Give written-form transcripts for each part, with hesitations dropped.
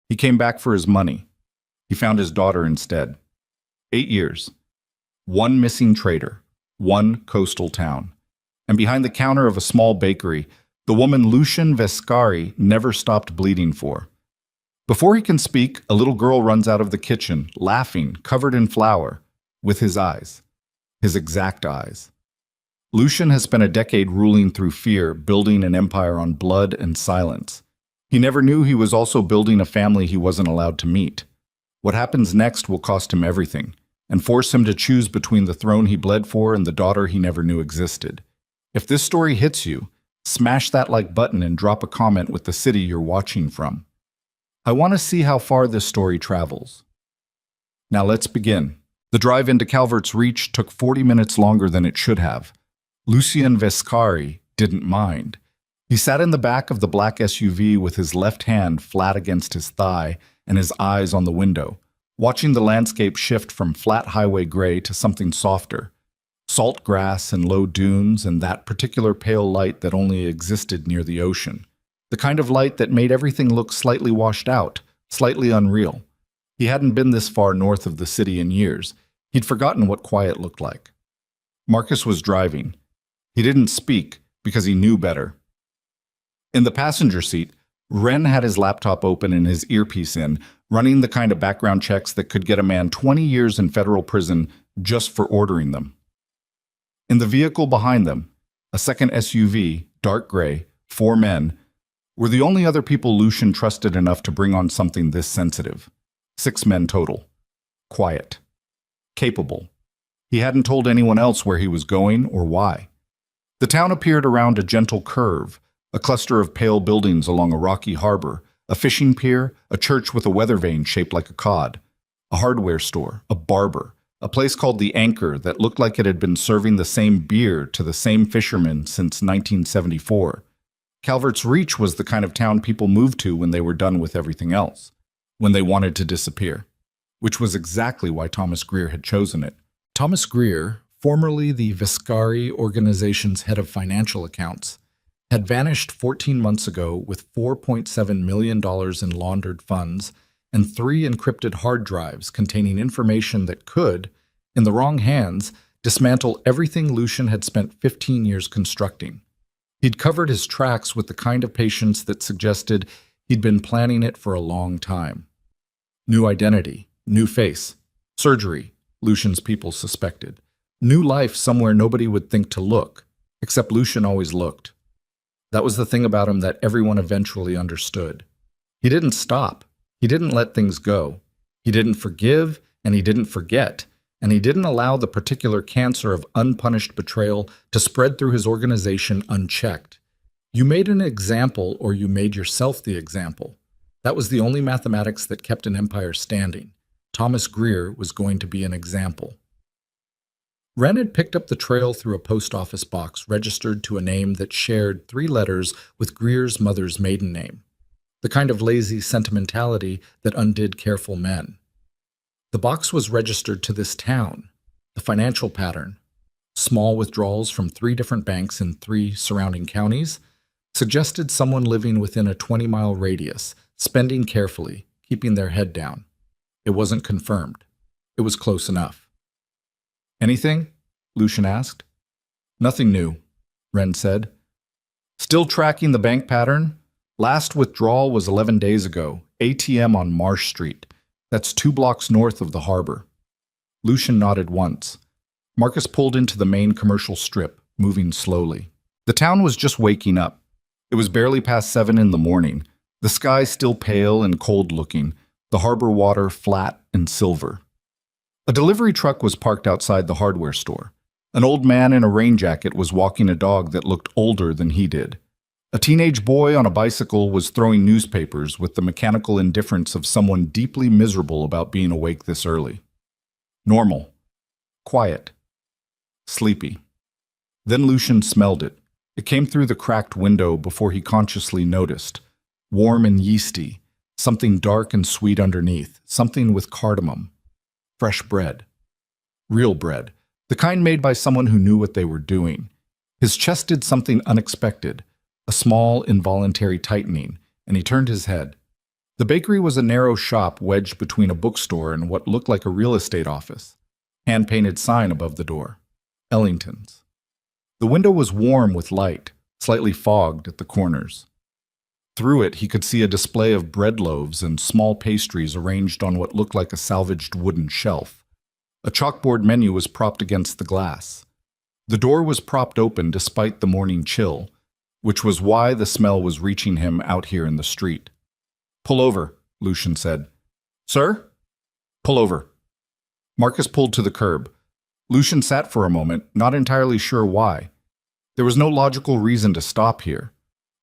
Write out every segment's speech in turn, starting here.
He came back for his money. He found his daughter instead. 8 years. One missing trader. One coastal town. And behind the counter of a small bakery, the woman Lucian Vescari never stopped bleeding for. Before he can speak, a little girl runs out of the kitchen, laughing, covered in flour, with his eyes. His exact eyes. Lucian has spent a decade ruling through fear, building an empire on blood and silence. He never knew he was also building a family he wasn't allowed to meet. What happens next will cost him everything, and force him to choose between the throne he bled for and the daughter he never knew existed. If this story hits you, smash that like button and drop a comment with the city you're watching from. I want to see how far this story travels. Now let's begin. The drive into Calvert's Reach took 40 minutes longer than it should have. Lucian Vescari didn't mind. He sat in the back of the black SUV with his left hand flat against his thigh and his eyes on the window, watching the landscape shift from flat highway gray to something softer. Salt grass and low dunes and that particular pale light that only existed near the ocean. The kind of light that made everything look slightly washed out, slightly unreal. He hadn't been this far north of the city in years. He'd forgotten what quiet looked like. Marcus was driving. He didn't speak because he knew better. In the passenger seat, Ren had his laptop open and his earpiece in, running the kind of background checks that could get a man 20 years in federal prison just for ordering them. In the vehicle behind them, a second SUV, dark gray, 4 men, were the only other people Lucian trusted enough to bring on something this sensitive. 6 men total. Quiet. Capable. He hadn't told anyone else where he was going or why. The town appeared around a gentle curve, a cluster of pale buildings along a rocky harbor, a fishing pier, a church with a weather vane shaped like a cod, a hardware store, a barber, a place called the Anchor that looked like it had been serving the same beer to the same fishermen since 1974. Calvert's Reach was the kind of town people moved to when they were done with everything else, when they wanted to disappear, which was exactly why Thomas Greer had chosen it. Thomas Greer, formerly the Vescari organization's head of financial accounts, had vanished 14 months ago with $4.7 million in laundered funds and 3 encrypted hard drives containing information that could, in the wrong hands, dismantle everything Lucian had spent 15 years constructing. He'd covered his tracks with the kind of patience that suggested he'd been planning it for a long time. New identity, new face, surgery, Lucian's people suspected. New life somewhere nobody would think to look, except Lucian always looked. That was the thing about him that everyone eventually understood. He didn't stop. He didn't let things go. He didn't forgive, and he didn't forget, and he didn't allow the particular cancer of unpunished betrayal to spread through his organization unchecked. You made an example, or you made yourself the example. That was the only mathematics that kept an empire standing. Thomas Greer was going to be an example. Ren had picked up the trail through a post office box registered to a name that shared 3 letters with Greer's mother's maiden name, the kind of lazy sentimentality that undid careful men. The box was registered to this town, the financial pattern, small withdrawals from 3 different banks in 3 surrounding counties, suggested someone living within a 20-mile radius, spending carefully, keeping their head down. It wasn't confirmed. It was close enough. Anything? Lucian asked. Nothing new, Ren said. Still tracking the bank pattern? Last withdrawal was 11 days ago, ATM on Marsh Street. That's 2 blocks north of the harbor. Lucian nodded once. Marcus pulled into the main commercial strip, moving slowly. The town was just waking up. It was barely past 7 in the morning, the sky still pale and cold-looking, the harbor water flat and silver. A delivery truck was parked outside the hardware store. An old man in a rain jacket was walking a dog that looked older than he did. A teenage boy on a bicycle was throwing newspapers with the mechanical indifference of someone deeply miserable about being awake this early. Normal. Quiet. Sleepy. Then Lucian smelled it. It came through the cracked window before he consciously noticed. Warm and yeasty. Something dark and sweet underneath. Something with cardamom. Fresh bread. Real bread. The kind made by someone who knew what they were doing. His chest did something unexpected. A small, involuntary tightening, and he turned his head. The bakery was a narrow shop wedged between a bookstore and what looked like a real estate office. Hand-painted sign above the door. Ellington's. The window was warm with light, slightly fogged at the corners. Through it, he could see a display of bread loaves and small pastries arranged on what looked like a salvaged wooden shelf. A chalkboard menu was propped against the glass. The door was propped open despite the morning chill, which was why the smell was reaching him out here in the street. "Pull over," Lucian said. "Sir?" "Pull over." Marcus pulled to the curb. Lucian sat for a moment, not entirely sure why. There was no logical reason to stop here.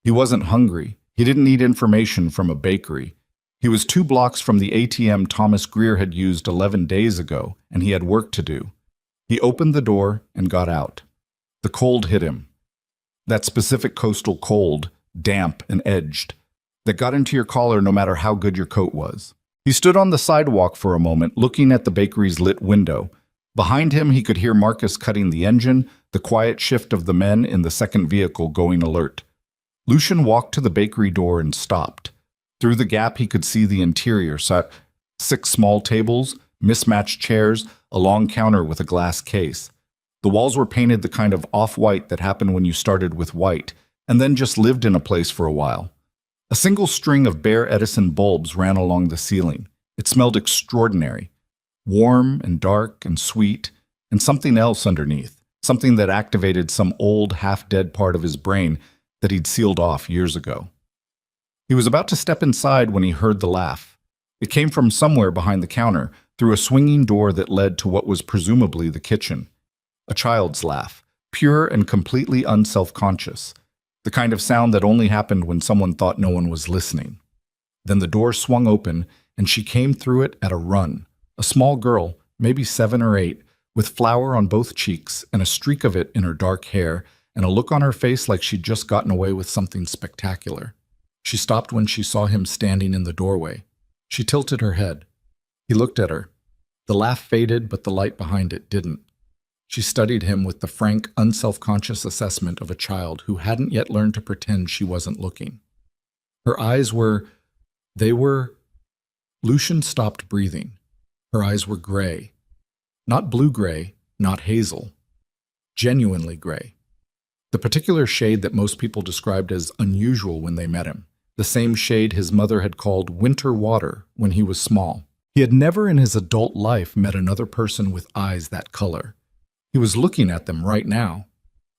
He wasn't hungry. He didn't need information from a bakery. He was 2 blocks from the ATM Thomas Greer had used 11 days ago, and he had work to do. He opened the door and got out. The cold hit him. That specific coastal cold, damp and edged, that got into your collar no matter how good your coat was. He stood on the sidewalk for a moment, looking at the bakery's lit window. Behind him, he could hear Marcus cutting the engine, the quiet shift of the men in the second vehicle going alert. Lucian walked to the bakery door and stopped. Through the gap, he could see the interior. 6 small tables, mismatched chairs, a long counter with a glass case. The walls were painted the kind of off-white that happened when you started with white, and then just lived in a place for a while. A single string of bare Edison bulbs ran along the ceiling. It smelled extraordinary, warm and dark and sweet, and something else underneath, something that activated some old, half-dead part of his brain that he'd sealed off years ago. He was about to step inside when he heard the laugh. It came from somewhere behind the counter, through a swinging door that led to what was presumably the kitchen. A child's laugh, pure and completely unself-conscious, the kind of sound that only happened when someone thought no one was listening. Then the door swung open, and she came through it at a run, a small girl, maybe 7 or 8, with flour on both cheeks and a streak of it in her dark hair, and a look on her face like she'd just gotten away with something spectacular. She stopped when she saw him standing in the doorway. She tilted her head. He looked at her. The laugh faded, but the light behind it didn't. She studied him with the frank, unself-conscious assessment of a child who hadn't yet learned to pretend she wasn't looking. Her eyes were... Lucian stopped breathing. Her eyes were gray. Not blue-gray, not hazel. Genuinely gray. The particular shade that most people described as unusual when they met him. The same shade his mother had called winter water when he was small. He had never in his adult life met another person with eyes that color. He was looking at them right now.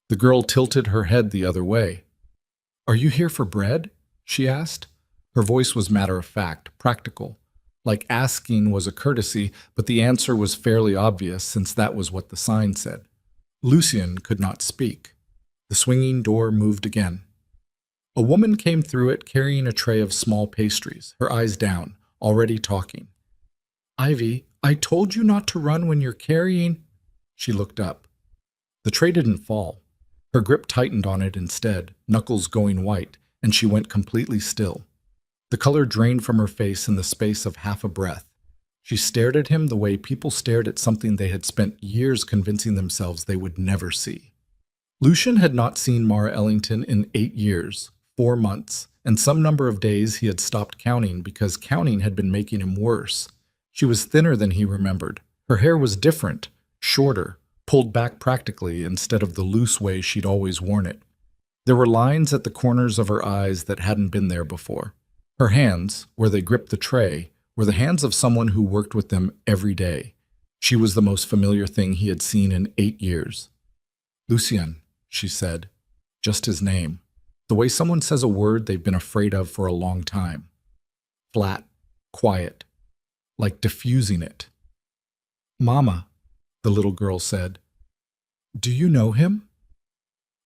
The girl tilted her head the other way. "Are you here for bread?" she asked. Her voice was matter-of-fact, practical. Like asking was a courtesy, but the answer was fairly obvious since that was what the sign said. Lucian could not speak. The swinging door moved again. A woman came through it carrying a tray of small pastries, her eyes down, already talking. "Ivy, I told you not to run when you're carrying..." She looked up. The tray didn't fall. Her grip tightened on it instead, knuckles going white, and she went completely still. The color drained from her face in the space of half a breath. She stared at him the way people stared at something they had spent years convincing themselves they would never see. Lucian had not seen Mara Ellington in 8 years, 4 months, and some number of days he had stopped counting because counting had been making him worse. She was thinner than he remembered. Her hair was different, shorter, pulled back practically instead of the loose way she'd always worn it. There were lines at the corners of her eyes that hadn't been there before. Her hands, where they gripped the tray, were the hands of someone who worked with them every day. She was the most familiar thing he had seen in 8 years. "Lucien," she said. Just his name. The way someone says a word they've been afraid of for a long time. Flat, quiet, like diffusing it. "Mama," the little girl said. "Do you know him?"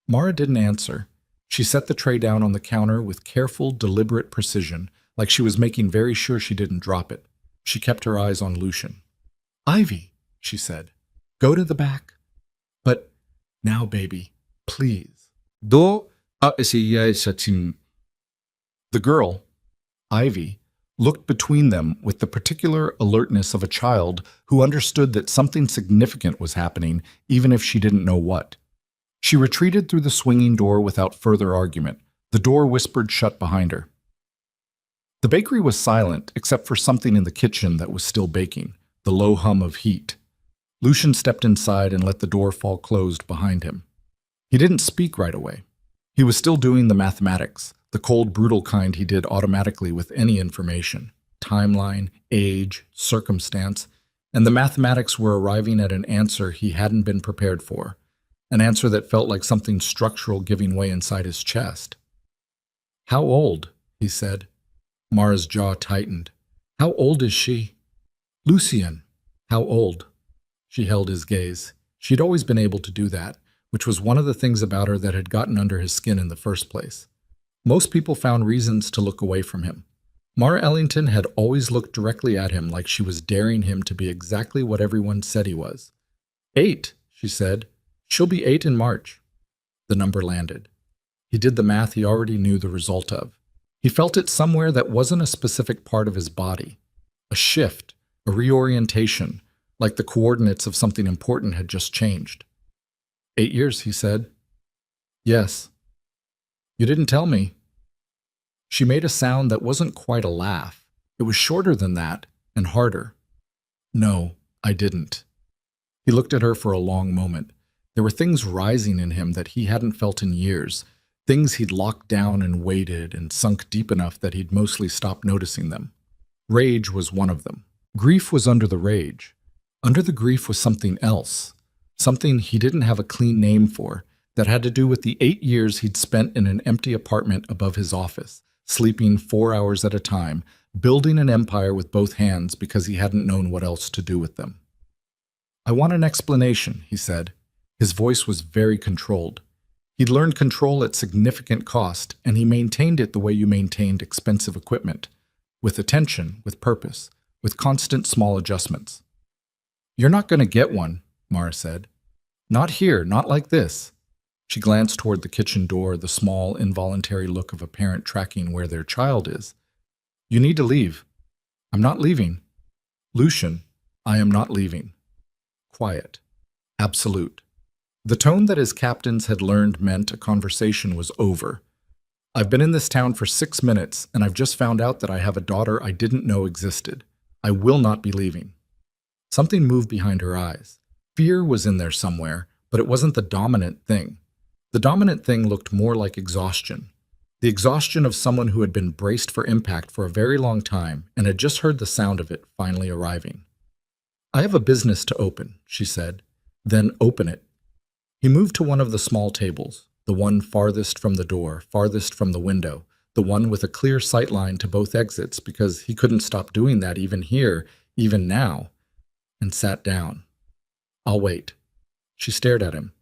Mara didn't answer. She set the tray down on the counter with careful, deliberate precision, like she was making very sure she didn't drop it. She kept her eyes on Lucian. "Ivy," she said, "go to the back." "But now, baby, please." The girl, Ivy, looked between them with the particular alertness of a child who understood that something significant was happening, even if she didn't know what. She retreated through the swinging door without further argument. The door whispered shut behind her. The bakery was silent, except for something in the kitchen that was still baking, the low hum of heat. Lucian stepped inside and let the door fall closed behind him. He didn't speak right away. He was still doing the mathematics, the cold, brutal kind he did automatically with any information. Timeline, age, circumstance, and the mathematics were arriving at an answer he hadn't been prepared for, an answer that felt like something structural giving way inside his chest. "How old?" he said. Mara's jaw tightened. "How old is she?" "Lucien. How old?" She held his gaze. She'd always been able to do that, which was one of the things about her that had gotten under his skin in the first place. Most people found reasons to look away from him. Mara Ellington had always looked directly at him like she was daring him to be exactly what everyone said he was. 8, she said. "She'll be 8 in March." The number landed. He did the math he already knew the result of. He felt it somewhere that wasn't a specific part of his body. A shift, a reorientation, like the coordinates of something important had just changed. 8 years, he said. "Yes." "You didn't tell me." She made a sound that wasn't quite a laugh. It was shorter than that, and harder. "No, I didn't." He looked at her for a long moment. There were things rising in him that he hadn't felt in years, things he'd locked down and waited and sunk deep enough that he'd mostly stopped noticing them. Rage was one of them. Grief was under the rage. Under the grief was something else, something he didn't have a clean name for, that had to do with the 8 years he'd spent in an empty apartment above his office, sleeping 4 hours at a time, building an empire with both hands because he hadn't known what else to do with them. "I want an explanation," he said. His voice was very controlled. He'd learned control at significant cost, and he maintained it the way you maintained expensive equipment, with attention, with purpose, with constant small adjustments. "You're not going to get one," Mara said. "Not here, not like this." She glanced toward the kitchen door, the small, involuntary look of a parent tracking where their child is. "You need to leave." "I'm not leaving." "Lucian, I am not leaving." Quiet. Absolute. The tone that his captains had learned meant a conversation was over. "I've been in this town for 6 minutes, and I've just found out that I have a daughter I didn't know existed. I will not be leaving." Something moved behind her eyes. Fear was in there somewhere, but it wasn't the dominant thing. The dominant thing looked more like exhaustion. The exhaustion of someone who had been braced for impact for a very long time and had just heard the sound of it finally arriving. "I have a business to open," she said. "Then open it." He moved to one of the small tables, the one farthest from the door, farthest from the window, the one with a clear sight line to both exits because he couldn't stop doing that even here, even now, and sat down. "I'll wait." She stared at him.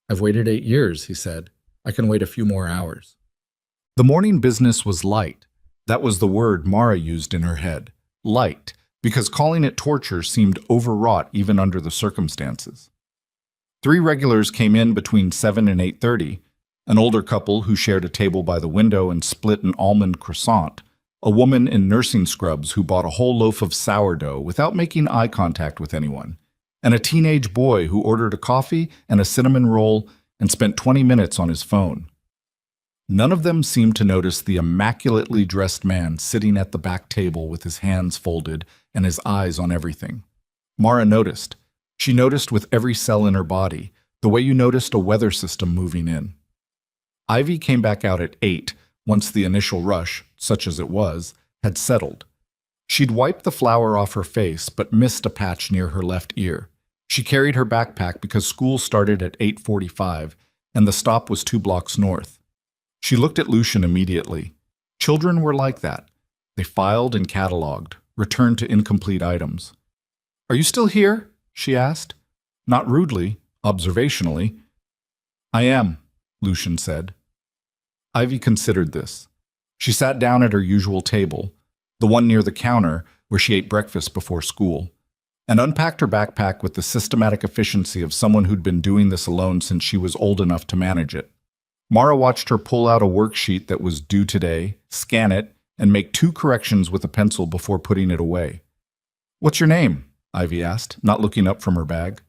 "I've waited 8 years, he said. "I can wait a few more hours." The morning business was light. That was the word Mara used in her head. Light, because calling it torture seemed overwrought even under the circumstances. 3 regulars came in between 7 and 8:30, an older couple who shared a table by the window and split an almond croissant, a woman in nursing scrubs who bought a whole loaf of sourdough without making eye contact with anyone, and a teenage boy who ordered a coffee and a cinnamon roll and spent 20 minutes on his phone. None of them seemed to notice the immaculately dressed man sitting at the back table with his hands folded and his eyes on everything. Mara noticed. She noticed with every cell in her body, the way you noticed a weather system moving in. Ivy came back out at 8, once the initial rush, such as it was, had settled. She'd wiped the flour off her face, but missed a patch near her left ear. She carried her backpack because school started at 8:45, and the stop was 2 blocks north. She looked at Lucian immediately. Children were like that. They filed and cataloged, returned to incomplete items. "Are you still here?" she asked. Not rudely, observationally. "I am," Lucian said. Ivy considered this. She sat down at her usual table, the one near the counter where she ate breakfast before school, and unpacked her backpack with the systematic efficiency of someone who'd been doing this alone since she was old enough to manage it. Mara watched her pull out a worksheet that was due today, scan it, and make 2 corrections with a pencil before putting it away. "What's your name?" Ivy asked, not looking up from her bag.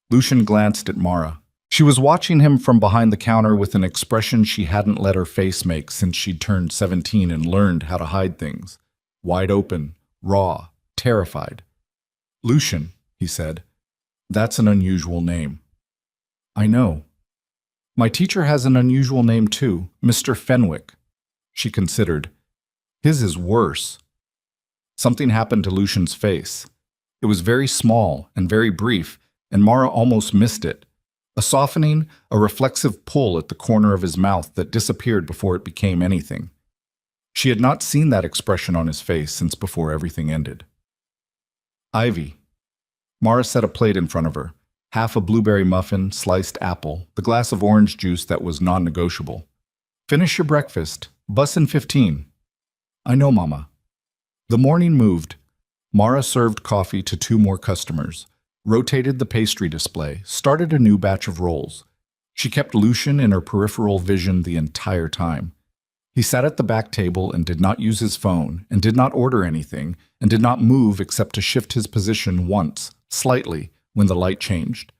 Lucian glanced at Mara. She was watching him from behind the counter with an expression she hadn't let her face make since she'd turned 17 and learned how to hide things. Wide open, raw, terrified. "Lucian," he said. "That's an unusual name." "I know. My teacher has an unusual name too, Mr. Fenwick." She considered. "His is worse." Something happened to Lucian's face. It was very small and very brief, and Mara almost missed it. A softening, a reflexive pull at the corner of his mouth that disappeared before it became anything. She had not seen that expression on his face since before everything ended. "Ivy." Mara set a plate in front of her, half a blueberry muffin, sliced apple, the glass of orange juice that was non-negotiable. "Finish your breakfast. Bus in 15. "I know, Mama." The morning moved. Mara served coffee to 2 more customers, rotated the pastry display, started a new batch of rolls. She kept Lucian in her peripheral vision the entire time. He sat at the back table and did not use his phone, and did not order anything, and did not move except to shift his position once, slightly, when the light changed.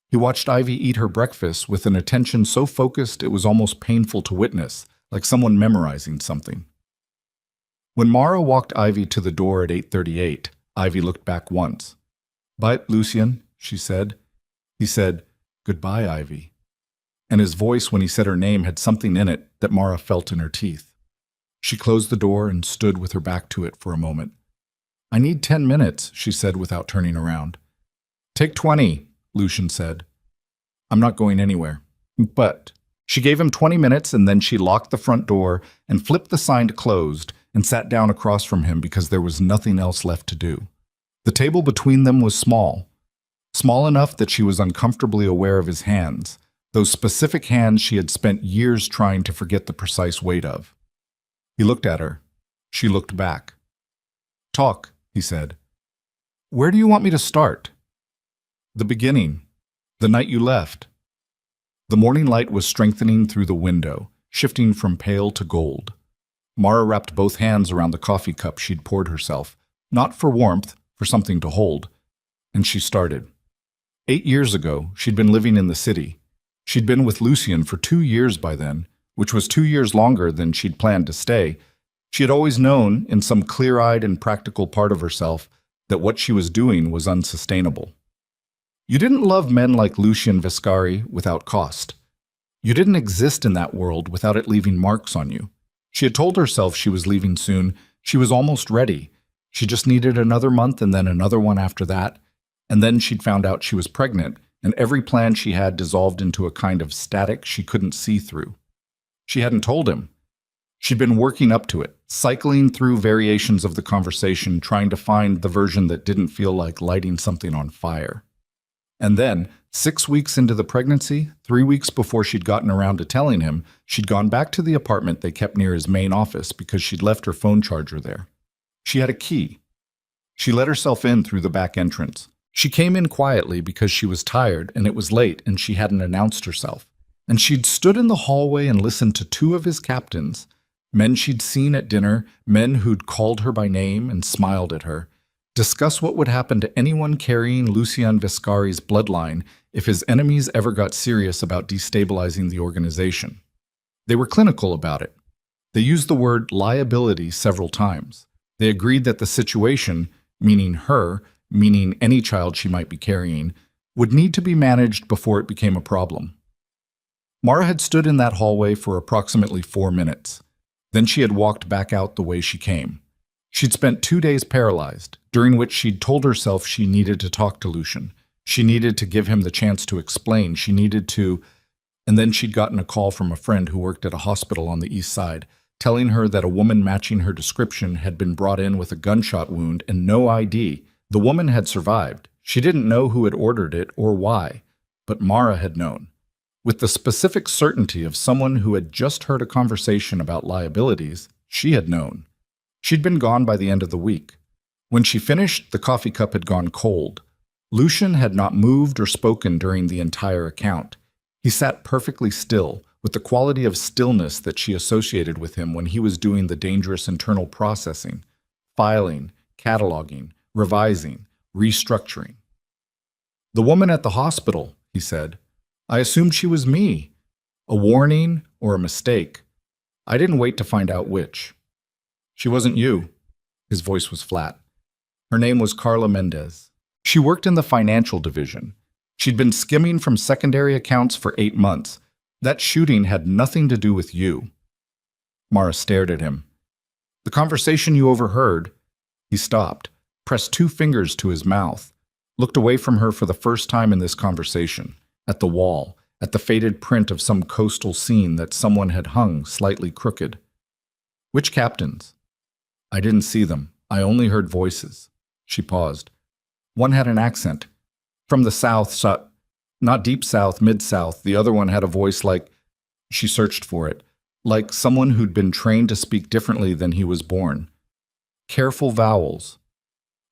He watched Ivy eat her breakfast with an attention so focused it was almost painful to witness, like someone memorizing something. When Mara walked Ivy to the door at 8:38, Ivy looked back once. "Bye, Lucian," she said. He said, "Goodbye, Ivy." And his voice when he said her name had something in it that Mara felt in her teeth. She closed the door and stood with her back to it for a moment. "I need 10 minutes," she said without turning around. "Take 20, Lucian said. "I'm not going anywhere." "But..." She gave him 20 minutes and then she locked the front door and flipped the sign to closed and sat down across from him because there was nothing else left to do. The table between them was small enough that she was uncomfortably aware of his hands, those specific hands she had spent years trying to forget the precise weight of. He looked at her. She looked back. "Talk," he said. "Where do you want me to start?" "The beginning. The night you left." The morning light was strengthening through the window, shifting from pale to gold. Mara wrapped both hands around the coffee cup she'd poured herself, not for warmth, for something to hold. And she started. 8 years ago, she'd been living in the city. She'd been with Lucian for 2 years by then, which was 2 years longer than she'd planned to stay. She had always known, in some clear-eyed and practical part of herself, that what she was doing was unsustainable. You didn't love men like Lucian Viscari without cost. You didn't exist in that world without it leaving marks on you. She had told herself she was leaving soon. She was almost ready. She just needed another month and then another one after that. And then she'd found out she was pregnant, and every plan she had dissolved into a kind of static she couldn't see through. She hadn't told him. She'd been working up to it, cycling through variations of the conversation, trying to find the version that didn't feel like lighting something on fire. And then, 6 weeks into the pregnancy, 3 weeks before she'd gotten around to telling him, she'd gone back to the apartment they kept near his main office because she'd left her phone charger there. She had a key. She let herself in through the back entrance. She came in quietly because she was tired and it was late and she hadn't announced herself. And she'd stood in the hallway and listened to 2 of his captains, men she'd seen at dinner, men who'd called her by name and smiled at her, discuss what would happen to anyone carrying Lucian Viscari's bloodline if his enemies ever got serious about destabilizing the organization. They were clinical about it. They used the word liability several times. They agreed that the situation, meaning her, meaning any child she might be carrying, would need to be managed before it became a problem. Mara had stood in that hallway for approximately 4 minutes. Then she had walked back out the way she came. She'd spent 2 days paralyzed, during which she'd told herself she needed to talk to Lucian. She needed to give him the chance to explain. She needed to... And then she'd gotten a call from a friend who worked at a hospital on the east side, telling her that a woman matching her description had been brought in with a gunshot wound and no ID. The woman had survived. She didn't know who had ordered it or why, but Mara had known. With the specific certainty of someone who had just heard a conversation about liabilities, she had known. She'd been gone by the end of the week. When she finished, the coffee cup had gone cold. Lucian had not moved or spoken during the entire account. He sat perfectly still, with the quality of stillness that she associated with him when he was doing the dangerous internal processing, filing, cataloging, revising, restructuring. "The woman at the hospital," he said. I assumed she was me. A warning or a mistake. I didn't wait to find out which. She wasn't you. His voice was flat. Her name was Carla Mendez. She worked in the financial division. She'd been skimming from secondary accounts for 8 months. That shooting had nothing to do with you. Mara stared at him. The conversation you overheard. He stopped, pressed 2 fingers to his mouth, looked away from her for the first time in this conversation, at the wall, at the faded print of some coastal scene that someone had hung slightly crooked. Which captains? I didn't see them. I only heard voices. She paused. One had an accent. From the south, not deep south, mid-south. The other one had a voice like, she searched for it, like someone who'd been trained to speak differently than he was born. Careful vowels.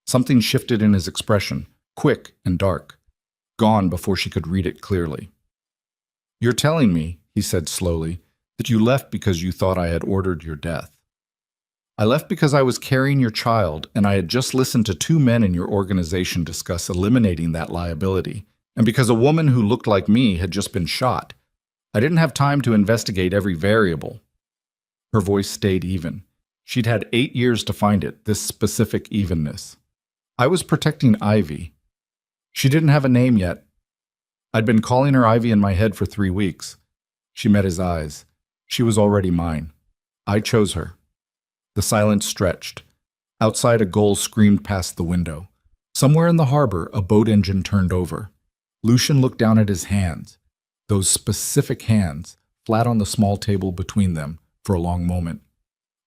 Something shifted in his expression, quick and dark, gone before she could read it clearly. You're telling me, he said slowly, that you left because you thought I had ordered your death. I left because I was carrying your child, and I had just listened to 2 men in your organization discuss eliminating that liability, and because a woman who looked like me had just been shot. I didn't have time to investigate every variable. Her voice stayed even. She'd had 8 years to find it, this specific evenness. I was protecting Ivy. She didn't have a name yet. I'd been calling her Ivy in my head for 3 weeks. She met his eyes. She was already mine. I chose her. The silence stretched. Outside, a gull screamed past the window. Somewhere in the harbor, a boat engine turned over. Lucian looked down at his hands, those specific hands, flat on the small table between them, for a long moment.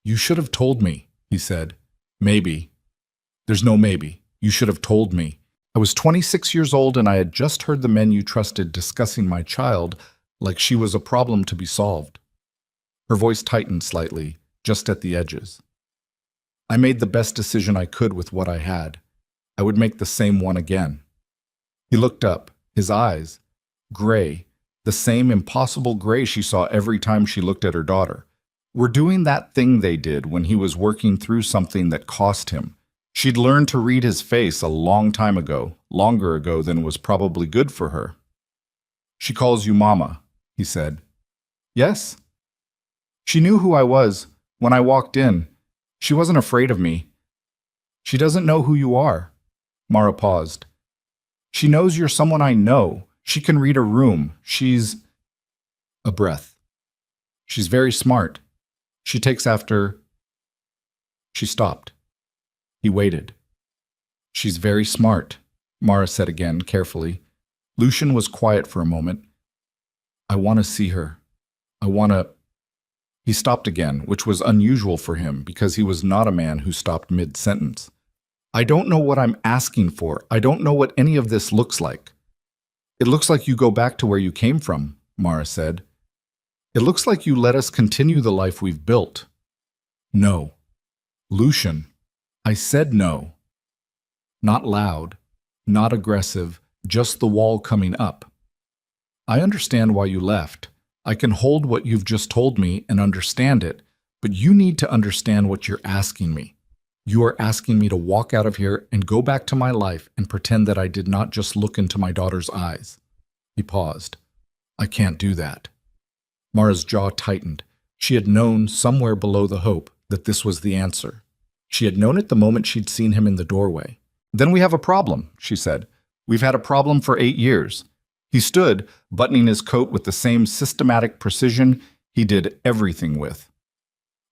You should have told me, he said. Maybe. There's no maybe. You should have told me. I was 26 years old and I had just heard the men you trusted discussing my child like she was a problem to be solved. Her voice tightened slightly, just at the edges. I made the best decision I could with what I had. I would make the same one again. He looked up, his eyes, gray, the same impossible gray she saw every time she looked at her daughter. Were doing that thing they did when he was working through something that cost him. She'd learned to read his face a long time ago, longer ago than was probably good for her. She calls you Mama, he said. Yes? She knew who I was. When I walked in, she wasn't afraid of me. She doesn't know who you are. Mara paused. She knows you're someone I know. She can read a room. She's... A breath. She's very smart. She takes after... She stopped. He waited. She's very smart, Mara said again, carefully. Lucian was quiet for a moment. I want to see her. I want to... He stopped again, which was unusual for him because he was not a man who stopped mid-sentence. I don't know what I'm asking for. I don't know what any of this looks like. It looks like you go back to where you came from, Mara said. It looks like you let us continue the life we've built. No. Lucian, I said no. Not loud, not aggressive, just the wall coming up. I understand why you left. I can hold what you've just told me and understand it, but you need to understand what you're asking me. You are asking me to walk out of here and go back to my life and pretend that I did not just look into my daughter's eyes. He paused. I can't do that. Mara's jaw tightened. She had known somewhere below the hope that this was the answer. She had known it the moment she'd seen him in the doorway. Then we have a problem, she said. We've had a problem for 8 years. He stood, buttoning his coat with the same systematic precision he did everything with.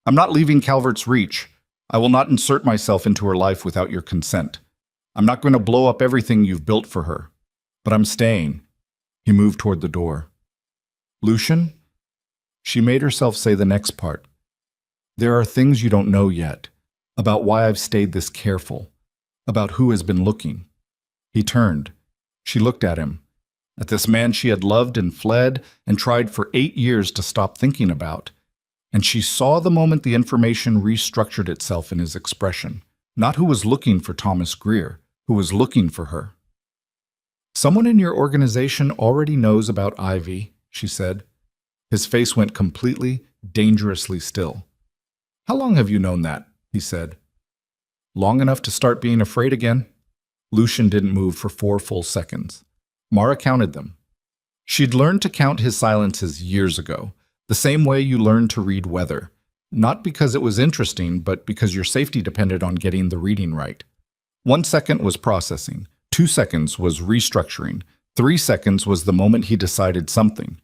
I'm not leaving Calvert's Reach. I will not insert myself into her life without your consent. I'm not going to blow up everything you've built for her. But I'm staying. He moved toward the door. Lucian? She made herself say the next part. There are things you don't know yet, about why I've stayed this careful, about who has been looking. He turned. She looked at him, at this man she had loved and fled and tried for 8 years to stop thinking about. And she saw the moment the information restructured itself in his expression, not who was looking for Thomas Greer, who was looking for her. Someone in your organization already knows about Ivy, she said. His face went completely, dangerously still. How long have you known that? He said. Long enough to start being afraid again. Lucian didn't move for 4 full seconds. Mara counted them. She'd learned to count his silences years ago, the same way you learn to read weather. Not because it was interesting, but because your safety depended on getting the reading right. 1 second was processing, 2 seconds was restructuring, 3 seconds was the moment he decided something.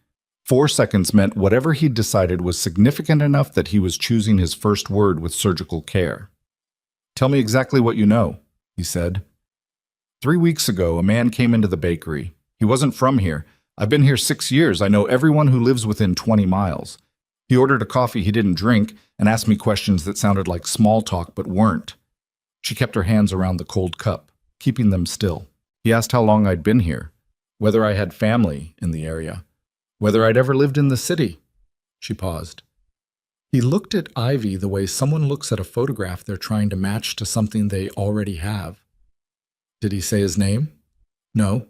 4 seconds meant whatever he'd decided was significant enough that he was choosing his first word with surgical care. "Tell me exactly what you know," he said. 3 weeks ago, a man came into the bakery. He wasn't from here. I've been here 6 years. I know everyone who lives within 20 miles. He ordered a coffee he didn't drink and asked me questions that sounded like small talk but weren't. She kept her hands around the cold cup, keeping them still. He asked how long I'd been here, whether I had family in the area, whether I'd ever lived in the city. She paused. He looked at Ivy the way someone looks at a photograph they're trying to match to something they already have. Did he say his name? No.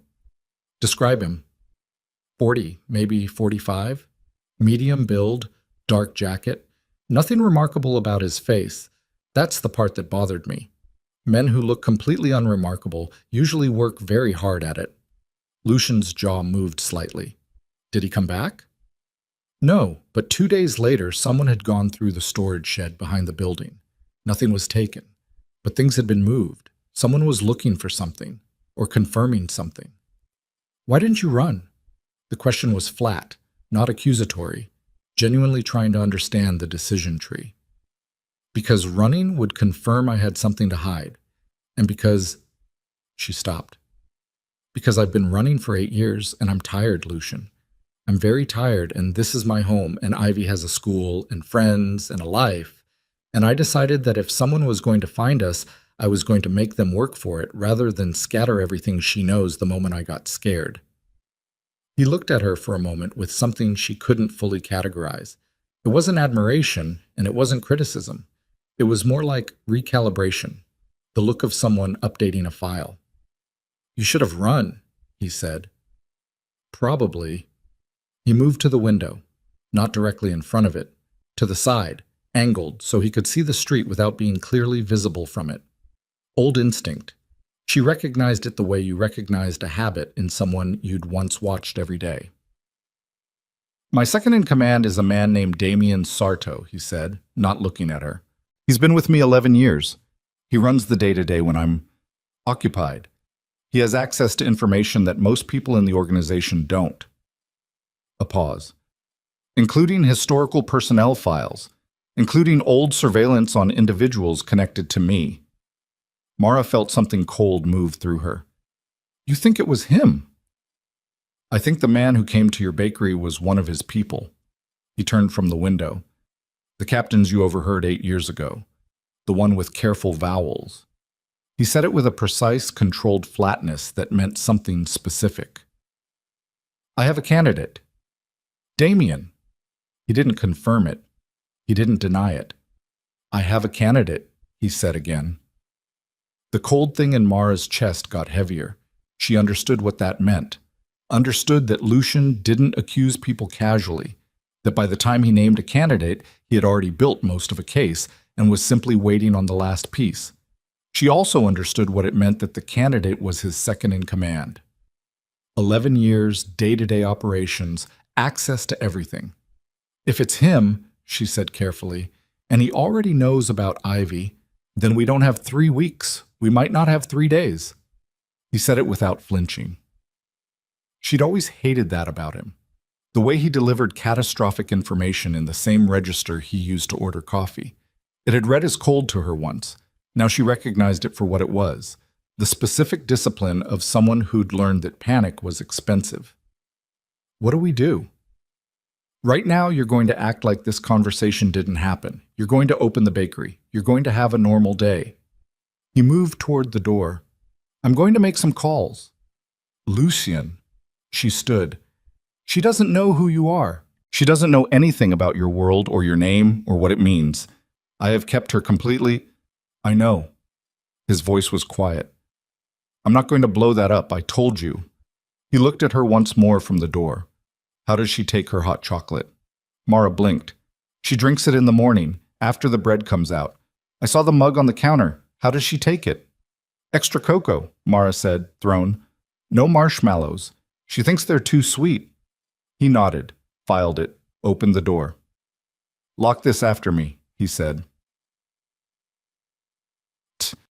Describe him. 40, maybe 45. Medium build, dark jacket. Nothing remarkable about his face. That's the part that bothered me. Men who look completely unremarkable usually work very hard at it. Lucian's jaw moved slightly. Did he come back? No, but 2 days later, someone had gone through the storage shed behind the building. Nothing was taken, but things had been moved. Someone was looking for something, or confirming something. Why didn't you run? The question was flat, not accusatory, genuinely trying to understand the decision tree. Because running would confirm I had something to hide, and because... She stopped. Because I've been running for 8 years, and I'm tired, Lucian. I'm very tired, and this is my home, and Ivy has a school, and friends, and a life. And I decided that if someone was going to find us, I was going to make them work for it, rather than scatter everything she knows the moment I got scared. He looked at her for a moment with something she couldn't fully categorize. It wasn't admiration, and it wasn't criticism. It was more like recalibration, the look of someone updating a file. You should have run, he said. Probably. He moved to the window, not directly in front of it, to the side, angled so he could see the street without being clearly visible from it. Old instinct. She recognized it the way you recognized a habit in someone you'd once watched every day. My second in command is a man named Damien Sarto, he said, not looking at her. He's been with me 11 years. He runs the day-to-day when I'm occupied. He has access to information that most people in the organization don't. A pause. Including historical personnel files, including old surveillance on individuals connected to me. Mara felt something cold move through her. You think it was him? I think the man who came to your bakery was one of his people. He turned from the window. The captains you overheard 8 years ago. The one with careful vowels. He said it with a precise, controlled flatness that meant something specific. I have a candidate. Damien. He didn't confirm it. He didn't deny it. I have a candidate, he said again. The cold thing in Mara's chest got heavier. She understood what that meant. Understood that Lucian didn't accuse people casually, that by the time he named a candidate, he had already built most of a case and was simply waiting on the last piece. She also understood what it meant that the candidate was his second in command. 11 years, day-to-day operations, access to everything. If it's him, she said carefully, and he already knows about Ivy, then we don't have 3 weeks. We might not have 3 days. He said it without flinching. She'd always hated that about him. The way he delivered catastrophic information in the same register he used to order coffee. It had read as cold to her once. Now she recognized it for what it was, the specific discipline of someone who'd learned that panic was expensive. What do we do? Right now, you're going to act like this conversation didn't happen. You're going to open the bakery. You're going to have a normal day. He moved toward the door. I'm going to make some calls. Lucian. She stood. She doesn't know who you are. She doesn't know anything about your world or your name or what it means. I have kept her completely... I know. His voice was quiet. I'm not going to blow that up, I told you. He looked at her once more from the door. How does she take her hot chocolate? Mara blinked. She drinks it in the morning, after the bread comes out. I saw the mug on the counter. How does she take it? Extra cocoa, Mara said, thrown. No marshmallows. She thinks they're too sweet. He nodded, filed it, opened the door. "Lock this after me," he said.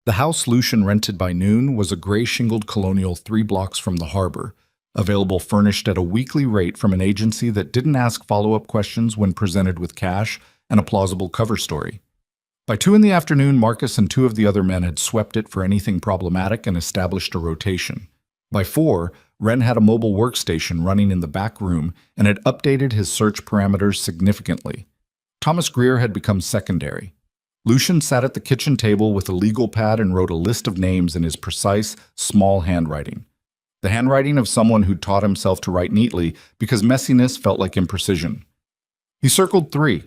The house Lucian rented by noon was a gray-shingled colonial 3 blocks from the harbor, available furnished at a weekly rate from an agency that didn't ask follow-up questions when presented with cash and a plausible cover story. By 2 in the afternoon, Marcus and 2 of the other men had swept it for anything problematic and established a rotation. By 4, Wren had a mobile workstation running in the back room and had updated his search parameters significantly. Thomas Greer had become secondary. Lucian sat at the kitchen table with a legal pad and wrote a list of names in his precise, small handwriting. The handwriting of someone who'd taught himself to write neatly because messiness felt like imprecision. He circled 3.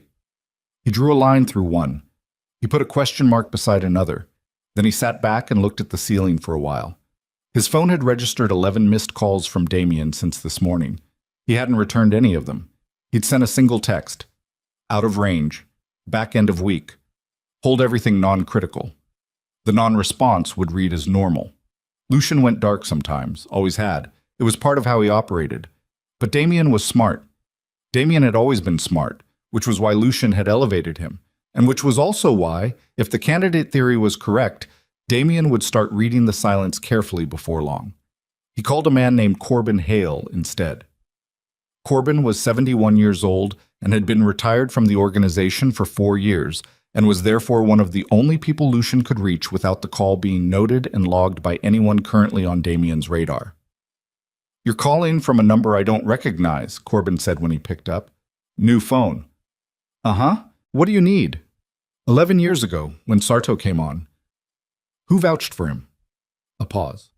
He drew a line through 1. He put a question mark beside another. Then he sat back and looked at the ceiling for a while. His phone had registered 11 missed calls from Damien since this morning. He hadn't returned any of them. He'd sent a single text. Out of range. Back end of week. Hold everything non-critical. The non-response would read as normal. Lucian went dark sometimes, always had. It was part of how he operated. But Damien was smart. Damien had always been smart, which was why Lucian had elevated him, and which was also why, if the candidate theory was correct, Damien would start reading the silence carefully before long. He called a man named Corbin Hale instead. Corbin was 71 years old and had been retired from the organization for 4 years, and was therefore one of the only people Lucian could reach without the call being noted and logged by anyone currently on Damien's radar. "You're calling from a number I don't recognize," Corbin said when he picked up. "New phone." "Uh-huh. What do you need?" 11 years ago, when Sarto came on. "Who vouched for him?" A pause.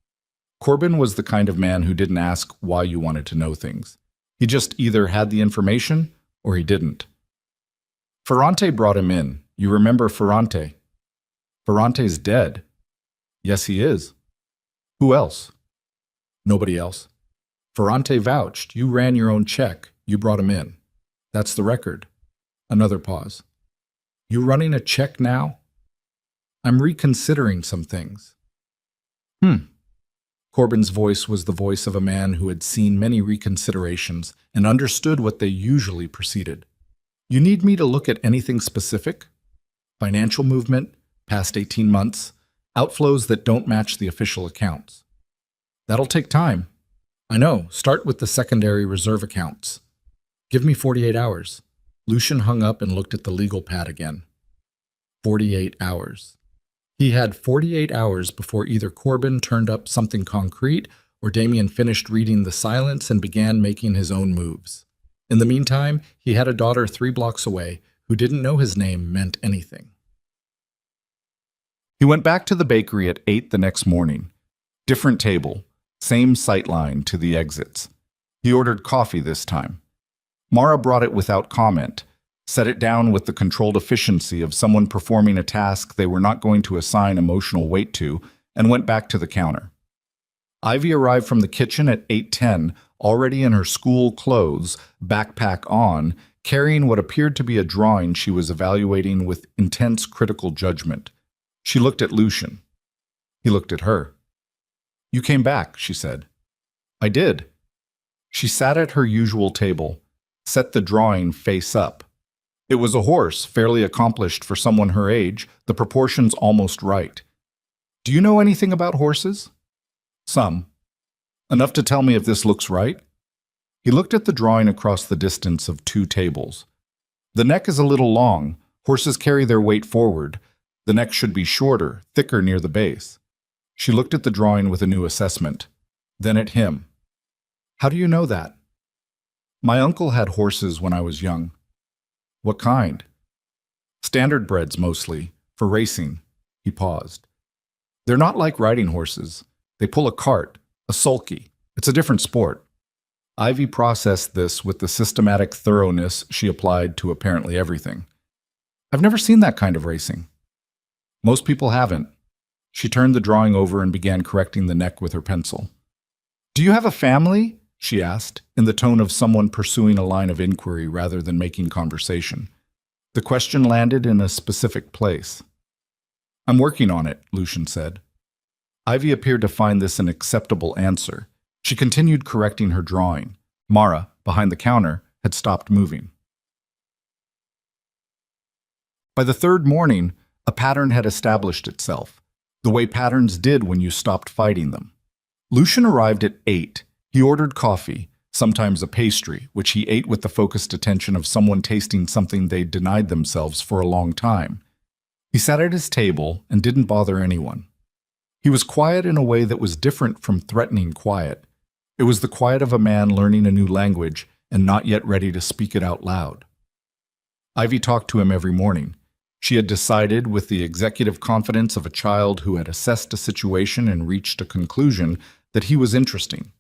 Corbin was the kind of man who didn't ask why you wanted to know things. He just either had the information or he didn't. "Ferrante brought him in. You remember Ferrante?" "Ferrante's dead." "Yes, he is." "Who else?" "Nobody else." "Ferrante vouched. You ran your own check. You brought him in. That's the record." Another pause. "You running a check now?" "I'm reconsidering some things." Corbin's voice was the voice of a man who had seen many reconsiderations and understood what they usually preceded. "You need me to look at anything specific? Financial movement, past 18 months, outflows that don't match the official accounts." "That'll take time." "I know. Start with the secondary reserve accounts." "Give me 48 hours. Lucian hung up and looked at the legal pad again. 48 hours. He had 48 hours before either Corbin turned up something concrete or Damien finished reading the silence and began making his own moves. In the meantime, he had a daughter 3 blocks away who didn't know his name meant anything. He went back to the bakery at 8 the next morning. Different table, same sight line to the exits. He ordered coffee this time. Mara brought it without comment, set it down with the controlled efficiency of someone performing a task they were not going to assign emotional weight to, and went back to the counter. Ivy arrived from the kitchen at 8:10, already in her school clothes, backpack on, carrying what appeared to be a drawing she was evaluating with intense critical judgment. She looked at Lucian. He looked at her. "You came back," she said. "I did." She sat at her usual table, set the drawing face up. It was a horse, fairly accomplished for someone her age, the proportions almost right. "Do you know anything about horses?" "Some. Enough to tell me if this looks right?" He looked at the drawing across the distance of 2 tables. "The neck is a little long. Horses carry their weight forward. The neck should be shorter, thicker near the base." She looked at the drawing with a new assessment, then at him. "How do you know that?" "My uncle had horses when I was young." "What kind?" "Standard breds mostly, for racing." He paused. "They're not like riding horses. They pull a cart, a sulky. It's a different sport." Ivy processed this with the systematic thoroughness she applied to apparently everything. "I've never seen that kind of racing." "Most people haven't." She turned the drawing over and began correcting the neck with her pencil. "Do you have a family?" she asked, in the tone of someone pursuing a line of inquiry rather than making conversation. The question landed in a specific place. "I'm working on it," Lucian said. Ivy appeared to find this an acceptable answer. She continued correcting her drawing. Mara, behind the counter, had stopped moving. By the third morning, a pattern had established itself, the way patterns did when you stopped fighting them. Lucian arrived at 8. He ordered coffee, sometimes a pastry, which he ate with the focused attention of someone tasting something they'd denied themselves for a long time. He sat at his table and didn't bother anyone. He was quiet in a way that was different from threatening quiet. It was the quiet of a man learning a new language and not yet ready to speak it out loud. Ivy talked to him every morning. She had decided, with the executive confidence of a child who had assessed a situation and reached a conclusion, that he was interesting.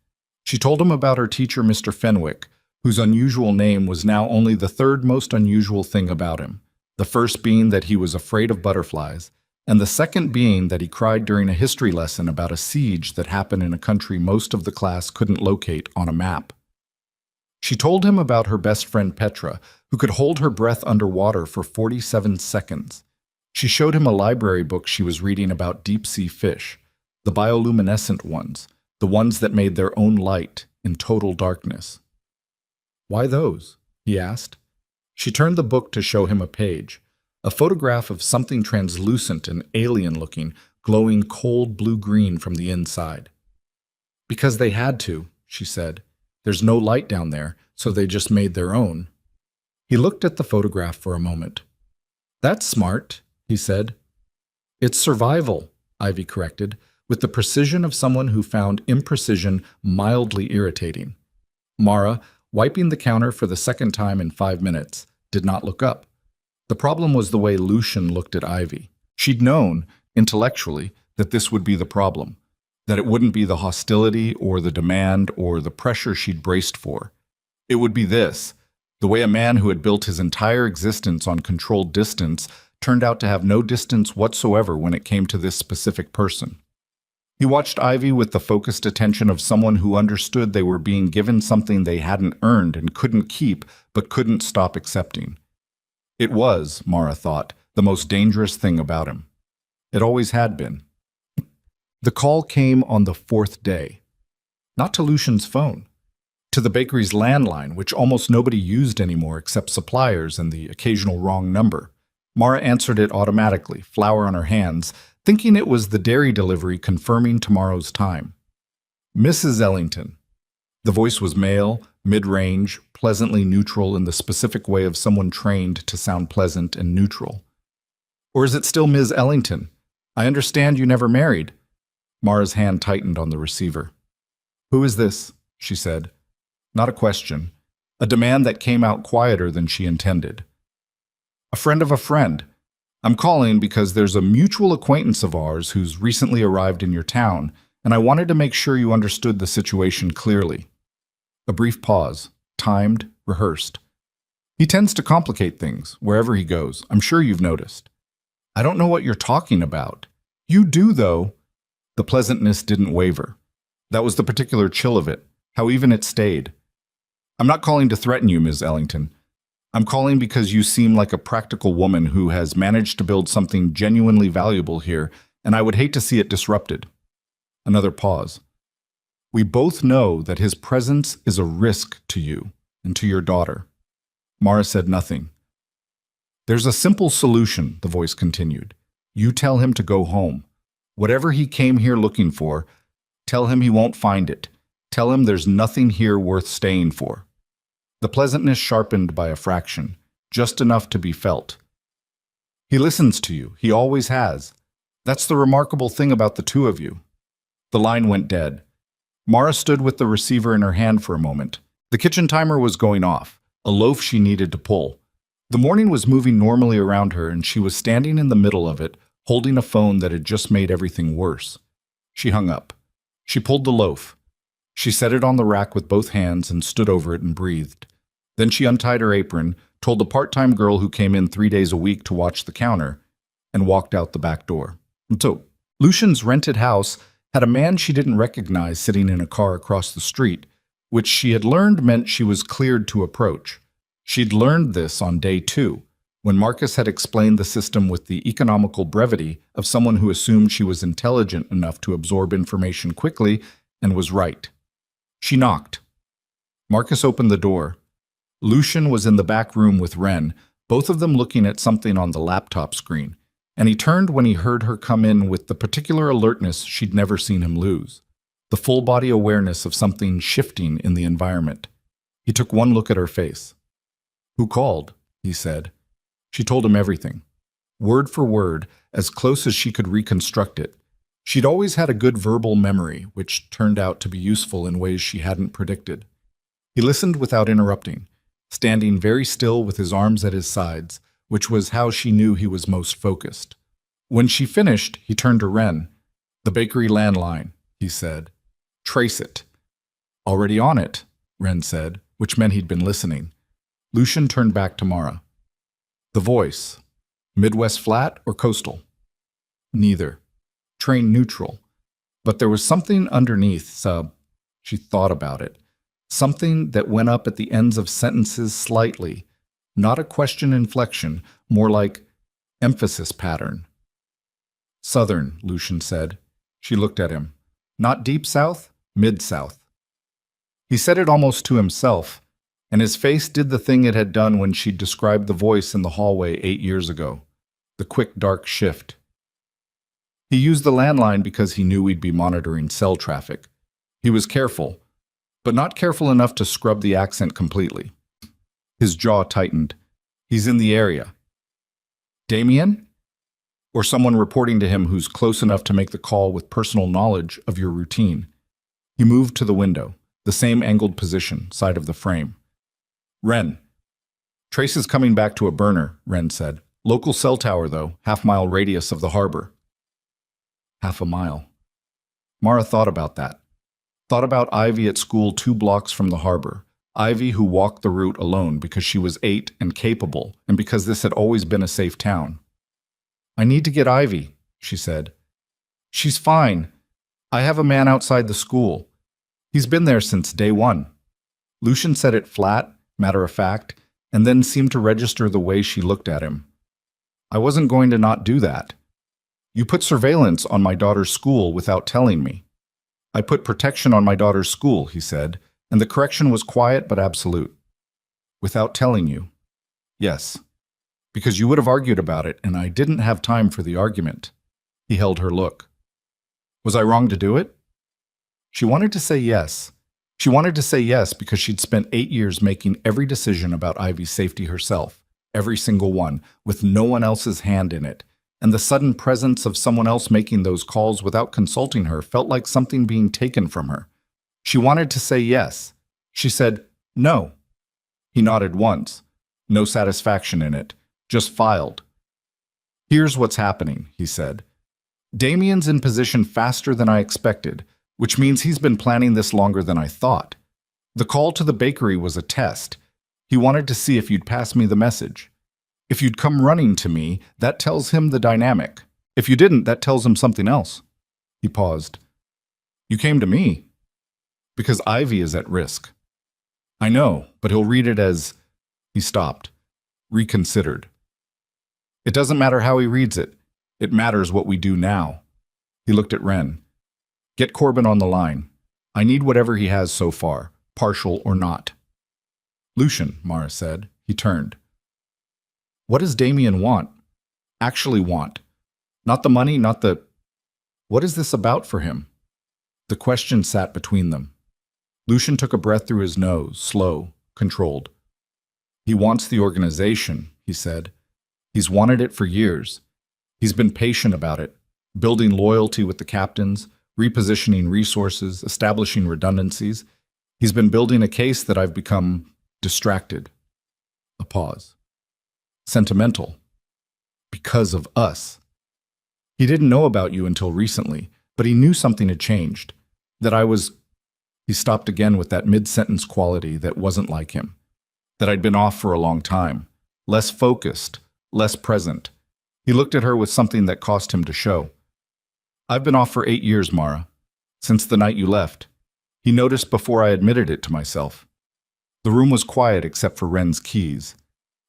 She told him about her teacher, Mr. Fenwick, whose unusual name was now only the third most unusual thing about him, the first being that he was afraid of butterflies, and the second being that he cried during a history lesson about a siege that happened in a country most of the class couldn't locate on a map. She told him about her best friend Petra, who could hold her breath underwater for 47 seconds. She showed him a library book she was reading about deep-sea fish, the bioluminescent ones, the ones that made their own light in total darkness. "Why those?" he asked. She turned the book to show him a page, a photograph of something translucent and alien-looking, glowing cold blue-green from the inside. "Because they had to," she said. "There's no light down there, so they just made their own." He looked at the photograph for a moment. "That's smart," he said. "It's survival," Ivy corrected, with the precision of someone who found imprecision mildly irritating. Mara, wiping the counter for the second time in 5 minutes, did not look up. The problem was the way Lucian looked at Ivy. She'd known, intellectually, that this would be the problem, that it wouldn't be the hostility or the demand or the pressure she'd braced for. It would be this, the way a man who had built his entire existence on controlled distance turned out to have no distance whatsoever when it came to this specific person. He watched Ivy with the focused attention of someone who understood they were being given something they hadn't earned and couldn't keep, but couldn't stop accepting. It was, Mara thought, the most dangerous thing about him. It always had been. The call came on the 4th day. Not to Lucian's phone. To the bakery's landline, which almost nobody used anymore except suppliers and the occasional wrong number. Mara answered it automatically, flour on her hands, thinking it was the dairy delivery confirming tomorrow's time. "Mrs. Ellington." The voice was male, mid-range, pleasantly neutral in the specific way of someone trained to sound pleasant and neutral. "Or is it still Ms. Ellington? I understand you never married." Mara's hand tightened on the receiver. "Who is this?" she said. Not a question, a demand that came out quieter than she intended. "A friend of a friend. I'm calling because there's a mutual acquaintance of ours who's recently arrived in your town, and I wanted to make sure you understood the situation clearly." A brief pause, timed, rehearsed. "He tends to complicate things, wherever he goes. I'm sure you've noticed." "I don't know what you're talking about." "You do, though." The pleasantness didn't waver. That was the particular chill of it, how even it stayed. "I'm not calling to threaten you, Ms. Ellington. I'm calling because you seem like a practical woman who has managed to build something genuinely valuable here, and I would hate to see it disrupted." Another pause. "We both know that his presence is a risk to you and to your daughter." Mara said nothing. "There's a simple solution," the voice continued. "You tell him to go home. Whatever he came here looking for, tell him he won't find it. Tell him there's nothing here worth staying for." The pleasantness sharpened by a fraction, just enough to be felt. "He listens to you. He always has. That's the remarkable thing about the two of you." The line went dead. Mara stood with the receiver in her hand for a moment. The kitchen timer was going off, a loaf she needed to pull. The morning was moving normally around her, and she was standing in the middle of it, holding a phone that had just made everything worse. She hung up. She pulled the loaf. She set it on the rack with both hands and stood over it and breathed. Then she untied her apron, told the part-time girl who came in 3 days a week to watch the counter, and walked out the back door. So, Lucian's rented house had a man she didn't recognize sitting in a car across the street, which she had learned meant she was cleared to approach. She'd learned this on day 2, when Marcus had explained the system with the economical brevity of someone who assumed she was intelligent enough to absorb information quickly and was right. She knocked. Marcus opened the door. Lucian was in the back room with Ren, both of them looking at something on the laptop screen, and he turned when he heard her come in with the particular alertness she'd never seen him lose, the full-body awareness of something shifting in the environment. He took one look at her face. "Who called?" he said. She told him everything, word for word, as close as she could reconstruct it. She'd always had a good verbal memory, which turned out to be useful in ways she hadn't predicted. He listened without interrupting, standing very still with his arms at his sides, which was how she knew he was most focused. When she finished, he turned to Ren. "The bakery landline," he said. "Trace it." "Already on it," Ren said, which meant he'd been listening. Lucian turned back to Mara. "The voice. Midwest flat or coastal?" "Neither. Train neutral. But there was something underneath, she thought about it. Something that went up at the ends of sentences slightly. Not a question inflection, more like emphasis pattern. "Southern," Lucian said. She looked at him. "Not deep south, mid-south." He said it almost to himself, and his face did the thing it had done when she'd described the voice in the hallway 8 years ago. The quick, dark shift. He used the landline because he knew we'd be monitoring cell traffic. He was careful, but not careful enough to scrub the accent completely. His jaw tightened. "He's in the area." "Damien? Or someone reporting to him who's close enough to make the call with personal knowledge of your routine?" He moved to the window, the same angled position, side of the frame. "Ren. Trace is coming back to a burner," Ren said. "Local cell tower, though, half-mile radius of the harbor." Half a mile. Mara thought about that. Thought about Ivy at school 2 blocks from the harbor. Ivy who walked the route alone because she was 8 and capable, and because this had always been a safe town. "I need to get Ivy," she said. "She's fine. I have a man outside the school. He's been there since day 1. Lucian said it flat, matter-of-fact, and then seemed to register the way she looked at him. "I wasn't going to not do that. You put surveillance on my daughter's school without telling me." "I put protection on my daughter's school," he said, and the correction was quiet but absolute. "Without telling you." "Yes. Because you would have argued about it, and I didn't have time for the argument." He held her look. "Was I wrong to do it?" She wanted to say yes. She wanted to say yes because she'd spent 8 years making every decision about Ivy's safety herself, every single one, with no one else's hand in it. And the sudden presence of someone else making those calls without consulting her felt like something being taken from her. She wanted to say yes. She said, "No." He nodded once. No satisfaction in it. Just filed. "Here's what's happening," he said. "Damien's in position faster than I expected, which means he's been planning this longer than I thought. The call to the bakery was a test. He wanted to see if you'd pass me the message. If you'd come running to me, that tells him the dynamic. If you didn't, that tells him something else." He paused. "You came to me." "Because Ivy is at risk." "I know, but he'll read it as—" He stopped. Reconsidered. "It doesn't matter how he reads it. It matters what we do now." He looked at Ren. "Get Corbin on the line. I need whatever he has so far, partial or not." "Lucian," Mara said. He turned. "What does Damien want? Actually want? Not the money, not the... What is this about for him?" The question sat between them. Lucian took a breath through his nose, slow, controlled. "He wants the organization," he said. "He's wanted it for years. He's been patient about it, building loyalty with the captains, repositioning resources, establishing redundancies. He's been building a case that I've become distracted." A pause. "Sentimental. Because of us. He didn't know about you until recently, but he knew something had changed. That I was..." He stopped again with that mid-sentence quality that wasn't like him. "That I'd been off for a long time. Less focused, less present." He looked at her with something that cost him to show. "I've been off for 8 years, Mara. Since the night you left." He noticed before I admitted it to myself. The room was quiet except for Ren's keys.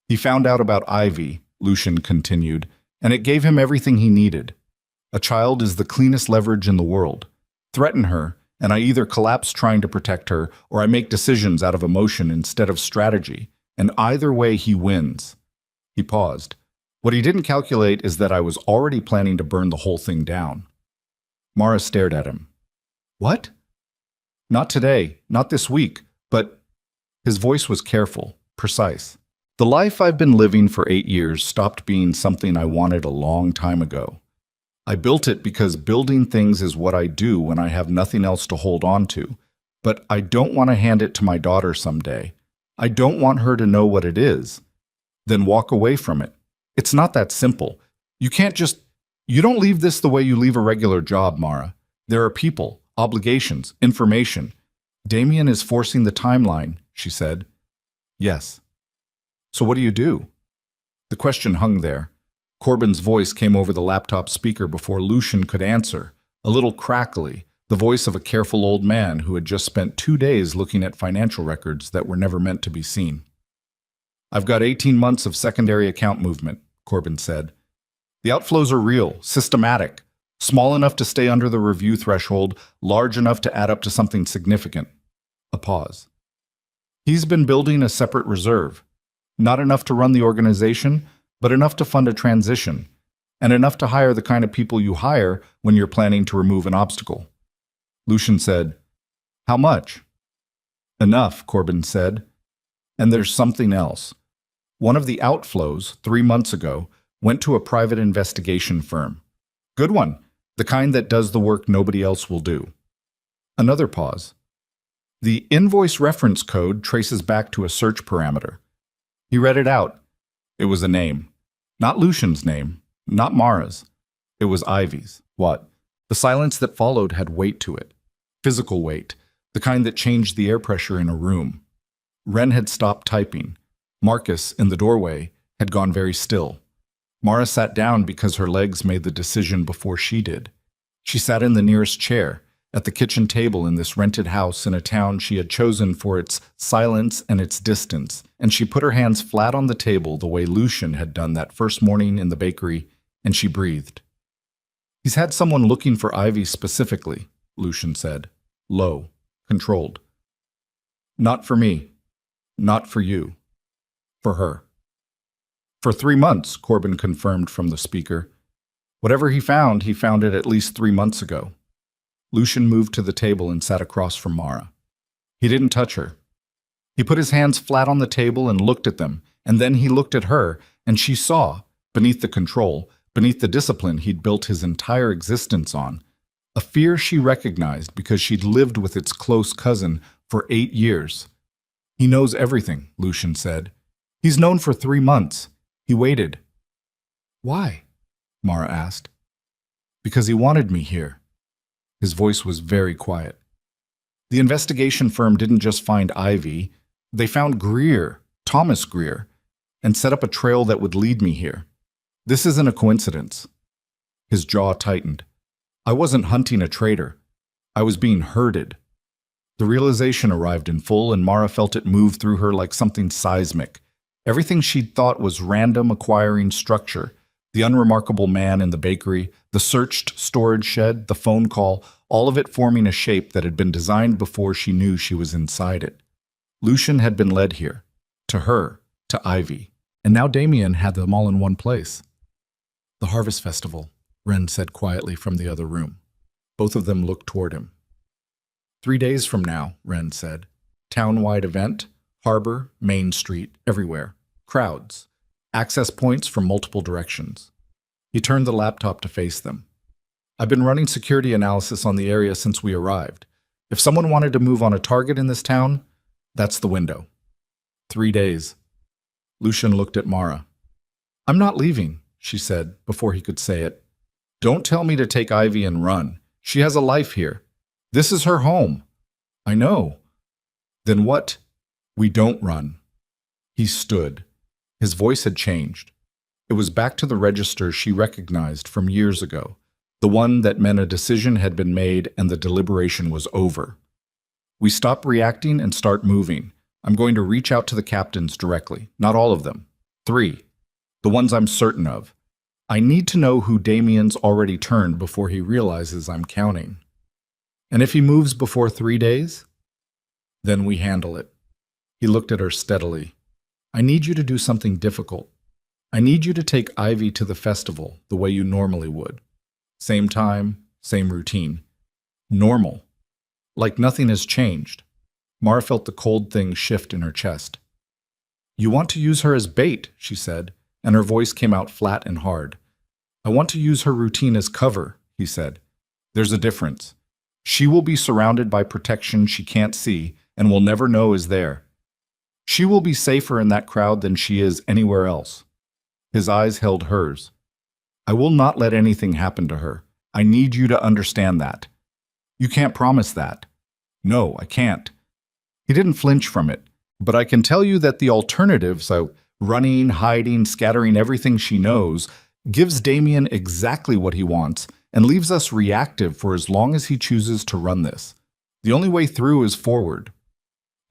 "He found out about Ivy," Lucian continued, "and it gave him everything he needed. A child is the cleanest leverage in the world. Threaten her, and I either collapse trying to protect her or I make decisions out of emotion instead of strategy, and either way he wins. He paused. What he didn't calculate is that I was already planning to burn the whole thing down. Mara stared at him. What? Not today, not this week, but... His voice was careful, precise. The life I've been living for 8 years stopped being something I wanted a long time ago. I built it because building things is what I do when I have nothing else to hold on to, but I don't want to hand it to my daughter someday. I don't want her to know what it is, then walk away from it. It's not that simple. You don't leave this the way you leave a regular job, Mara. There are people, obligations, information. Damien is forcing the timeline, she said. Yes. So what do you do? The question hung there. Corbin's voice came over the laptop speaker before Lucian could answer, a little crackly, the voice of a careful old man who had just spent 2 days looking at financial records that were never meant to be seen. I've got 18 months of secondary account movement, Corbin said. The outflows are real, systematic, small enough to stay under the review threshold, large enough to add up to something significant. A pause. He's been building a separate reserve, not enough to run the organization, but enough to fund a transition, and enough to hire the kind of people you hire when you're planning to remove an obstacle. Lucian said, How much? Enough, Corbin said. And there's something else. One of the outflows, 3 months ago, went to a private investigation firm. Good one, the kind that does the work nobody else will do. Another pause. The invoice reference code traces back to a search parameter. He read it out. It was a name. Not Lucian's name, not Mara's. It was Ivy's. What? The silence that followed had weight to it. Physical weight, the kind that changed the air pressure in a room. Wren had stopped typing. Marcus, in the doorway, had gone very still. Mara sat down because her legs made the decision before she did. She sat in the nearest chair, at the kitchen table in this rented house in a town she had chosen for its silence and its distance, and she put her hands flat on the table the way Lucian had done that first morning in the bakery, and she breathed. He's had someone looking for Ivy specifically, Lucian said, low, controlled. Not for me. Not for you. For her. For 3 months, Corbin confirmed from the speaker. Whatever he found it at least 3 months ago. Lucian moved to the table and sat across from Mara. He didn't touch her. He put his hands flat on the table and looked at them, and then he looked at her, and she saw, beneath the control, beneath the discipline he'd built his entire existence on, a fear she recognized because she'd lived with its close cousin for 8 years. He knows everything, Lucian said. He's known for 3 months. He waited. Why? Mara asked. Because he wanted me here. His voice was very quiet. The investigation firm didn't just find Ivy. They found Greer, Thomas Greer, and set up a trail that would lead me here. This isn't a coincidence. His jaw tightened. I wasn't hunting a traitor. I was being herded. The realization arrived in full, and Mara felt it move through her like something seismic. Everything she'd thought was random acquiring structure, the unremarkable man in the bakery, the searched storage shed, the phone call, all of it forming a shape that had been designed before she knew she was inside it. Lucian had been led here, to her, to Ivy, and now Damien had them all in one place. The Harvest Festival, Wren said quietly from the other room. Both of them looked toward him. 3 days from now, Wren said. Town-wide event, harbor, Main Street, everywhere. Crowds. Access points from multiple directions. He turned the laptop to face them. I've been running security analysis on the area since we arrived. If someone wanted to move on a target in this town, that's the window. 3 days. Lucian looked at Mara. I'm not leaving, she said before he could say it. Don't tell me to take Ivy and run. She has a life here. This is her home. I know. Then what? We don't run. He stood. His voice had changed. It was back to the register she recognized from years ago, the one that meant a decision had been made and the deliberation was over. We stop reacting and start moving. I'm going to reach out to the captains directly, not all of them. 3. The ones I'm certain of. I need to know who Damien's already turned before he realizes I'm counting. And if he moves before 3 days? Then we handle it. He looked at her steadily. I need you to do something difficult. I need you to take Ivy to the festival the way you normally would. Same time, same routine. Normal. Like nothing has changed. Mara felt the cold thing shift in her chest. You want to use her as bait, she said, and her voice came out flat and hard. I want to use her routine as cover, he said. There's a difference. She will be surrounded by protection she can't see and will never know is there. She will be safer in that crowd than she is anywhere else. His eyes held hers. I will not let anything happen to her. I need you to understand that. You can't promise that. No, I can't. He didn't flinch from it, but I can tell you that the alternative, so running, hiding, scattering everything she knows, gives Damien exactly what he wants and leaves us reactive for as long as he chooses to run this. The only way through is forward.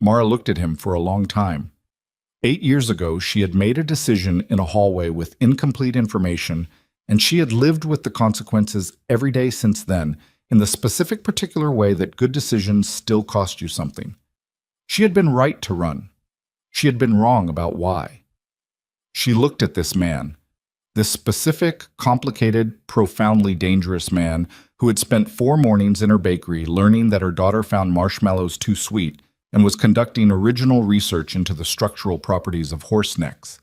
Mara looked at him for a long time. 8 years ago, she had made a decision in a hallway with incomplete information, and she had lived with the consequences every day since then, in the specific particular way that good decisions still cost you something. She had been right to run. She had been wrong about why. She looked at this man, this specific, complicated, profoundly dangerous man who had spent 4 mornings in her bakery learning that her daughter found marshmallows too sweet and was conducting original research into the structural properties of horse necks.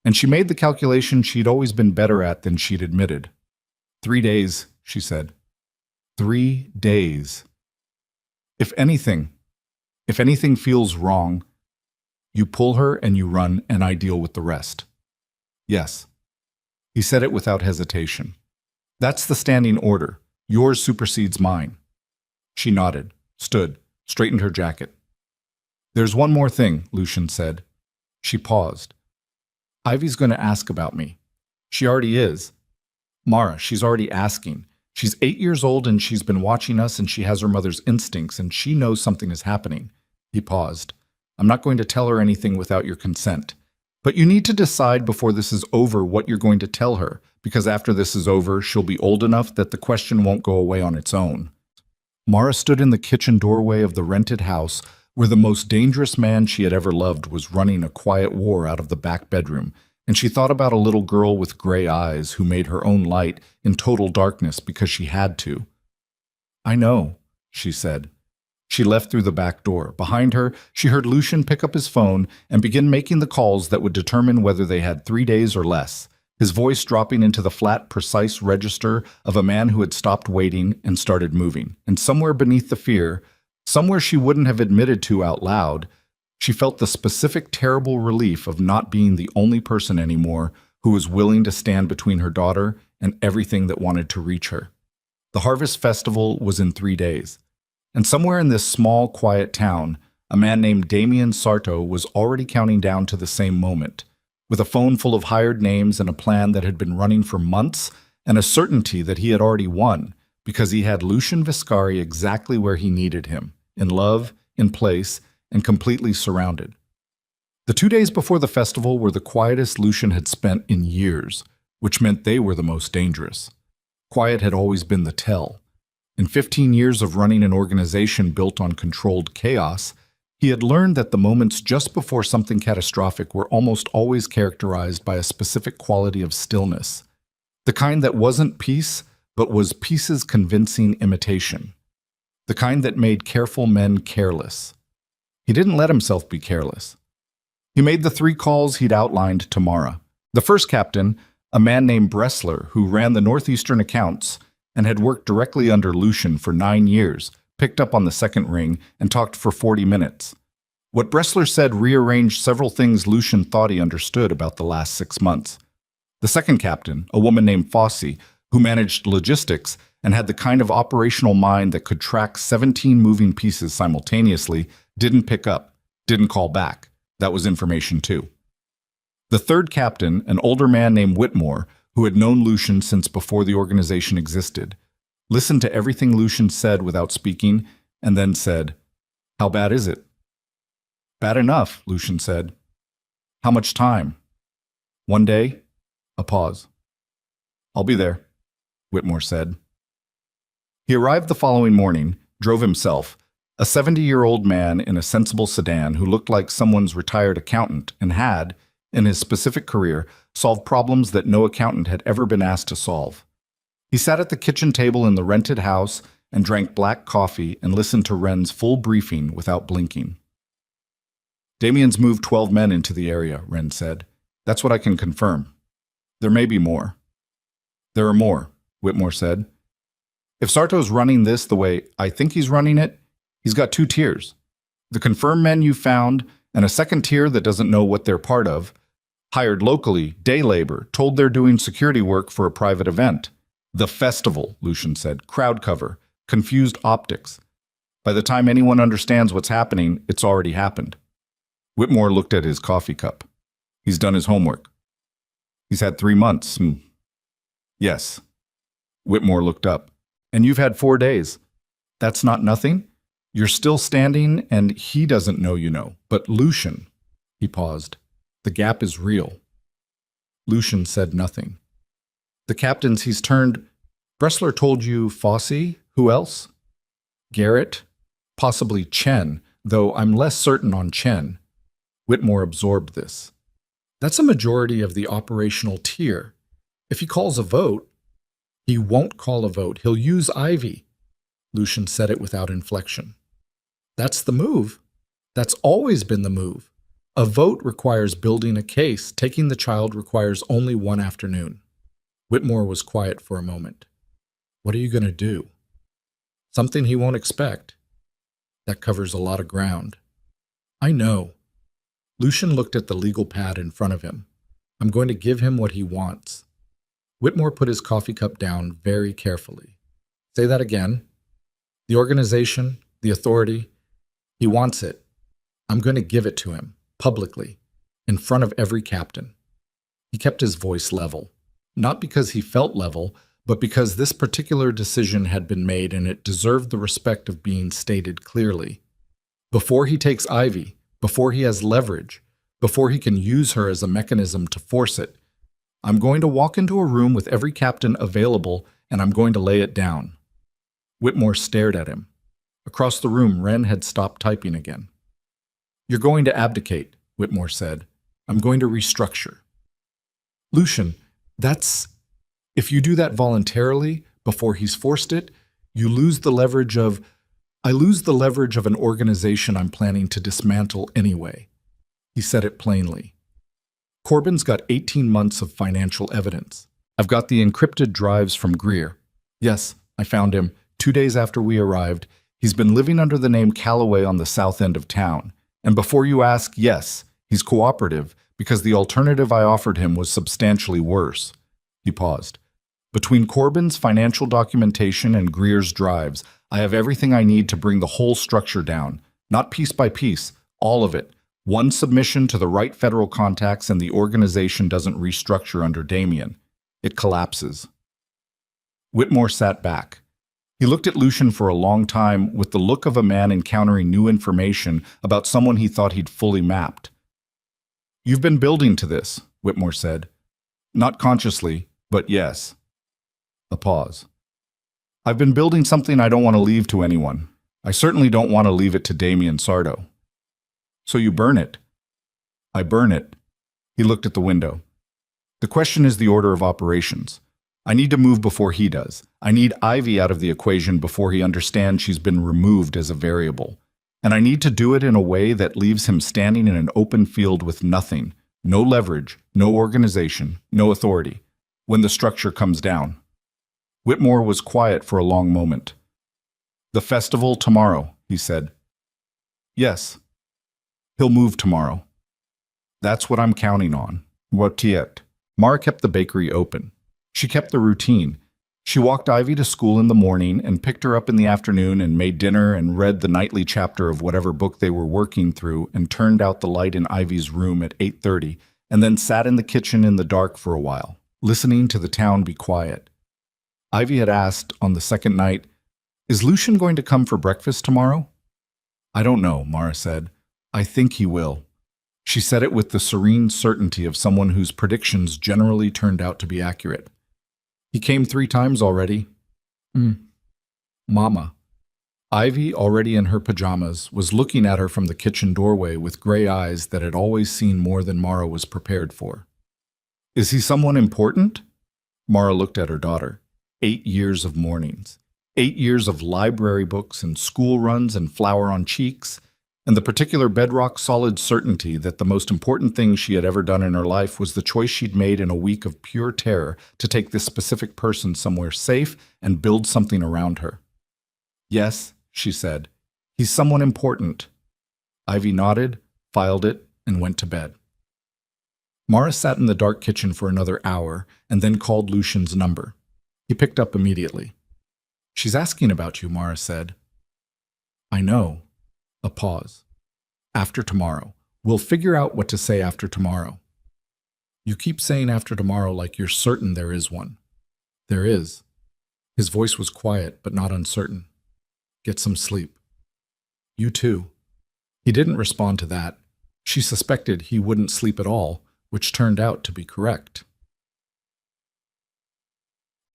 And she made the calculation she'd always been better at than she'd admitted. 3 days, she said. 3 days. If anything feels wrong, you pull her and you run and I deal with the rest. Yes. He said it without hesitation. That's the standing order. Yours supersedes mine. She nodded, stood, straightened her jacket. There's one more thing, Lucian said. She paused. Ivy's going to ask about me. She already is. Mara, she's already asking. She's 8 years old and she's been watching us and she has her mother's instincts and she knows something is happening. He paused. I'm not going to tell her anything without your consent. But you need to decide before this is over what you're going to tell her, because after this is over, she'll be old enough that the question won't go away on its own. Mara stood in the kitchen doorway of the rented house where the most dangerous man she had ever loved was running a quiet war out of the back bedroom, and she thought about a little girl with gray eyes who made her own light in total darkness because she had to. I know, she said. She left through the back door. Behind her, she heard Lucian pick up his phone and begin making the calls that would determine whether they had 3 days or less, his voice dropping into the flat, precise register of a man who had stopped waiting and started moving. And somewhere beneath the fear, somewhere she wouldn't have admitted to out loud, she felt the specific terrible relief of not being the only person anymore who was willing to stand between her daughter and everything that wanted to reach her. The Harvest Festival was in 3 days. And somewhere in this small, quiet town, a man named Damien Sarto was already counting down to the same moment, with a phone full of hired names and a plan that had been running for months and a certainty that he had already won because he had Lucian Viscari exactly where he needed him, in love, in place, and completely surrounded. The 2 days before the festival were the quietest Lucian had spent in years, which meant they were the most dangerous. Quiet had always been the tell. In 15 years of running an organization built on controlled chaos, he had learned that the moments just before something catastrophic were almost always characterized by a specific quality of stillness, the kind that wasn't peace, but was peace's convincing imitation, the kind that made careful men careless. He didn't let himself be careless. He made the 3 calls he'd outlined to Mara. The first captain, a man named Bressler, who ran the Northeastern accounts, and had worked directly under Lucian for 9 years, picked up on the second ring and talked for 40 minutes. What Bressler said rearranged several things Lucian thought he understood about the last 6 months. The second captain, a woman named Fossey, who managed logistics and had the kind of operational mind that could track 17 moving pieces simultaneously, didn't pick up, didn't call back. That was information too. The third captain, an older man named Whitmore, who had known Lucian since before the organization existed, listened to everything Lucian said without speaking, and then said, "How bad is it?" "Bad enough," Lucian said. "How much time?" "1 day?" A pause. "I'll be there," Whitmore said. He arrived the following morning, drove himself, a 70-year-old man in a sensible sedan who looked like someone's retired accountant and had, in his specific career, solved problems that no accountant had ever been asked to solve. He sat at the kitchen table in the rented house and drank black coffee and listened to Wren's full briefing without blinking. Damien's moved 12 men into the area, Wren said. That's what I can confirm. There may be more. There are more, Whitmore said. If Sarto's running this the way I think he's running it, he's got 2 tiers. The confirmed men you found and a second tier that doesn't know what they're part of, hired locally, day labor, told they're doing security work for a private event. The festival, Lucian said, crowd cover, confused optics. By the time anyone understands what's happening, it's already happened. Whitmore looked at his coffee cup. He's done his homework. He's had 3 months. Yes. Whitmore looked up. And you've had 4 days. That's not nothing? You're still standing, and he doesn't know you know. But Lucian, he paused. The gap is real. Lucian said nothing. The captains he's turned. Bressler told you Fossey? Who else? Garrett? Possibly Chen, though I'm less certain on Chen. Whitmore absorbed this. That's a majority of the operational tier. If he calls a vote, he won't call a vote. He'll use Ivy. Lucian said it without inflection. That's the move. That's always been the move. A vote requires building a case. Taking the child requires only 1 afternoon. Whitmore was quiet for a moment. What are you going to do? Something he won't expect. That covers a lot of ground. I know. Lucian looked at the legal pad in front of him. I'm going to give him what he wants. Whitmore put his coffee cup down very carefully. Say that again. The organization, the authority, he wants it. I'm going to give it to him, publicly, in front of every captain. He kept his voice level, not because he felt level, but because this particular decision had been made and it deserved the respect of being stated clearly. Before he takes Ivy, before he has leverage, before he can use her as a mechanism to force it, I'm going to walk into a room with every captain available and I'm going to lay it down. Whitmore stared at him. Across the room, Wren had stopped typing again. You're going to abdicate, Whitmore said. I'm going to restructure. Lucian, that's... If you do that voluntarily, before he's forced it, you lose the leverage of... I lose the leverage of an organization I'm planning to dismantle anyway. He said it plainly. Corbin's got 18 months of financial evidence. I've got the encrypted drives from Greer. Yes, I found him 2 days after we arrived. He's been living under the name Calloway on the south end of town. And before you ask, yes, he's cooperative because the alternative I offered him was substantially worse. He paused. Between Corbin's financial documentation and Greer's drives, I have everything I need to bring the whole structure down. Not piece by piece, all of it. One submission to the right federal contacts and the organization doesn't restructure under Damien. It collapses. Whitmore sat back. He looked at Lucian for a long time with the look of a man encountering new information about someone he thought he'd fully mapped. You've been building to this, Whitmore said. Not consciously, but yes. A pause. I've been building something I don't want to leave to anyone. I certainly don't want to leave it to Damien Sarto. So you burn it. I burn it. He looked at the window. The question is the order of operations. I need to move before he does. I need Ivy out of the equation before he understands she's been removed as a variable. And I need to do it in a way that leaves him standing in an open field with nothing, no leverage, no organization, no authority, when the structure comes down. Whitmore was quiet for a long moment. The festival tomorrow, he said. Yes. He'll move tomorrow. That's what I'm counting on. What yet? Mara kept the bakery open. She kept the routine. She walked Ivy to school in the morning and picked her up in the afternoon and made dinner and read the nightly chapter of whatever book they were working through and turned out the light in Ivy's room at 8:30 and then sat in the kitchen in the dark for a while, listening to the town be quiet. Ivy had asked on the second night, "Is Lucian going to come for breakfast tomorrow?" "I don't know," Mara said. "I think he will." She said it with the serene certainty of someone whose predictions generally turned out to be accurate. "He came 3 times already." Mama. Ivy, already in her pajamas, was looking at her from the kitchen doorway with gray eyes that had always seen more than Mara was prepared for. Is he someone important? Mara looked at her daughter. 8 years of mornings. 8 years of library books and school runs and flour on cheeks, and the particular bedrock solid certainty that the most important thing she had ever done in her life was the choice she'd made in a week of pure terror to take this specific person somewhere safe and build something around her. Yes, she said. He's someone important. Ivy nodded, filed it, and went to bed. Mara sat in the dark kitchen for another hour and then called Lucian's number. He picked up immediately. She's asking about you, Mara said. I know. A pause. After tomorrow. We'll figure out what to say after tomorrow. You keep saying after tomorrow like you're certain there is one. There is. His voice was quiet but not uncertain. Get some sleep. You too. He didn't respond to that. She suspected he wouldn't sleep at all, which turned out to be correct.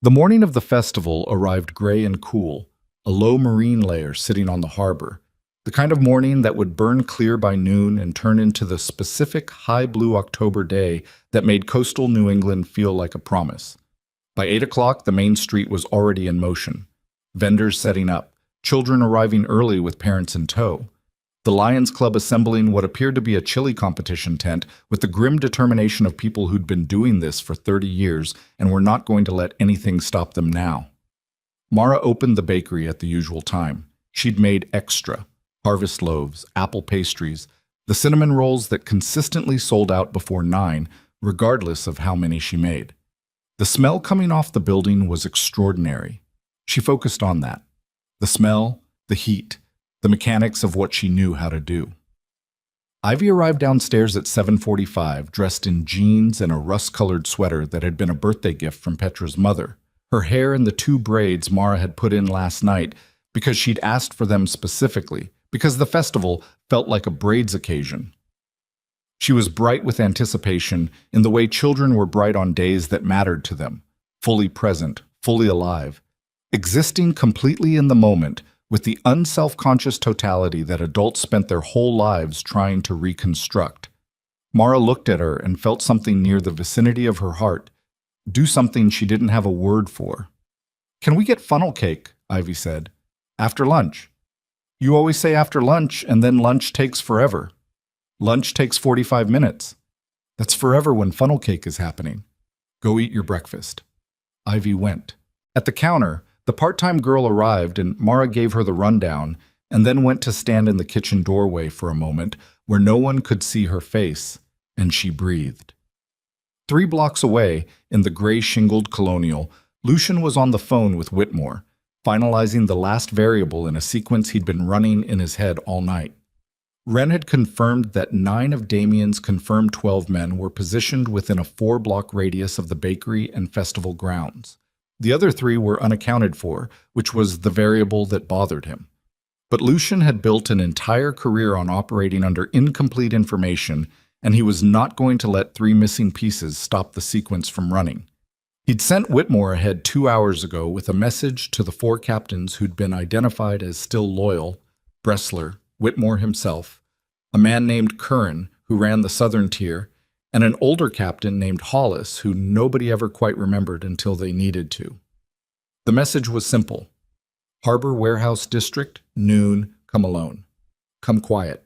The morning of the festival arrived gray and cool, a low marine layer sitting on the harbor, the kind of morning that would burn clear by noon and turn into the specific high blue October day that made coastal New England feel like a promise. By 8 o'clock, the main street was already in motion. Vendors setting up, children arriving early with parents in tow. The Lions Club assembling what appeared to be a chili competition tent with the grim determination of people who'd been doing this for 30 years and were not going to let anything stop them now. Mara opened the bakery at the usual time. She'd made extra, harvest loaves, apple pastries, the cinnamon rolls that consistently sold out before 9, regardless of how many she made. The smell coming off the building was extraordinary. She focused on that. The smell, the heat, the mechanics of what she knew how to do. Ivy arrived downstairs at 7:45, dressed in jeans and a rust-colored sweater that had been a birthday gift from Petra's mother. Her hair in the 2 braids Mara had put in last night because she'd asked for them specifically, because the festival felt like a braids occasion. She was bright with anticipation in the way children were bright on days that mattered to them, fully present, fully alive, existing completely in the moment with the unself-conscious totality that adults spent their whole lives trying to reconstruct. Mara looked at her and felt something near the vicinity of her heart, do something she didn't have a word for. Can we get funnel cake? Ivy said. After lunch. You always say after lunch, and then lunch takes forever. Lunch takes 45 minutes. That's forever when funnel cake is happening. Go eat your breakfast. Ivy went. At the counter, the part-time girl arrived and Mara gave her the rundown and then went to stand in the kitchen doorway for a moment where no one could see her face, and she breathed. 3 blocks away, in the gray-shingled Colonial, Lucian was on the phone with Whitmore, finalizing the last variable in a sequence he'd been running in his head all night. Wren had confirmed that 9 of Damien's confirmed 12 men were positioned within a 4-block radius of the bakery and festival grounds. The other 3 were unaccounted for, which was the variable that bothered him. But Lucian had built an entire career on operating under incomplete information, and he was not going to let 3 missing pieces stop the sequence from running. He'd sent Whitmore ahead 2 hours ago with a message to the 4 captains who'd been identified as still loyal: Bressler, Whitmore himself, a man named Curran, who ran the southern tier, and an older captain named Hollis, who nobody ever quite remembered until they needed to. The message was simple. Harbor Warehouse District, noon, come alone. Come quiet.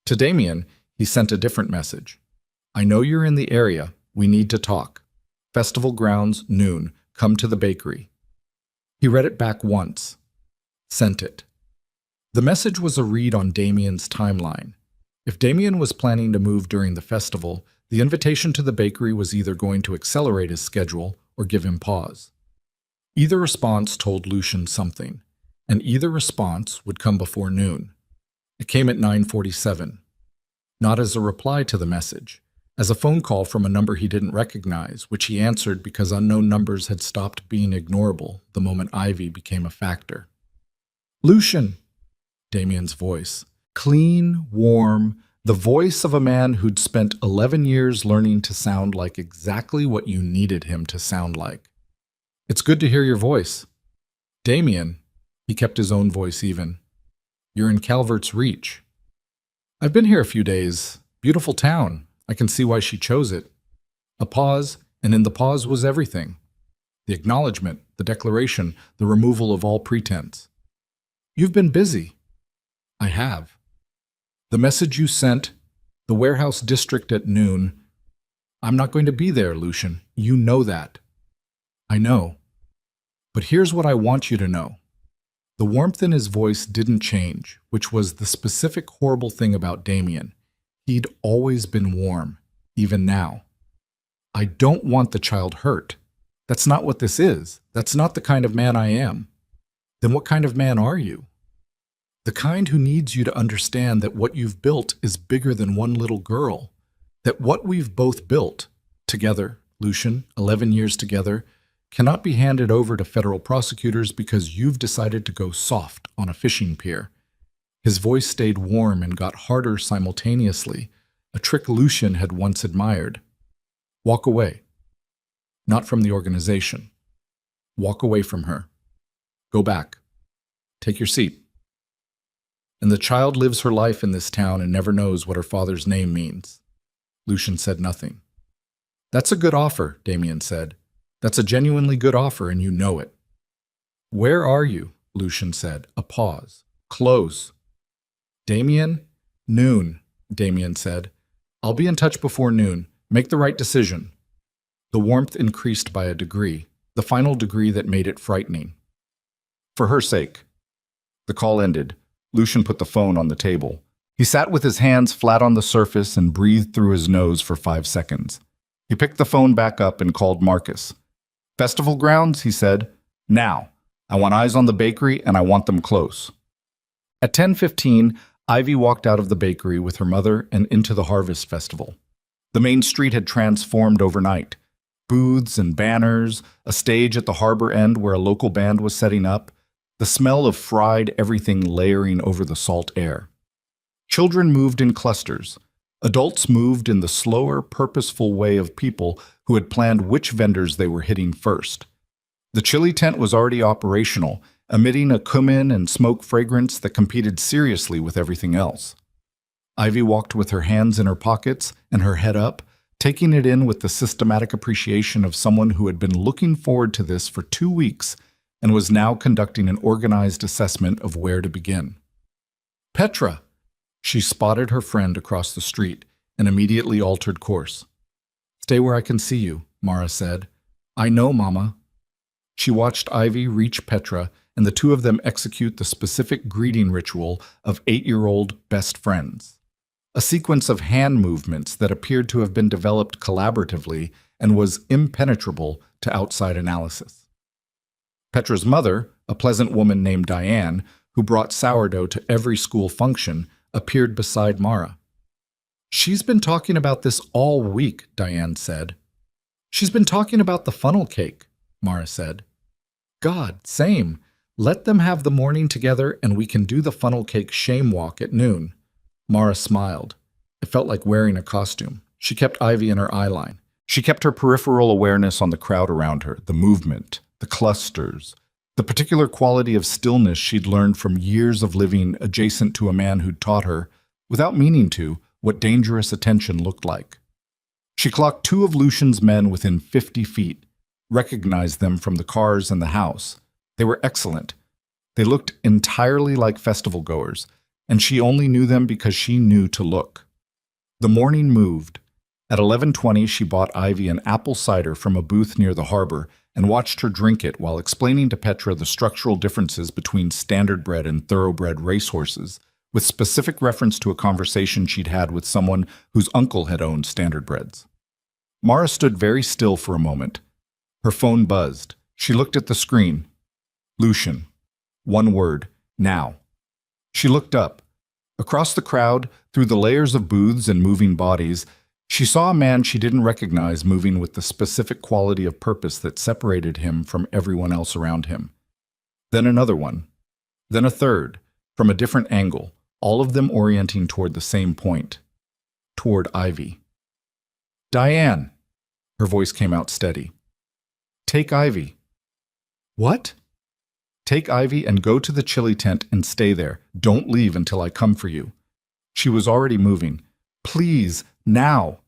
To Damien, he sent a different message. I know you're in the area. We need to talk. Festival grounds, noon. Come to the bakery. He read it back once. Sent it. The message was a read on Damien's timeline. If Damien was planning to move during the festival, the invitation to the bakery was either going to accelerate his schedule or give him pause. Either response told Lucian something, and either response would come before noon. It came at 9:47. Not as a reply to the message, as a phone call from a number he didn't recognize, which he answered because unknown numbers had stopped being ignorable the moment Ivy became a factor. Lucian! Damien's voice. Clean, warm, the voice of a man who'd spent 11 years learning to sound like exactly what you needed him to sound like. It's good to hear your voice. Damien, He kept his own voice even. You're in Calvert's Reach. I've been here a few days. Beautiful town. I can see why she chose it. A pause, and in the pause was everything. The acknowledgement, the declaration, the removal of all pretense. You've been busy. I have. The message you sent, the warehouse district at noon. I'm not going to be there, Lucian. You know that. I know. But here's what I want you to know. The warmth in his voice didn't change, which was the specific horrible thing about Damien. He'd always been warm, even now. I don't want the child hurt. That's not what this is. That's not the kind of man I am. Then what kind of man are you? The kind who needs you to understand that what you've built is bigger than one little girl. That what we've both built, together, Lucian, 11 years together, cannot be handed over to federal prosecutors because you've decided to go soft on a fishing pier. His voice stayed warm and got harder simultaneously, a trick Lucian had once admired. Walk away. Not from the organization. Walk away from her. Go back. Take your seat. And the child lives her life in this town and never knows what her father's name means. Lucian said nothing. That's a good offer, Damien said. That's a genuinely good offer, and you know it. Where are you? Lucian said. A pause. Close. Damien? Noon, Damien said. I'll be in touch before noon. Make the right decision. The warmth increased by a degree, the final degree that made it frightening. For her sake. The call ended. Lucian put the phone on the table. He sat with his hands flat on the surface and breathed through his nose for 5 seconds. He picked the phone back up and called Marcus. Festival grounds, he said. Now. I want eyes on the bakery and I want them close. At 10:15, Ivy walked out of the bakery with her mother and into the Harvest Festival. The main street had transformed overnight. Booths and banners, a stage at the harbor end where a local band was setting up, the smell of fried everything layering over the salt air. Children moved in clusters. Adults moved in the slower, purposeful way of people who had planned which vendors they were hitting first. The chili tent was already operational, emitting a cumin and smoke fragrance that competed seriously with everything else. Ivy walked with her hands in her pockets and her head up, taking it in with the systematic appreciation of someone who had been looking forward to this for 2 weeks and was now conducting an organized assessment of where to begin. Petra! She spotted her friend across the street and immediately altered course. Stay where I can see you, Mara said. I know, Mama. She watched Ivy reach Petra and the two of them execute the specific greeting ritual of 8-year-old best friends. A sequence of hand movements that appeared to have been developed collaboratively and was impenetrable to outside analysis. Petra's mother, a pleasant woman named Diane, who brought sourdough to every school function, appeared beside Mara. She's been talking about this all week, Diane said. She's been talking about the funnel cake, Mara said. God, same. Let them have the morning together and we can do the funnel cake shame walk at noon. Mara smiled. It felt like wearing a costume. She kept Ivy in her eyeline. She kept her peripheral awareness on the crowd around her, the movement, the clusters, the particular quality of stillness she'd learned from years of living adjacent to a man who'd taught her, without meaning to, what dangerous attention looked like. She clocked 2 of Lucian's men within 50 feet, recognized them from the cars and the house. They were excellent. They looked entirely like festival-goers, and she only knew them because she knew to look. The morning moved. At 11:20, she bought Ivy an apple cider from a booth near the harbor and watched her drink it while explaining to Petra the structural differences between standardbred and thoroughbred racehorses, with specific reference to a conversation she'd had with someone whose uncle had owned standardbreds. Mara stood very still for a moment. Her phone buzzed. She looked at the screen. Lucian. One word. Now. She looked up. Across the crowd, through the layers of booths and moving bodies, she saw a man she didn't recognize moving with the specific quality of purpose that separated him from everyone else around him. Then another one. Then a third, from a different angle, all of them orienting toward the same point. Toward Ivy. Diane! Her voice came out steady. Take Ivy. What? Take Ivy and go to the chili tent and stay there. Don't leave until I come for you." She was already moving. "Please, now."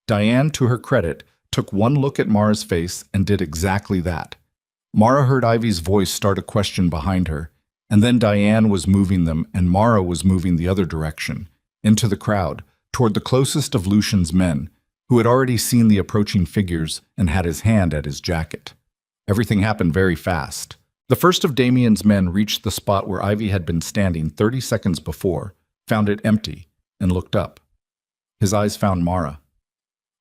Diane, to her credit, took one look at Mara's face and did exactly that. Mara heard Ivy's voice start a question behind her, and then Diane was moving them and Mara was moving the other direction, into the crowd, toward the closest of Lucian's men, who had already seen the approaching figures and had his hand at his jacket. Everything happened very fast. The first of Damien's men reached the spot where Ivy had been standing 30 seconds before, found it empty, and looked up. His eyes found Mara.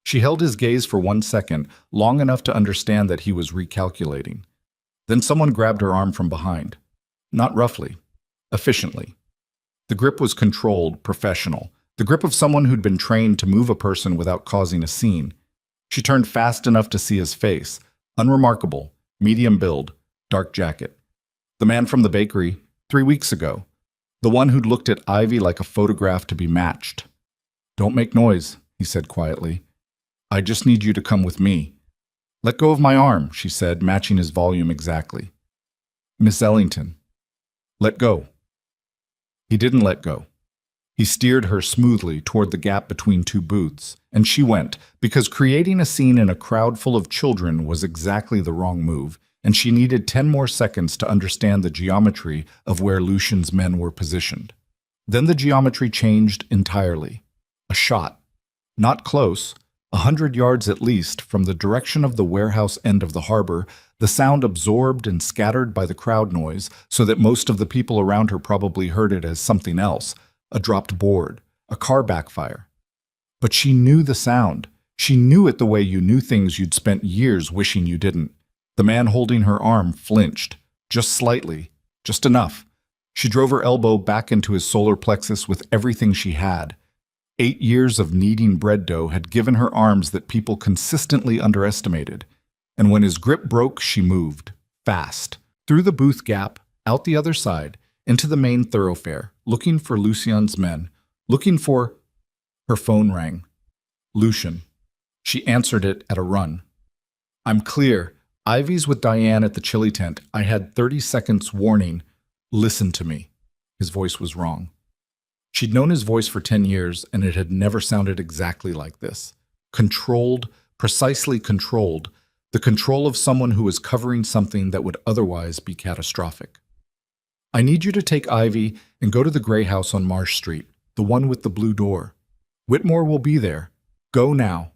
She held his gaze for 1 second, long enough to understand that he was recalculating. Then someone grabbed her arm from behind. Not roughly, efficiently. The grip was controlled, professional. The grip of someone who'd been trained to move a person without causing a scene. She turned fast enough to see his face. Unremarkable, medium build, dark jacket. The man from the bakery, 3 weeks ago. The one who'd looked at Ivy like a photograph to be matched. "Don't make noise," he said quietly. "I just need you to come with me." "Let go of my arm," she said, matching his volume exactly. "Miss Ellington." "Let go." He didn't let go. He steered her smoothly toward the gap between two booths, and she went, because creating a scene in a crowd full of children was exactly the wrong move, and she needed 10 more seconds to understand the geometry of where Lucian's men were positioned. Then the geometry changed entirely. A shot. Not close, 100 yards at least from the direction of the warehouse end of the harbor, the sound absorbed and scattered by the crowd noise so that most of the people around her probably heard it as something else, a dropped board, a car backfire. But she knew the sound. She knew it the way you knew things you'd spent years wishing you didn't. The man holding her arm flinched, just slightly, just enough. She drove her elbow back into his solar plexus with everything she had. 8 years of kneading bread dough had given her arms that people consistently underestimated. And when his grip broke, she moved, fast, through the booth gap, out the other side, into the main thoroughfare, looking for Lucian's men, looking for... Her phone rang. Lucian. She answered it at a run. "I'm clear. Ivy's with Diane at the chili tent. I had 30 seconds warning. Listen to me." His voice was wrong. She'd known his voice for 10 years, and it had never sounded exactly like this. Controlled, precisely controlled, the control of someone who was covering something that would otherwise be catastrophic. "I need you to take Ivy and go to the gray house on Marsh Street, the one with the blue door. Whitmore will be there. Go now."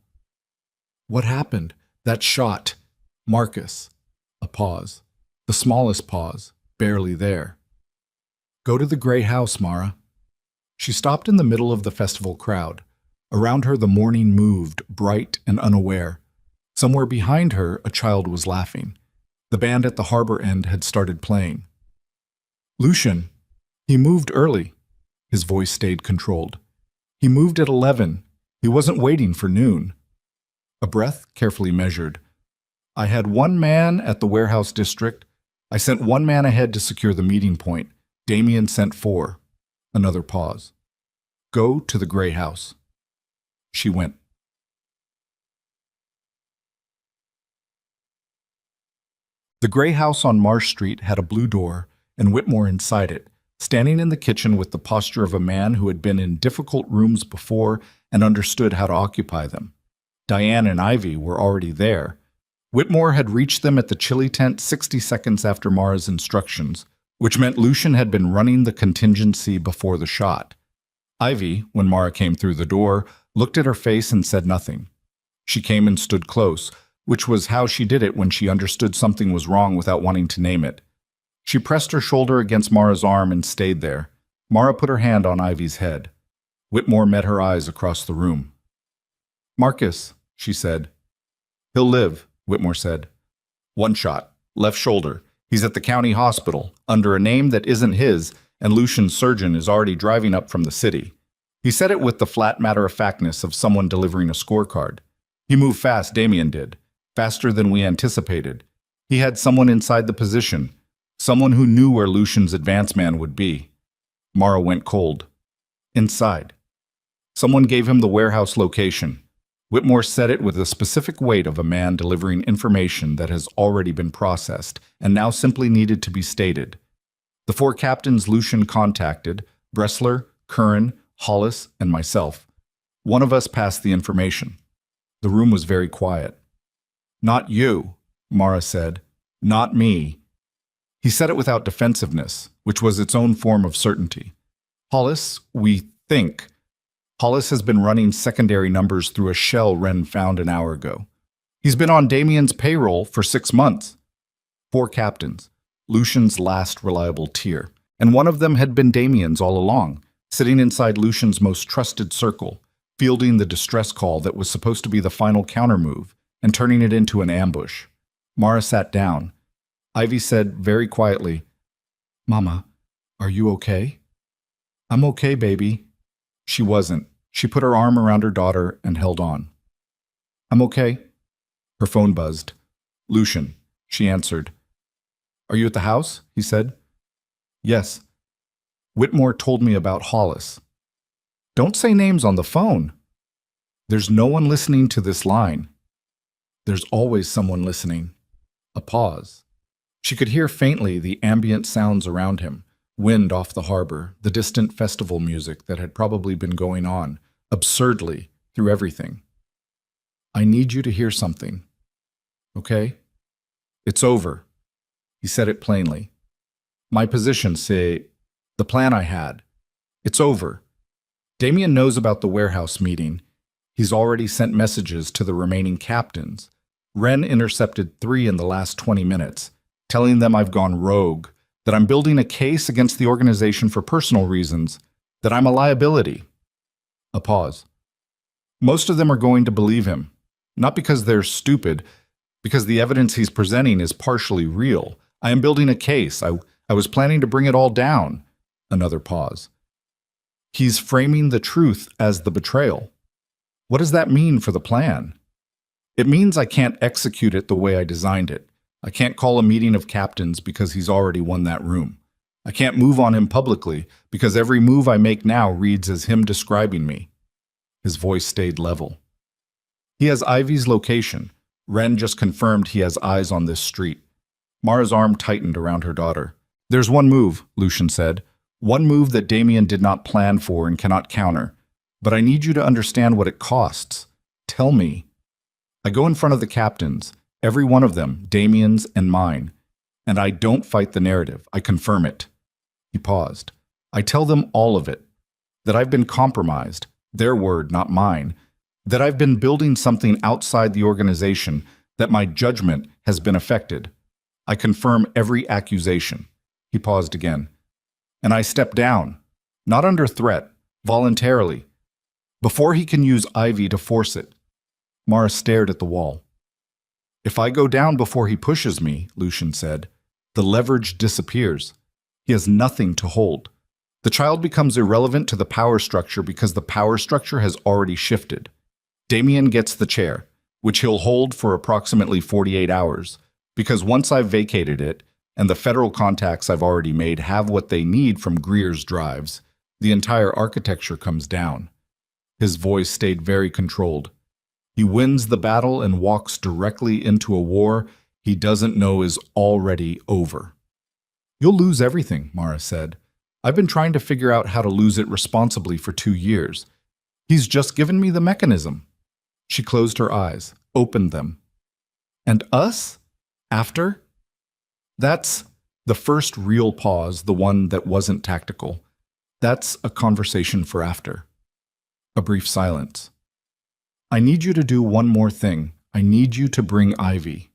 "What happened? That shot. Marcus." A pause. The smallest pause, barely there. "Go to the gray house, Mara." She stopped in the middle of the festival crowd. Around her the morning moved, bright and unaware. Somewhere behind her a child was laughing. The band at the harbor end had started playing. "Lucian. He moved early." His voice stayed controlled. "He moved at 11. He wasn't waiting for noon." A breath carefully measured. "I had 1 man at the warehouse district. I sent 1 man ahead to secure the meeting point. Damien sent 4. Another pause. "Go to the gray house." She went. The gray house on Marsh Street had a blue door and Whitmore inside it, standing in the kitchen with the posture of a man who had been in difficult rooms before and understood how to occupy them. Diane and Ivy were already there. Whitmore had reached them at the chili tent 60 seconds after Mara's instructions, which meant Lucian had been running the contingency before the shot. Ivy, when Mara came through the door, looked at her face and said nothing. She came and stood close, which was how she did it when she understood something was wrong without wanting to name it. She pressed her shoulder against Mara's arm and stayed there. Mara put her hand on Ivy's head. Whitmore met her eyes across the room. "Marcus," she said. "He'll live," Whitmore said. "1 shot, left shoulder. He's at the county hospital, under a name that isn't his, and Lucian's surgeon is already driving up from the city." He said it with the flat matter-of-factness of someone delivering a scorecard. "He moved fast, Damien did. Faster than we anticipated. He had someone inside the position, someone who knew where Lucian's advance man would be." Mara went cold. "Inside." "Someone gave him the warehouse location. Whitmore said it with the specific weight of a man delivering information that has already been processed and now simply needed to be stated. The four captains Lucian contacted, Bressler, Curran, Hollis, and myself. One of us passed the information. The room was very quiet. "Not you," Mara said. "Not me." He said it without defensiveness, which was its own form of certainty. "Hollis, we think." Hollis has been running secondary numbers through a shell Wren found an hour ago. He's been on Damien's payroll for 6 months. Four captains, Lucian's last reliable tier, and one of them had been Damien's all along, sitting inside Lucian's most trusted circle, fielding the distress call that was supposed to be the final countermove and turning it into an ambush. Mara sat down. Ivy said very quietly, "Mama, are you okay?" "I'm okay, baby." She wasn't. She put her arm around her daughter and held on. "I'm okay." Her phone buzzed. "Lucian," she answered. "Are you at the house?" he said. "Yes." "Whitmore told me about Hollis." "Don't say names on the phone." "There's no one listening to this line." "There's always someone listening." A pause. She could hear faintly the ambient sounds around him, wind off the harbor, the distant festival music that had probably been going on, absurdly, through everything. "I need you to hear something. Okay? It's over." He said it plainly. "My position, say, the plan I had. It's over. Damien knows about the warehouse meeting. He's already sent messages to the remaining captains. Wren intercepted 3 in the last 20 minutes, telling them I've gone rogue, that I'm building a case against the organization for personal reasons, that I'm a liability." A pause. "Most of them are going to believe him, not because they're stupid, because the evidence he's presenting is partially real. I am building a case. I was planning to bring it all down." Another pause. "He's framing the truth as the betrayal. What does that mean for the plan?" "It means I can't execute it the way I designed it. I can't call a meeting of captains because he's already won that room. I can't move on him publicly because every move I make now reads as him describing me." His voice stayed level. "He has Ivy's location. Wren just confirmed he has eyes on this street." Mara's arm tightened around her daughter. "There's one move," Lucian said. "One move that Damien did not plan for and cannot counter. But I need you to understand what it costs. Tell me." "I go in front of the captains, every one of them, Damien's and mine. And I don't fight the narrative. I confirm it." He paused. "I tell them all of it. That I've been compromised. Their word, not mine. That I've been building something outside the organization. That my judgment has been affected. I confirm every accusation." He paused again. "And I step down. Not under threat. Voluntarily. Before he can use Ivy to force it." Mara stared at the wall. "If I go down before he pushes me," Lucian said, "the leverage disappears. He has nothing to hold. The child becomes irrelevant to the power structure because the power structure has already shifted. Damien gets the chair, which he'll hold for approximately 48 hours, because once I've vacated it, and the federal contacts I've already made have what they need from Greer's drives, the entire architecture comes down." His voice stayed very controlled. "He wins the battle and walks directly into a war he doesn't know is already over." "You'll lose everything," Mara said. "I've been trying to figure out how to lose it responsibly for 2 years. He's just given me the mechanism." She closed her eyes, opened them. "And us? After?" "That's the first real pause, the one that wasn't tactical. That's a conversation for after." A brief silence. "I need you to do one more thing. I need you to bring Ivy."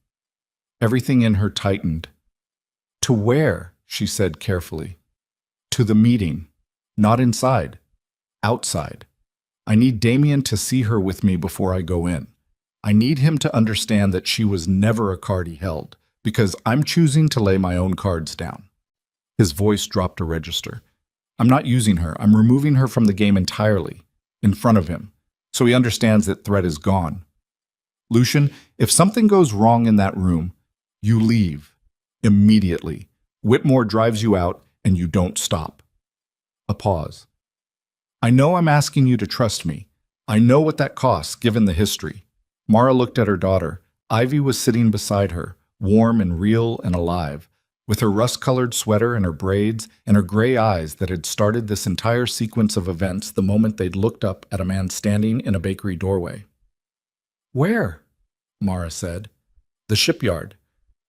Everything in her tightened. "To where?" she said carefully. "To the meeting. Not inside. Outside. I need Damien to see her with me before I go in. I need him to understand that she was never a card he held, because I'm choosing to lay my own cards down." His voice dropped a register. "I'm not using her. I'm removing her from the game entirely, in front of him, so he understands that threat is gone. Lucian, if something goes wrong in that room, you leave. Immediately. Whitmore drives you out, and you don't stop." A pause. "I know I'm asking you to trust me, I know what that costs, given the history. Mara looked at her daughter. Ivy was sitting beside her, warm and real and alive, with her rust-colored sweater and her braids and her gray eyes that had started this entire sequence of events the moment they'd looked up at a man standing in a bakery doorway. "Where?" Mara said. "The shipyard.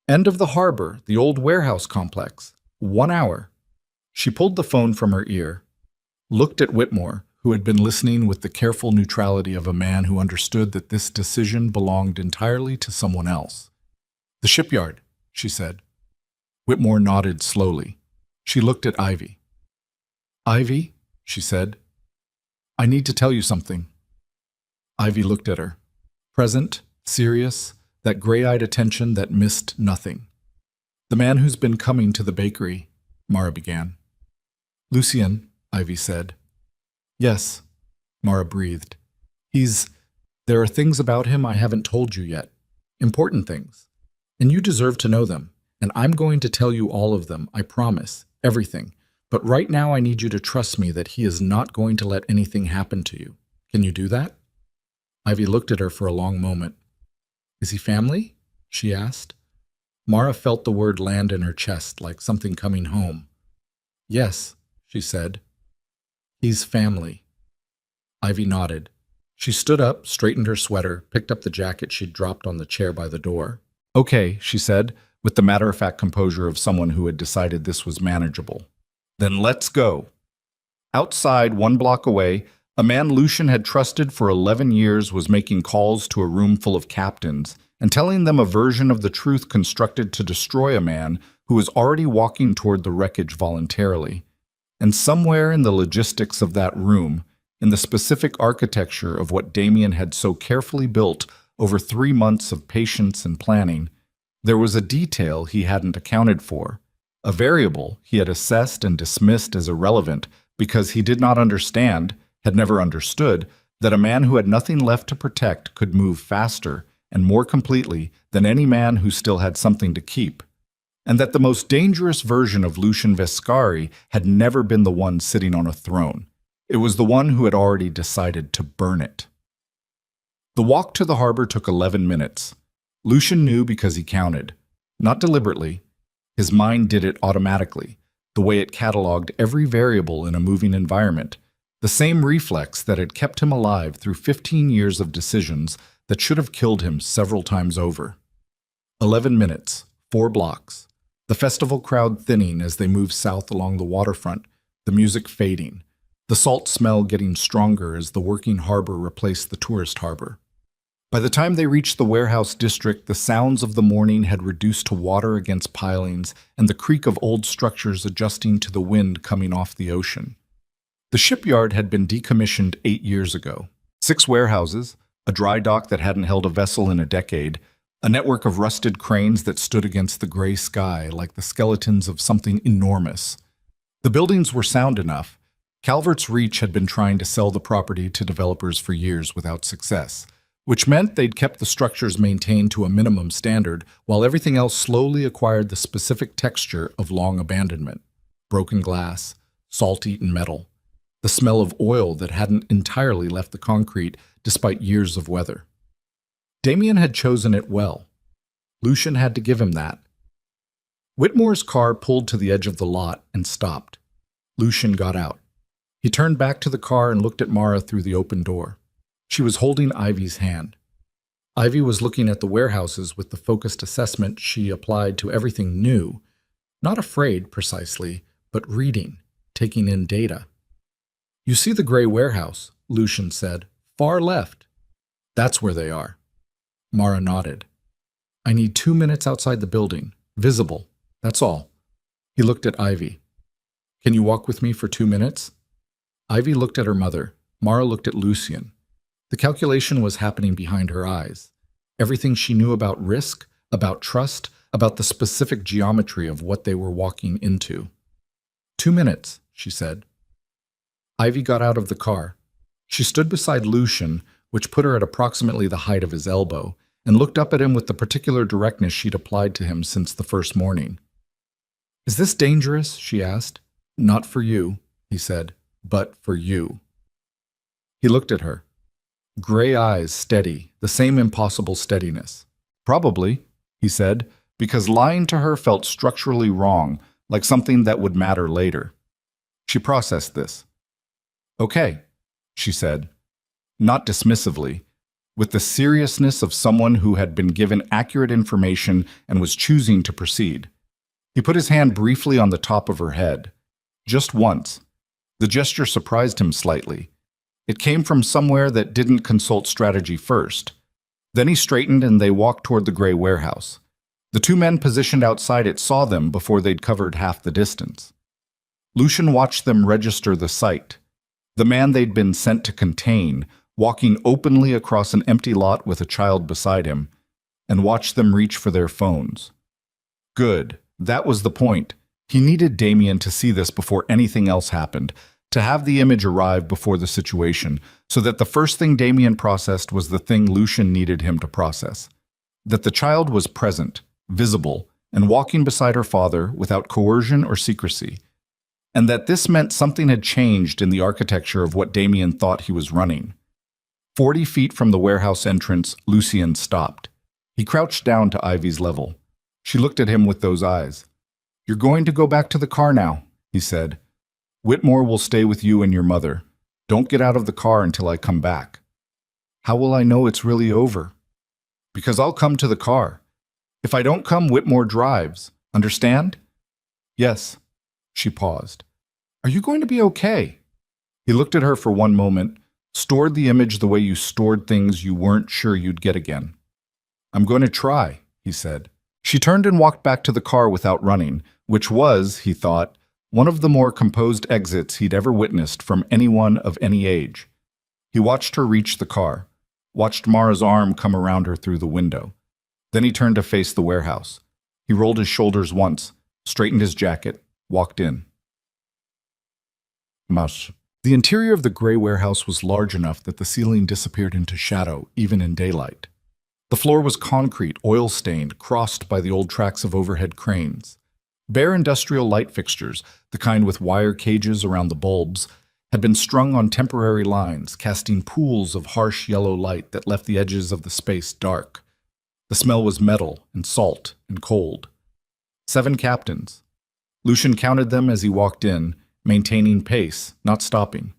End of the harbor, the old warehouse complex. 1 hour." She pulled the phone from her ear, looked at Whitmore, who had been listening with the careful neutrality of a man who understood that this decision belonged entirely to someone else. "The shipyard," she said. Whitmore nodded slowly. She looked at Ivy. "Ivy," she said, "I need to tell you something." Ivy looked at her. Present, serious, that gray-eyed attention that missed nothing. "The man who's been coming to the bakery," Mara began. "Lucien," Ivy said. "Yes," Mara breathed. There are things about him I haven't told you yet. Important things. And you deserve to know them. And I'm going to tell you all of them, I promise. Everything. But right now I need you to trust me that he is not going to let anything happen to you. Can you do that?" Ivy looked at her for a long moment. "Is he family?" she asked. Mara felt the word land in her chest like something coming home. "Yes," she said. "He's family." Ivy nodded. She stood up, straightened her sweater, picked up the jacket she'd dropped on the chair by the door. "Okay," she said, with the matter-of-fact composure of someone who had decided this was manageable. "Then let's go." Outside, 1 block away, a man Lucien had trusted for 11 years was making calls to a room full of captains and telling them a version of the truth constructed to destroy a man who was already walking toward the wreckage voluntarily. And somewhere in the logistics of that room, in the specific architecture of what Damien had so carefully built over 3 months of patience and planning, there was a detail he hadn't accounted for, a variable he had assessed and dismissed as irrelevant because he did not understand, had never understood, that a man who had nothing left to protect could move faster and more completely than any man who still had something to keep, and that the most dangerous version of Lucien Vescari had never been the one sitting on a throne. It was the one who had already decided to burn it. The walk to the harbor took 11 minutes. Lucien knew because he counted. Not deliberately. His mind did it automatically, the way it cataloged every variable in a moving environment, the same reflex that had kept him alive through 15 years of decisions that should have killed him several times over. 11 minutes, 4 blocks. The festival crowd thinning as they moved south along the waterfront, the music fading, the salt smell getting stronger as the working harbor replaced the tourist harbor. By the time they reached the warehouse district, the sounds of the morning had reduced to water against pilings and the creak of old structures adjusting to the wind coming off the ocean. The shipyard had been decommissioned 8 years ago. 6 warehouses, a dry dock that hadn't held a vessel in a decade, a network of rusted cranes that stood against the gray sky like the skeletons of something enormous. The buildings were sound enough. Calvert's Reach had been trying to sell the property to developers for years without success, which meant they'd kept the structures maintained to a minimum standard while everything else slowly acquired the specific texture of long abandonment. Broken glass, salt-eaten metal, the smell of oil that hadn't entirely left the concrete despite years of weather. Damien had chosen it well. Lucien had to give him that. Whitmore's car pulled to the edge of the lot and stopped. Lucien got out. He turned back to the car and looked at Mara through the open door. She was holding Ivy's hand. Ivy was looking at the warehouses with the focused assessment she applied to everything new, not afraid precisely, but reading, taking in data. "You see the gray warehouse," Lucien said. "Far left." "That's where they are." Mara nodded. "I need 2 minutes outside the building. Visible. That's all." He looked at Ivy. "Can you walk with me for 2 minutes?" Ivy looked at her mother. Mara looked at Lucien. The calculation was happening behind her eyes. Everything she knew about risk, about trust, about the specific geometry of what they were walking into. 2 minutes, she said. Ivy got out of the car. She stood beside Lucien, which put her at approximately the height of his elbow, and looked up at him with the particular directness she'd applied to him since the first morning. "Is this dangerous?" she asked. "Not for you," he said, "but for you." He looked at her. Gray eyes steady, the same impossible steadiness. Probably, he said, because lying to her felt structurally wrong, like something that would matter later. She processed this. Okay, she said, not dismissively, with the seriousness of someone who had been given accurate information and was choosing to proceed. He put his hand briefly on the top of her head. Just once. The gesture surprised him slightly. It came from somewhere that didn't consult strategy first. Then he straightened and they walked toward the gray warehouse. The two men positioned outside it saw them before they'd covered half the distance. Lucian watched them register the sight. The man they'd been sent to contain, walking openly across an empty lot with a child beside him, and watched them reach for their phones. Good. That was the point. He needed Damien to see this before anything else happened, to have the image arrive before the situation, so that the first thing Damien processed was the thing Lucian needed him to process. That the child was present, visible, and walking beside her father without coercion or secrecy. And that this meant something had changed in the architecture of what Damien thought he was running. 40 feet from the warehouse entrance, Lucian stopped. He crouched down to Ivy's level. She looked at him with those eyes. "You're going to go back to the car now," he said. "Whitmore will stay with you and your mother. Don't get out of the car until I come back." "How will I know it's really over?" "Because I'll come to the car. If I don't come, Whitmore drives. Understand?" "Yes." She paused. "Are you going to be okay?" He looked at her for one moment, stored the image the way you stored things you weren't sure you'd get again. "I'm going to try," he said. She turned and walked back to the car without running, which was, he thought, one of the more composed exits he'd ever witnessed from anyone of any age. He watched her reach the car, watched Mara's arm come around her through the window. Then he turned to face the warehouse. He rolled his shoulders once, straightened his jacket, walked in. Mush. The interior of the gray warehouse was large enough that the ceiling disappeared into shadow, even in daylight. The floor was concrete, oil-stained, crossed by the old tracks of overhead cranes. Bare industrial light fixtures, the kind with wire cages around the bulbs, had been strung on temporary lines, casting pools of harsh yellow light that left the edges of the space dark. The smell was metal and salt and cold. 7 captains. Lucian counted them as he walked in, maintaining pace, not stopping.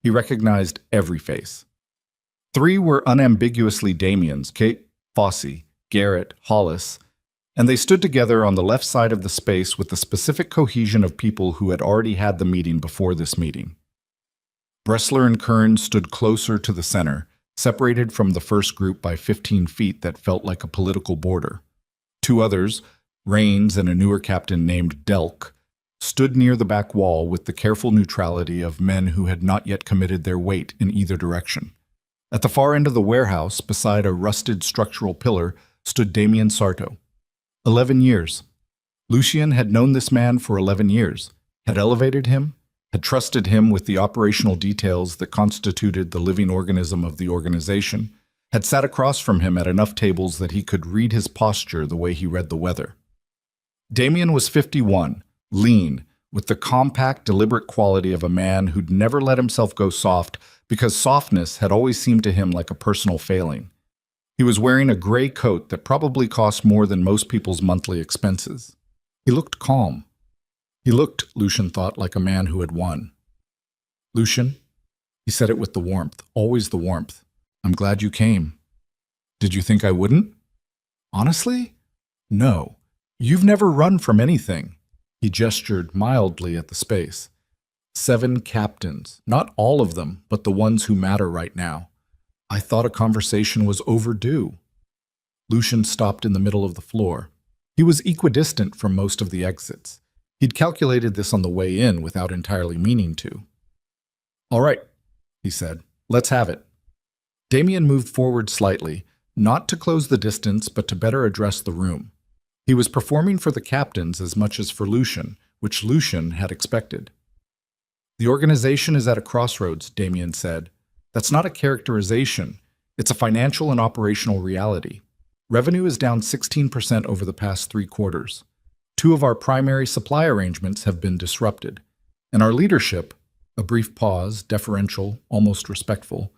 He recognized every face. 3 were unambiguously Damien's, Kate, Fossey, Garrett, Hollis, and they stood together on the left side of the space with the specific cohesion of people who had already had the meeting before this meeting. Bressler and Kern stood closer to the center, separated from the first group by 15 feet that felt like a political border. 2 others, Rains and a newer captain named Delk, stood near the back wall with the careful neutrality of men who had not yet committed their weight in either direction. At the far end of the warehouse, beside a rusted structural pillar, stood Damien Sarto. 11 years. Lucian had known this man for 11 years, had elevated him, had trusted him with the operational details that constituted the living organism of the organization, had sat across from him at enough tables that he could read his posture the way he read the weather. Damien was 51, lean, with the compact, deliberate quality of a man who'd never let himself go soft because softness had always seemed to him like a personal failing. He was wearing a gray coat that probably cost more than most people's monthly expenses. He looked calm. He looked, Lucian thought, like a man who had won. "Lucian," he said it with the warmth, always the warmth. "I'm glad you came." "Did you think I wouldn't?" "Honestly? No. You've never run from anything." He gestured mildly at the space. 7 captains, not all of them, but the ones who matter right now. I thought a conversation was overdue. Lucian stopped in the middle of the floor. He was equidistant from most of the exits. He'd calculated this on the way in without entirely meaning to. "All right," he said. "Let's have it." Damien moved forward slightly, not to close the distance, but to better address the room. He was performing for the captains as much as for Lucian, which Lucian had expected. "The organization is at a crossroads," Damien said. "That's not a characterization. It's a financial and operational reality. Revenue is down 16% over the past 3 quarters. 2 of our primary supply arrangements have been disrupted. And our leadership," a brief pause, deferential, almost respectful,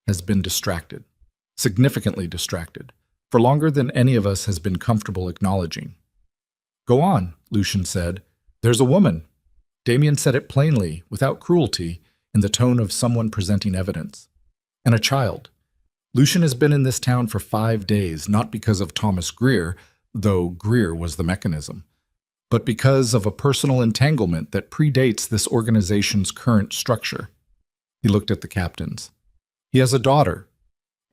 has been distracted, significantly distracted, for longer than any of us has been comfortable acknowledging. Go on, Lucian said. There's a woman. Damien said it plainly, without cruelty, in the tone of someone presenting evidence. And a child. Lucian has been in this town for 5 days, not because of Thomas Greer, though Greer was the mechanism, but because of a personal entanglement that predates this organization's current structure. He looked at the captains. He has a daughter,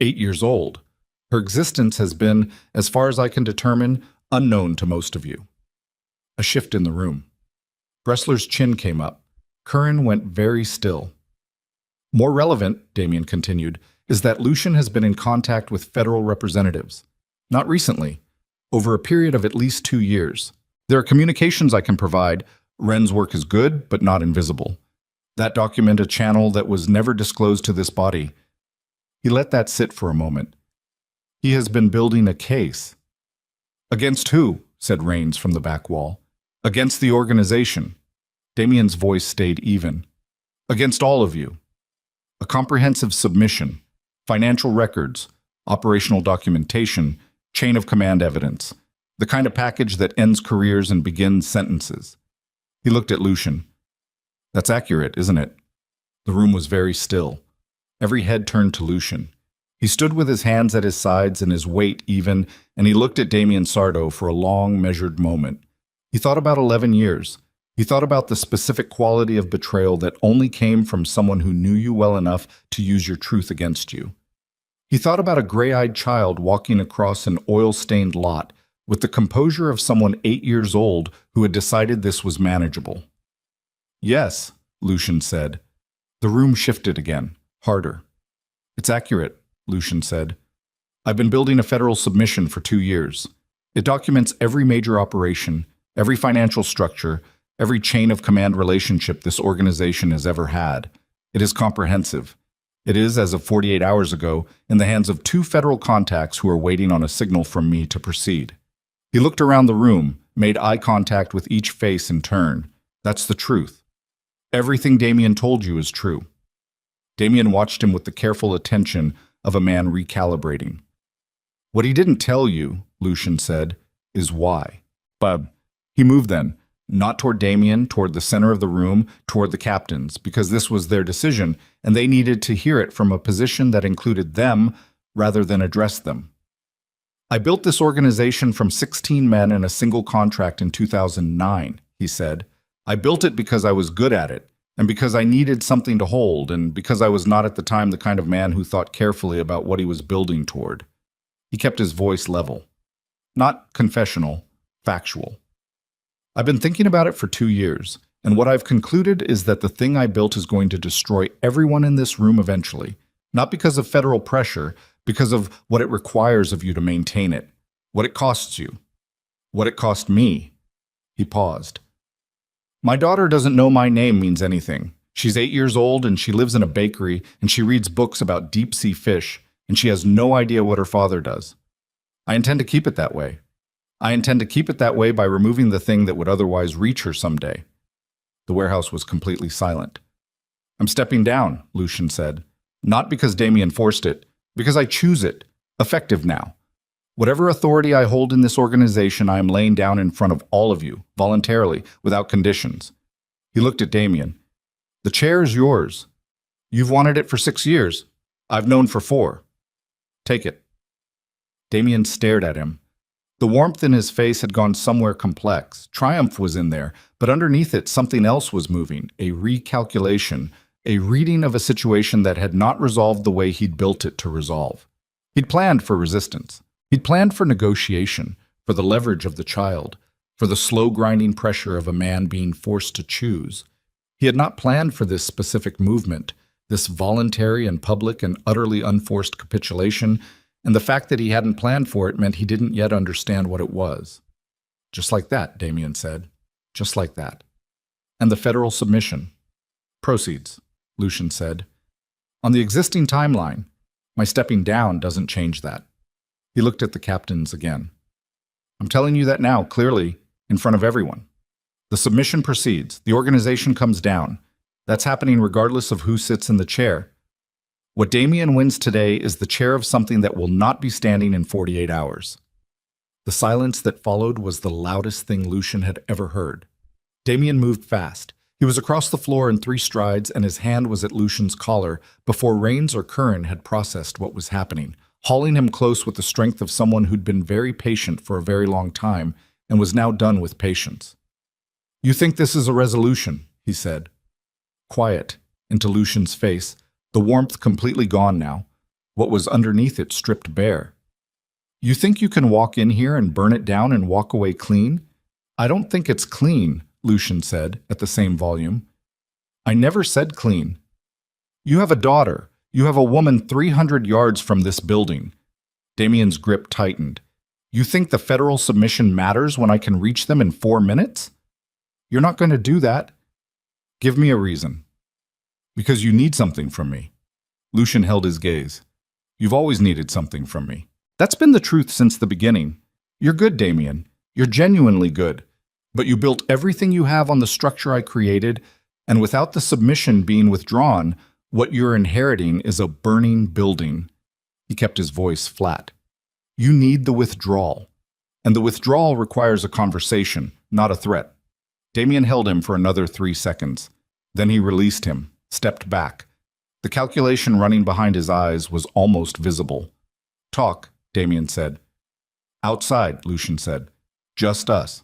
8 years old. Her existence has been, as far as I can determine, unknown to most of you. A shift in the room. Bressler's chin came up. Curran went very still. More relevant, Damien continued, is that Lucian has been in contact with federal representatives. Not recently, over a period of at least 2 years. There are communications I can provide. Wren's work is good, but not invisible. That document a channel that was never disclosed to this body. He let that sit for a moment. He has been building a case. Against who? Said Rains from the back wall. Against the organization. Damien's voice stayed even. Against all of you. A comprehensive submission, financial records, operational documentation, chain of command evidence, the kind of package that ends careers and begins sentences. He looked at Lucian. That's accurate, isn't it? The room was very still. Every head turned to Lucian. He stood with his hands at his sides and his weight even, and he looked at Damien Sardo for a long, measured moment. He thought about 11 years. He thought about the specific quality of betrayal that only came from someone who knew you well enough to use your truth against you. He thought about a gray-eyed child walking across an oil-stained lot with the composure of someone 8 years old who had decided this was manageable. Yes, Lucian said. The room shifted again, harder. It's accurate, Lucian said. I've been building a federal submission for 2 years. It documents every major operation, every financial structure, every chain of command relationship this organization has ever had. It is comprehensive. It is, as of 48 hours ago, in the hands of 2 federal contacts who are waiting on a signal from me to proceed. He looked around the room, made eye contact with each face in turn. That's the truth. Everything Damien told you is true. Damien watched him with the careful attention of a man recalibrating. What he didn't tell you, Lucian said, is why. But he moved then, not toward Damien, toward the center of the room, toward the captains, because this was their decision, and they needed to hear it from a position that included them rather than address them. I built this organization from 16 men and a single contract in 2009, he said. I built it because I was good at it, and because I needed something to hold, and because I was not at the time the kind of man who thought carefully about what he was building toward. He kept his voice level. Not confessional, factual. I've been thinking about it for 2 years, and what I've concluded is that the thing I built is going to destroy everyone in this room eventually, not because of federal pressure, because of what it requires of you to maintain it, what it costs you, what it cost me. He paused. My daughter doesn't know my name means anything. She's 8 years old and she lives in a bakery and she reads books about deep-sea fish and she has no idea what her father does. I intend to keep it that way. I intend to keep it that way by removing the thing that would otherwise reach her someday. The warehouse was completely silent. I'm stepping down, Lucian said. Not because Damien forced it, because I choose it. Effective now. Whatever authority I hold in this organization, I am laying down in front of all of you, voluntarily, without conditions. He looked at Damien. The chair is yours. You've wanted it for 6 years. I've known for 4. Take it. Damien stared at him. The warmth in his face had gone somewhere complex. Triumph was in there, but underneath it something else was moving, a recalculation, a reading of a situation that had not resolved the way he'd built it to resolve. He'd planned for resistance. He'd planned for negotiation, for the leverage of the child, for the slow grinding pressure of a man being forced to choose. He had not planned for this specific movement, this voluntary and public and utterly unforced capitulation, and the fact that he hadn't planned for it meant he didn't yet understand what it was. Just like that, Damien said. Just like that. And the federal submission. Proceeds, Lucian said. On the existing timeline, my stepping down doesn't change that. He looked at the captains again. I'm telling you that now, clearly, in front of everyone. The submission proceeds. The organization comes down. That's happening regardless of who sits in the chair. What Damien wins today is the chair of something that will not be standing in 48 hours. The silence that followed was the loudest thing Lucian had ever heard. Damien moved fast. He was across the floor in 3 strides, and his hand was at Lucian's collar before Rains or Curran had processed what was happening, hauling him close with the strength of someone who'd been very patient for a very long time and was now done with patience. "You think this is a resolution," he said. Quiet into Lucian's face, the warmth completely gone now, what was underneath it stripped bare. "You think you can walk in here and burn it down and walk away clean?" "I don't think it's clean," Lucian said at the same volume. "I never said clean. You have a daughter. You have a woman 300 yards from this building." Damien's grip tightened. "You think the federal submission matters when I can reach them in 4 minutes? You're not going to do that." "Give me a reason." "Because you need something from me." Lucian held his gaze. "You've always needed something from me. That's been the truth since the beginning. You're good, Damien. You're genuinely good. But you built everything you have on the structure I created, and without the submission being withdrawn, what you're inheriting is a burning building." He kept his voice flat. "You need the withdrawal. And the withdrawal requires a conversation, not a threat." Damien held him for another 3 seconds. Then he released him, stepped back. The calculation running behind his eyes was almost visible. "Talk," Damien said. "Outside," Lucian said. "Just us."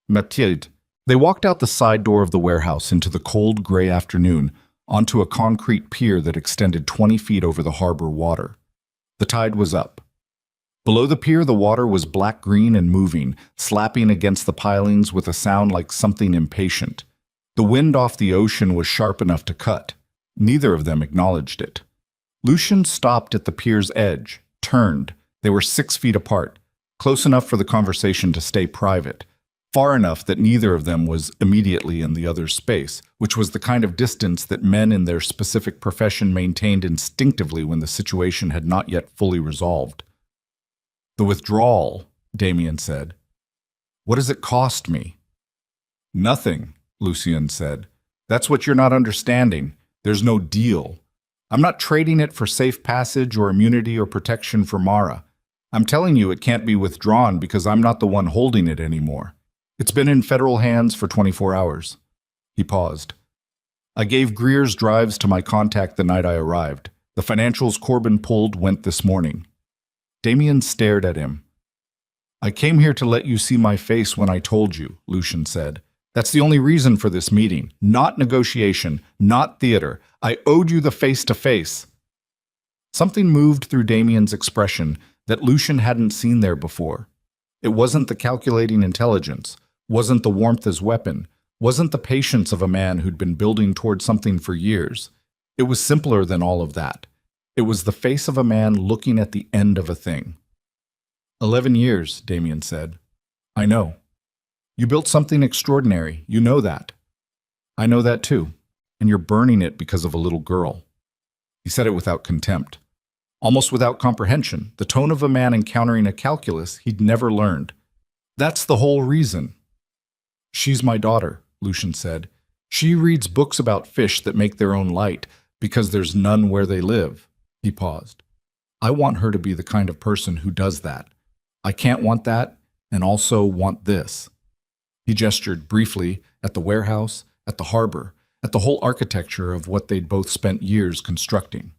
Mathilde. They walked out the side door of the warehouse into the cold, gray afternoon, onto a concrete pier that extended 20 feet over the harbor water. The tide was up. Below the pier, the water was black-green and moving, slapping against the pilings with a sound like something impatient. The wind off the ocean was sharp enough to cut. Neither of them acknowledged it. Lucian stopped at the pier's edge, turned. They were 6 feet apart, close enough for the conversation to stay private, far enough that neither of them was immediately in the other's space, which was the kind of distance that men in their specific profession maintained instinctively when the situation had not yet fully resolved. "The withdrawal," Damien said. "What does it cost me?" "Nothing," Lucian said. "That's what you're not understanding. There's no deal. I'm not trading it for safe passage or immunity or protection for Mara. I'm telling you it can't be withdrawn because I'm not the one holding it anymore. It's been in federal hands for 24 hours. He paused. "I gave Greer's drives to my contact the night I arrived. The financials Corbin pulled went this morning." Damien stared at him. "I came here to let you see my face when I told you," Lucian said. "That's the only reason for this meeting. Not negotiation, not theater. I owed you the face-to-face." Something moved through Damien's expression that Lucian hadn't seen there before. It wasn't the calculating intelligence, wasn't the warmth as weapon, wasn't the patience of a man who'd been building toward something for years. It was simpler than all of that. It was the face of a man looking at the end of a thing. 11 years, Damien said. "I know. You built something extraordinary. You know that." "I know that too. And you're burning it because of a little girl." He said it without contempt, almost without comprehension, the tone of a man encountering a calculus he'd never learned. "That's the whole reason." "She's my daughter," Lucian said. "She reads books about fish that make their own light because there's none where they live." He paused. "I want her to be the kind of person who does that. I can't want that and also want this." He gestured briefly at the warehouse, at the harbor, at the whole architecture of what they'd both spent years constructing.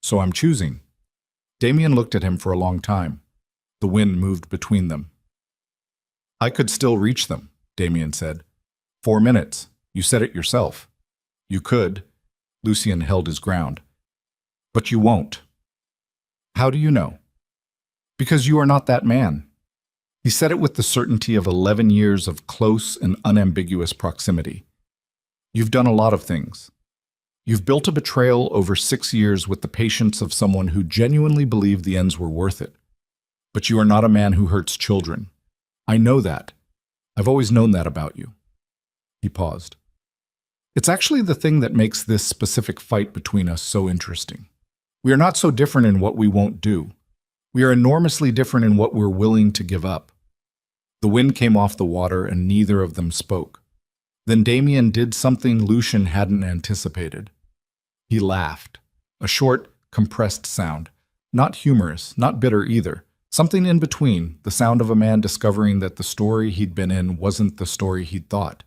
"So I'm choosing." Damien looked at him for a long time. The wind moved between them. "I could still reach them," Damien said. 4 minutes. You said it yourself." "You could." Lucian held his ground. "But you won't." "How do you know?" "Because you are not that man." He said it with the certainty of 11 years of close and unambiguous proximity. "You've done a lot of things. You've built a betrayal over 6 years with the patience of someone who genuinely believed the ends were worth it. But you are not a man who hurts children. I know that. I've always known that about you." He paused. "It's actually the thing that makes this specific fight between us so interesting. We are not so different in what we won't do. We are enormously different in what we're willing to give up." The wind came off the water and neither of them spoke. Then Damien did something Lucian hadn't anticipated. He laughed. A short, compressed sound. Not humorous, not bitter either. Something in between, the sound of a man discovering that the story he'd been in wasn't the story he'd thought.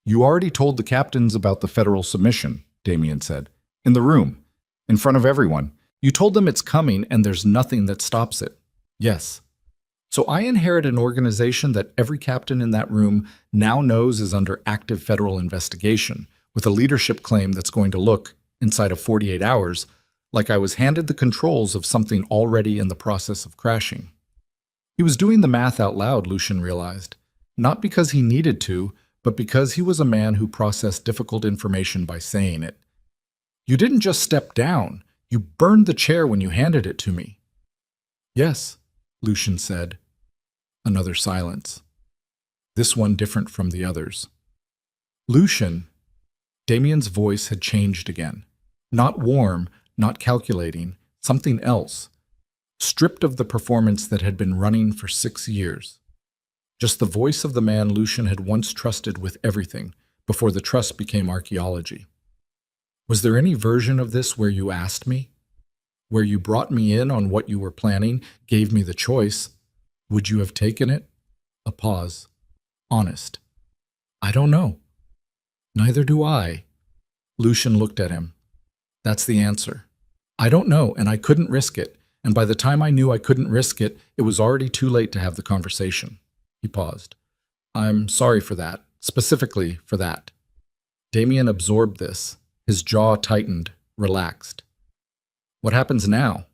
"You already told the captains about the federal submission," Damien said. "In the room. In front of everyone. You told them it's coming and there's nothing that stops it." "Yes." "So I inherit an organization that every captain in that room now knows is under active federal investigation, with a leadership claim that's going to look, inside of 48 hours, like I was handed the controls of something already in the process of crashing." He was doing the math out loud, Lucian realized. Not because he needed to, but because he was a man who processed difficult information by saying it. "You didn't just step down. You burned the chair when you handed it to me." "Yes," Lucian said. Another silence. This one different from the others. "Lucian," Damien's voice had changed again. Not warm, not calculating, something else. Stripped of the performance that had been running for 6 years. Just the voice of the man Lucian had once trusted with everything, before the trust became archaeology. "Was there any version of this where you asked me? Where you brought me in on what you were planning, gave me the choice? Would you have taken it?" A pause. Honest. "I don't know." "Neither do I." Lucian looked at him. "That's the answer. I don't know, and I couldn't risk it. And by the time I knew I couldn't risk it, it was already too late to have the conversation." He paused. "I'm sorry for that, specifically for that." Damien absorbed this. His jaw tightened, relaxed. "What happens now?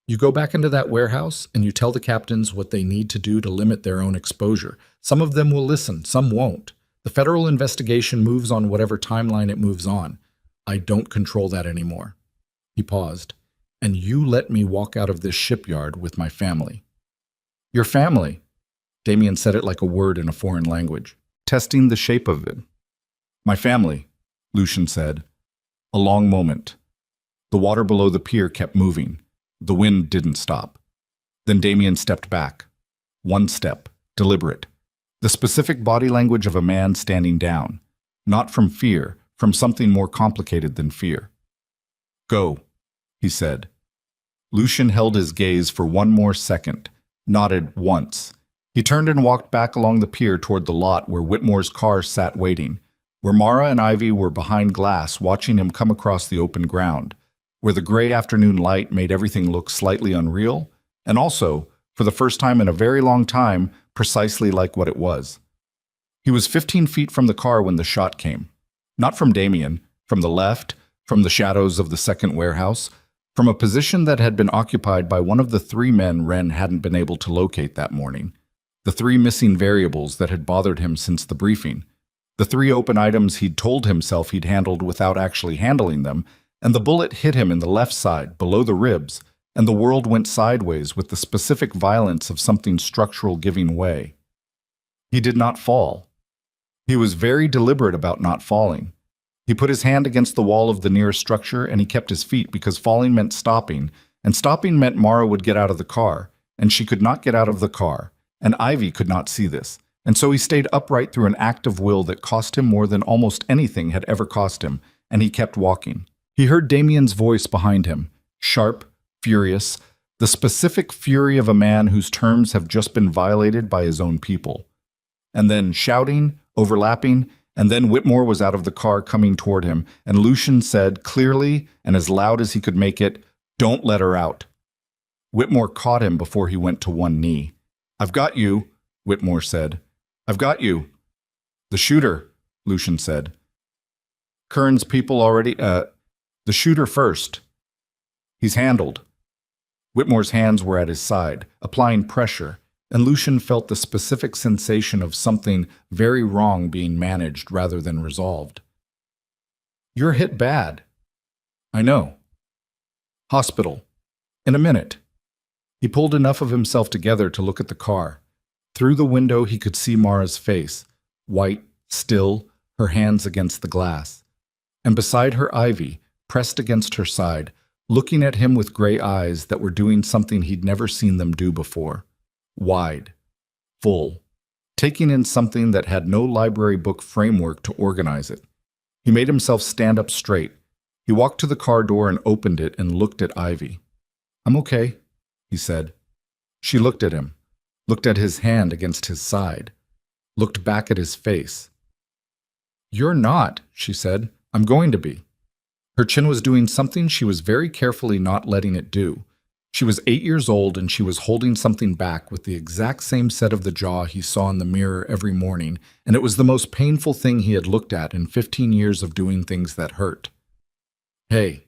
You go back into that warehouse and you tell the captains what they need to do to limit their own exposure. Some of them will listen, some won't. The federal investigation moves on whatever timeline it moves on. I don't control that anymore." He paused. "And you let me walk out of this shipyard with my family." "Your family?" Damien said it like a word in a foreign language, testing the shape of it. "My family," Lucian said. A long moment. The water below the pier kept moving. The wind didn't stop. Then Damien stepped back. One step, deliberate. The specific body language of a man standing down. Not from fear, from something more complicated than fear. "Go," he said. Lucian held his gaze for one more second, nodded once. He turned and walked back along the pier toward the lot where Whitmore's car sat waiting, where Mara and Ivy were behind glass watching him come across the open ground, where the gray afternoon light made everything look slightly unreal, and also, for the first time in a very long time, precisely like what it was. He was 15 feet from the car when the shot came. Not from Damien, from the left, from the shadows of the second warehouse, from a position that had been occupied by one of the 3 men Wren hadn't been able to locate that morning. The 3 missing variables that had bothered him since the briefing. The 3 open items he'd told himself he'd handled without actually handling them, and the bullet hit him in the left side, below the ribs, and the world went sideways with the specific violence of something structural giving way. He did not fall. He was very deliberate about not falling. He put his hand against the wall of the nearest structure and he kept his feet because falling meant stopping, and stopping meant Mara would get out of the car, and she could not get out of the car, and Ivy could not see this, and so he stayed upright through an act of will that cost him more than almost anything had ever cost him, and he kept walking. He heard Damien's voice behind him, sharp, furious, the specific fury of a man whose terms have just been violated by his own people. And then shouting, overlapping, and then Whitmore was out of the car coming toward him, and Lucian said, clearly and as loud as he could make it, "Don't let her out." Whitmore caught him before he went to one knee. "I've got you," Whitmore said. "I've got you." "The shooter," Lucian said. "Kern's people already, the shooter first. He's handled." Whitmore's hands were at his side, applying pressure, and Lucian felt the specific sensation of something very wrong being managed rather than resolved. "You're hit bad." "I know." "Hospital. In a minute." He pulled enough of himself together to look at the car. Through the window he could see Mara's face, white, still, her hands against the glass. And beside her Ivy, pressed against her side, looking at him with gray eyes that were doing something he'd never seen them do before. Wide, full, taking in something that had no library book framework to organize it. He made himself stand up straight, He walked to the car door and opened it and looked at Ivy. "I'm okay," he said. She looked at him, looked at his hand against his side, looked back at his face. "You're not," she said. "I'm going to be." Her chin was doing something she was very carefully not letting it do. She was 8 years old and she was holding something back with the exact same set of the jaw he saw in the mirror every morning, and it was the most painful thing he had looked at in 15 years of doing things that hurt. "Hey,"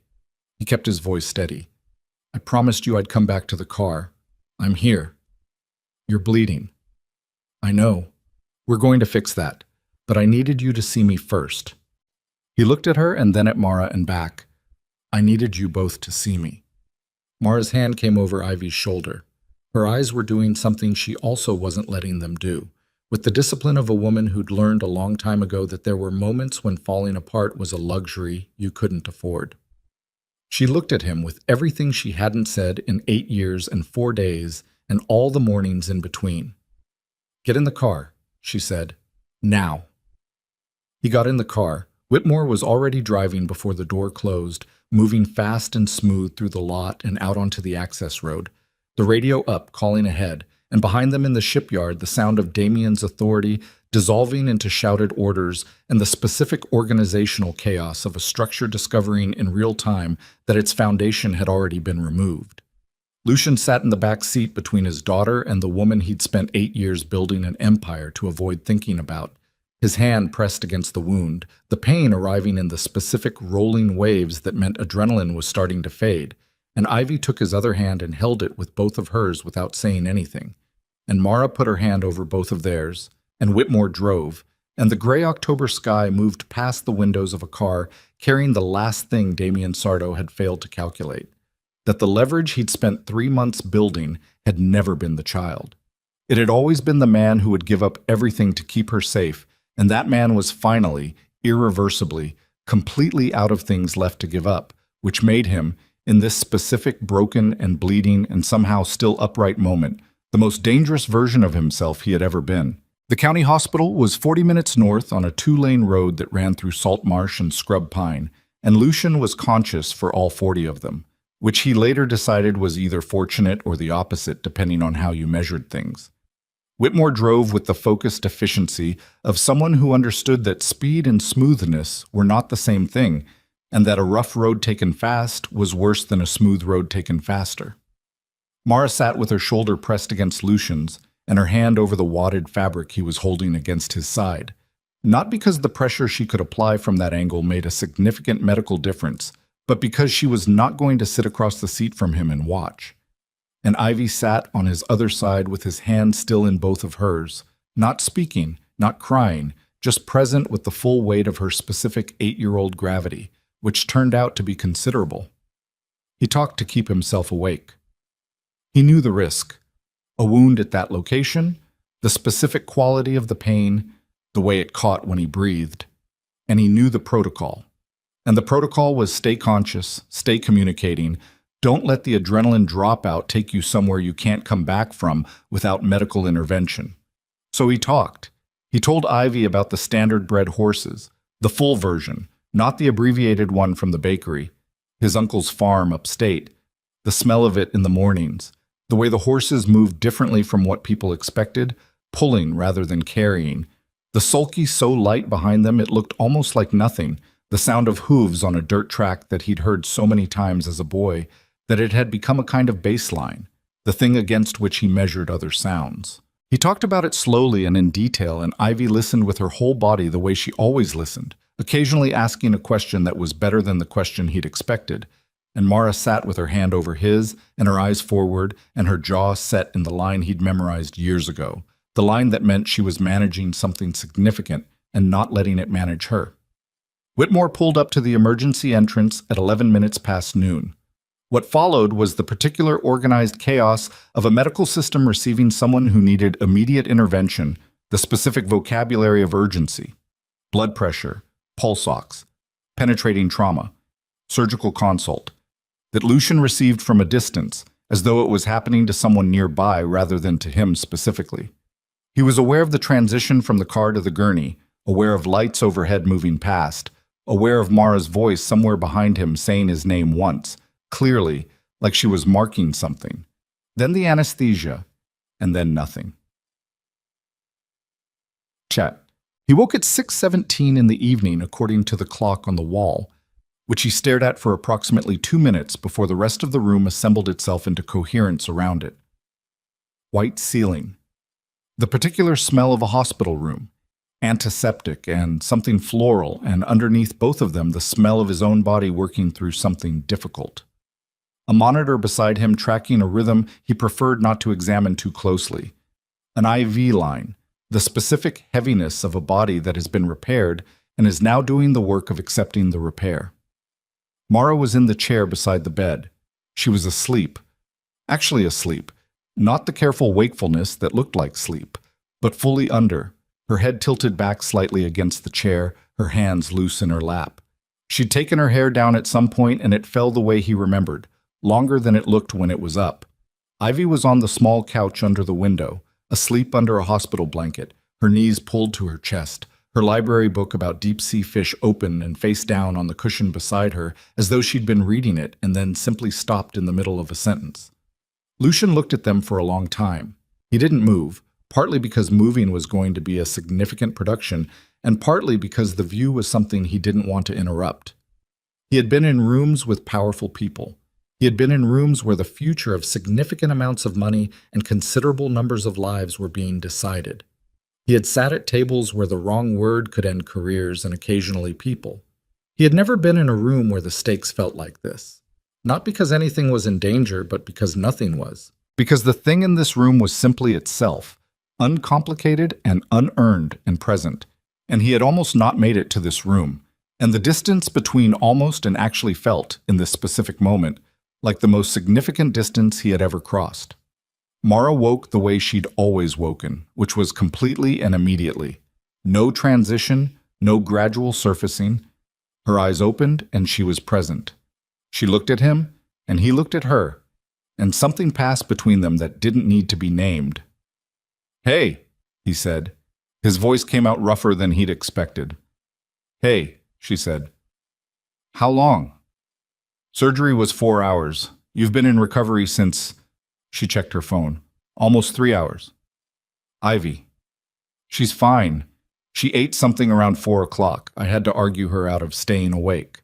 he kept his voice steady. "I promised you I'd come back to the car. I'm here. You're bleeding. I know. We're going to fix that, but I needed you to see me first." He looked at her and then at Mara and back. "I needed you both to see me." Mara's hand came over Ivy's shoulder. Her eyes were doing something she also wasn't letting them do, with the discipline of a woman who'd learned a long time ago that there were moments when falling apart was a luxury you couldn't afford. She looked at him with everything she hadn't said in 8 years and 4 days and all the mornings in between. "Get in the car," she said. "Now." He got in the car. Whitmore was already driving before the door closed, moving fast and smooth through the lot and out onto the access road, the radio up, calling ahead, and behind them in the shipyard the sound of Damien's authority dissolving into shouted orders and the specific organizational chaos of a structure discovering in real time that its foundation had already been removed. Lucian sat in the back seat between his daughter and the woman he'd spent 8 years building an empire to avoid thinking about, his hand pressed against the wound, the pain arriving in the specific rolling waves that meant adrenaline was starting to fade, and Ivy took his other hand and held it with both of hers without saying anything, and Mara put her hand over both of theirs, and Whitmore drove, and the gray October sky moved past the windows of a car carrying the last thing Damien Sardo had failed to calculate, that the leverage he'd spent 3 months building had never been the child. It had always been the man who would give up everything to keep her safe, and that man was finally, irreversibly, completely out of things left to give up, which made him, in this specific broken and bleeding and somehow still upright moment, the most dangerous version of himself he had ever been. The county hospital was 40 minutes north on a 2-lane road that ran through salt marsh and scrub pine, and Lucian was conscious for all 40 of them, which he later decided was either fortunate or the opposite depending on how you measured things. Whitmore drove with the focused efficiency of someone who understood that speed and smoothness were not the same thing, and that a rough road taken fast was worse than a smooth road taken faster. Mara sat with her shoulder pressed against Lucian's and her hand over the wadded fabric he was holding against his side, not because the pressure she could apply from that angle made a significant medical difference, but because she was not going to sit across the seat from him and watch. And Ivy sat on his other side with his hand still in both of hers, not speaking, not crying, just present with the full weight of her specific 8-year-old gravity, which turned out to be considerable. He talked to keep himself awake. He knew the risk, a wound at that location, the specific quality of the pain, the way it caught when he breathed, and he knew the protocol. And the protocol was stay conscious, stay communicating. Don't let the adrenaline dropout take you somewhere you can't come back from without medical intervention. So he talked. He told Ivy about the standard-bred horses, the full version, not the abbreviated one from the bakery, his uncle's farm upstate, the smell of it in the mornings, the way the horses moved differently from what people expected, pulling rather than carrying, the sulky so light behind them it looked almost like nothing, the sound of hooves on a dirt track that he'd heard so many times as a boy, that it had become a kind of baseline, the thing against which he measured other sounds. He talked about it slowly and in detail, and Ivy listened with her whole body the way she always listened, occasionally asking a question that was better than the question he'd expected, and Mara sat with her hand over his and her eyes forward and her jaw set in the line he'd memorized years ago, the line that meant she was managing something significant and not letting it manage her. Whitmore pulled up to the emergency entrance at 11 minutes past noon. What followed was the particular organized chaos of a medical system receiving someone who needed immediate intervention, the specific vocabulary of urgency, blood pressure, pulse ox, penetrating trauma, surgical consult, that Lucian received from a distance, as though it was happening to someone nearby rather than to him specifically. He was aware of the transition from the car to the gurney, aware of lights overhead moving past, aware of Mara's voice somewhere behind him saying his name once, clearly, like she was marking something. Then the anesthesia, and then nothing. Chat. He woke at 6:17 in the evening according to the clock on the wall, which he stared at for approximately 2 minutes before the rest of the room assembled itself into coherence around it. White ceiling. The particular smell of a hospital room, antiseptic and something floral, and underneath both of them the smell of his own body working through something difficult. A monitor beside him tracking a rhythm he preferred not to examine too closely. An IV line, the specific heaviness of a body that has been repaired and is now doing the work of accepting the repair. Mara was in the chair beside the bed. She was asleep. Actually asleep. Not the careful wakefulness that looked like sleep, but fully under, her head tilted back slightly against the chair, her hands loose in her lap. She'd taken her hair down at some point and it fell the way he remembered, longer than it looked when it was up. Ivy was on the small couch under the window, asleep under a hospital blanket, her knees pulled to her chest, her library book about deep-sea fish open and face down on the cushion beside her, as though she'd been reading it and then simply stopped in the middle of a sentence. Lucian looked at them for a long time. He didn't move, partly because moving was going to be a significant production, and partly because the view was something he didn't want to interrupt. He had been in rooms with powerful people. He had been in rooms where the future of significant amounts of money and considerable numbers of lives were being decided. He had sat at tables where the wrong word could end careers and occasionally people. He had never been in a room where the stakes felt like this. Not because anything was in danger, but because nothing was. Because the thing in this room was simply itself, uncomplicated and unearned and present. And he had almost not made it to this room. And the distance between almost and actually felt, in this specific moment, like the most significant distance he had ever crossed. Mara woke the way she'd always woken, which was completely and immediately. No transition, no gradual surfacing. Her eyes opened and she was present. She looked at him, and he looked at her, and something passed between them that didn't need to be named. "Hey," he said. His voice came out rougher than he'd expected. "Hey," she said. "How long?" "Surgery was 4 hours. You've been in recovery since—" She checked her phone. "Almost 3 hours." "Ivy." "She's fine. She ate something around 4 o'clock. I had to argue her out of staying awake."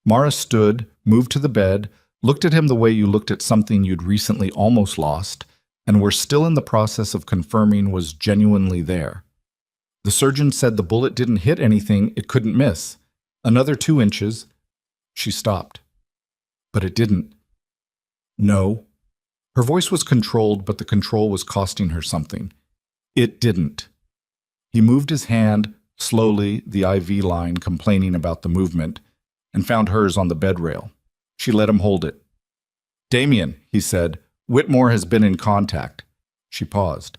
Mara stood, moved to the bed, looked at him the way you looked at something you'd recently almost lost, and were still in the process of confirming was genuinely there. The surgeon said the bullet didn't hit anything it couldn't miss. Another 2 inches. She stopped. But it didn't. No. Her voice was controlled, but the control was costing her something. It didn't. He moved his hand, slowly, the IV line complaining about the movement, and found hers on the bed rail. She let him hold it. "Damien," he said, "Whitmore has been in contact." She paused.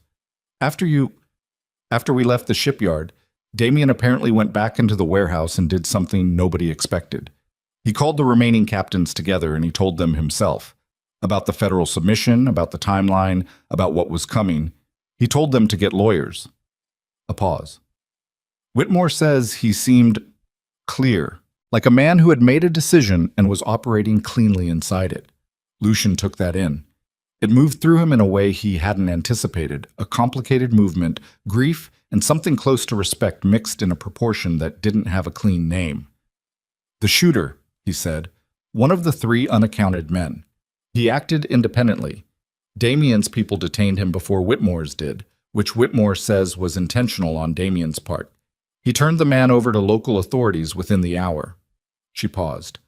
After we left the shipyard, Damien apparently went back into the warehouse and did something nobody expected. He called the remaining captains together and he told them himself. About the federal submission, about the timeline, about what was coming. He told them to get lawyers. A pause. Whitmore says he seemed clear, like a man who had made a decision and was operating cleanly inside it. Lucian took that in. It moved through him in a way he hadn't anticipated, a complicated movement, grief, and something close to respect mixed in a proportion that didn't have a clean name. "The shooter," he said, "one of the 3 unaccounted men. He acted independently. Damien's people detained him before Whitmore's did, which Whitmore says was intentional on Damien's part. He turned the man over to local authorities within the hour." She paused.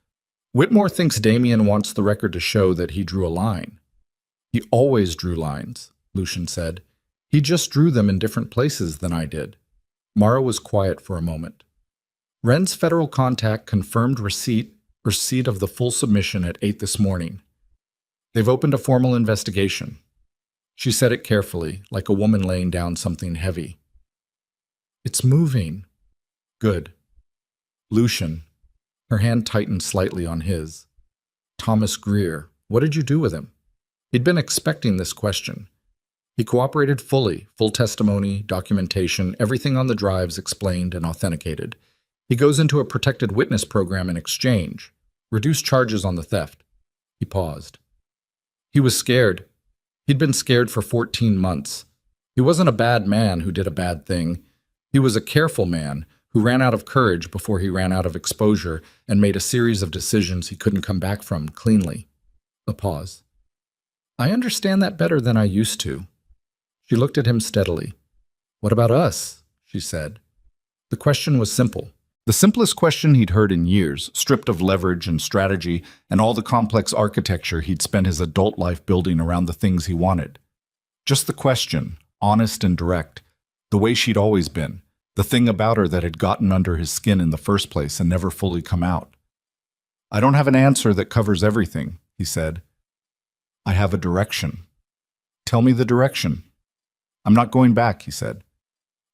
"Whitmore thinks Damien wants the record to show that he drew a line." "He always drew lines," Lucian said. "He just drew them in different places than I did." Mara was quiet for a moment. "Wren's federal contact confirmed receipt of the full submission at 8 this morning. They've opened a formal investigation." She said it carefully, like a woman laying down something heavy. "It's moving." "Good." "Lucian." Her hand tightened slightly on his. "Thomas Greer, what did you do with him?" He'd been expecting this question. He cooperated fully, full testimony, documentation, everything on the drives explained and authenticated. He goes into a protected witness program in exchange. Reduced charges on the theft. He paused. He was scared. He'd been scared for 14 months. He wasn't a bad man who did a bad thing. He was a careful man who ran out of courage before he ran out of exposure and made a series of decisions he couldn't come back from cleanly. A pause. I understand that better than I used to. She looked at him steadily. What about us? She said. The question was simple. The simplest question he'd heard in years, stripped of leverage and strategy and all the complex architecture he'd spent his adult life building around the things he wanted. Just the question, honest and direct, the way she'd always been, the thing about her that had gotten under his skin in the first place and never fully come out. I don't have an answer that covers everything, he said. I have a direction. Tell me the direction. I'm not going back, he said.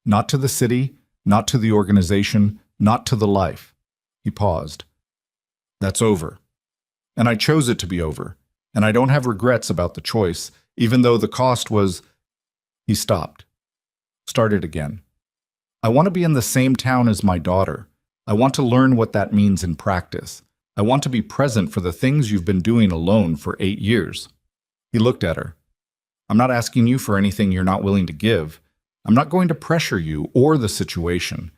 Not to the city, not to the organization, not to the life. He paused. That's over. And I chose it to be over. And I don't have regrets about the choice, even though the cost was... He stopped. Started again. I want to be in the same town as my daughter. I want to learn what that means in practice. I want to be present for the things you've been doing alone for 8 years. He looked at her. I'm not asking you for anything you're not willing to give. I'm not going to pressure you or the situation.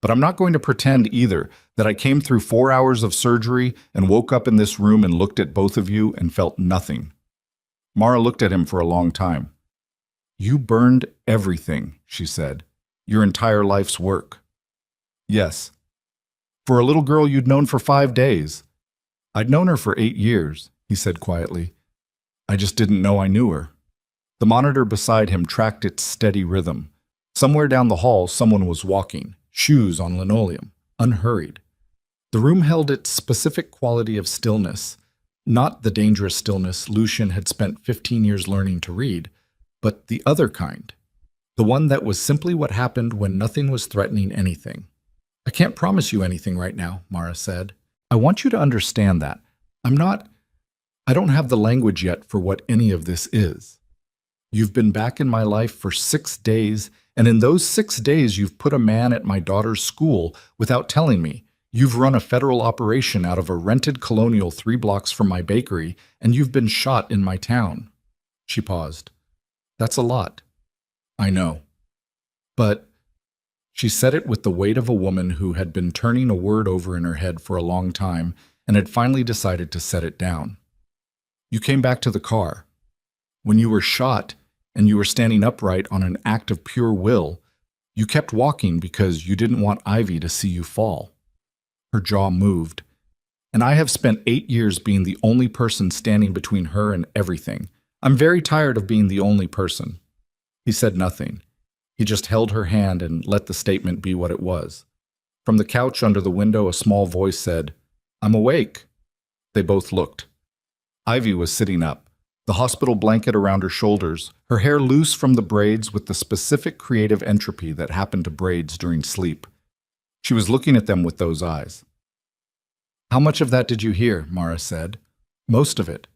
But I'm not going to pretend either that I came through 4 hours of surgery and woke up in this room and looked at both of you and felt nothing. Mara looked at him for a long time. You burned everything, she said. Your entire life's work. Yes. For a little girl you'd known for 5 days. I'd known her for 8 years, he said quietly. I just didn't know I knew her. The monitor beside him tracked its steady rhythm. Somewhere down the hall, someone was walking. Shoes on linoleum, unhurried. The room held its specific quality of stillness, not the dangerous stillness Lucian had spent 15 years learning to read, but the other kind, the one that was simply what happened when nothing was threatening anything. I can't promise you anything right now, Mara said. I want you to understand that. I don't have the language yet for what any of this is. You've been back in my life for 6 days, and in those 6 days you've put a man at my daughter's school without telling me. You've run a federal operation out of a rented colonial 3 blocks from my bakery, and you've been shot in my town. She paused. That's a lot. I know. But she said it with the weight of a woman who had been turning a word over in her head for a long time and had finally decided to set it down. You came back to the car. When you were shot, and you were standing upright on an act of pure will, you kept walking because you didn't want Ivy to see you fall. Her jaw moved. And I have spent 8 years being the only person standing between her and everything. I'm very tired of being the only person. He said nothing. He just held her hand and let the statement be what it was. From the couch under the window, a small voice said, I'm awake. They both looked. Ivy was sitting up. The hospital blanket around her shoulders, her hair loose from the braids with the specific creative entropy that happened to braids during sleep. She was looking at them with those eyes. How much of that did you hear? Mara said. Most of it.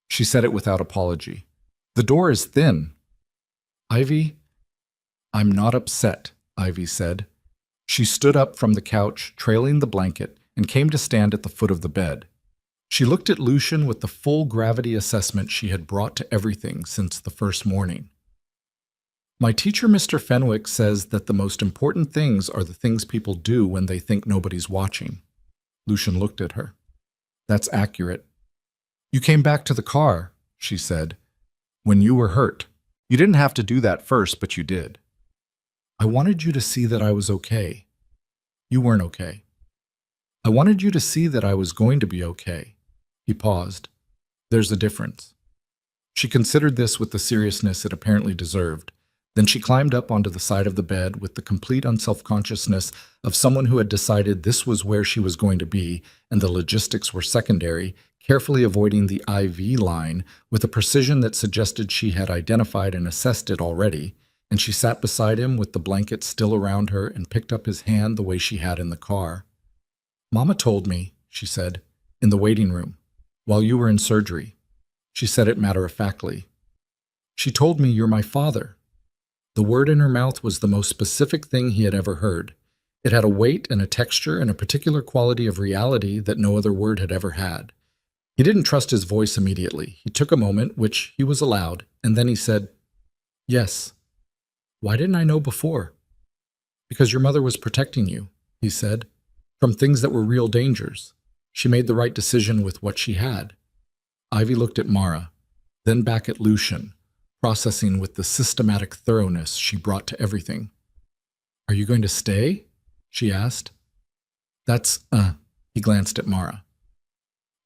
She said it without apology. The door is thin. Ivy, I'm not upset, Ivy said. She stood up from the couch, trailing the blanket, and came to stand at the foot of the bed. She looked at Lucian with the full gravity assessment she had brought to everything since the first morning. My teacher, Mr. Fenwick, says that the most important things are the things people do when they think nobody's watching. Lucian looked at her. That's accurate. You came back to the car, she said, when you were hurt. You didn't have to do that first, but you did. I wanted you to see that I was okay. You weren't okay. I wanted you to see that I was going to be okay. He paused. There's a difference. She considered this with the seriousness it apparently deserved. Then she climbed up onto the side of the bed with the complete unselfconsciousness of someone who had decided this was where she was going to be and the logistics were secondary, carefully avoiding the IV line with a precision that suggested she had identified and assessed it already, and she sat beside him with the blanket still around her and picked up his hand the way she had in the car. Mama told me, she said, in the waiting room, while you were in surgery. She said it matter-of-factly. She told me you're my father. The word in her mouth was the most specific thing he had ever heard. It had a weight and a texture and a particular quality of reality that no other word had ever had. He didn't trust his voice immediately. He took a moment, which he was allowed, and then he said, "Yes." "Why didn't I know before?" "Because your mother was protecting you," he said, "from things that were real dangers. She made the right decision with what she had." Ivy looked at Mara, then back at Lucian, processing with the systematic thoroughness she brought to everything. "Are you going to stay?" she asked. That's, he glanced at Mara.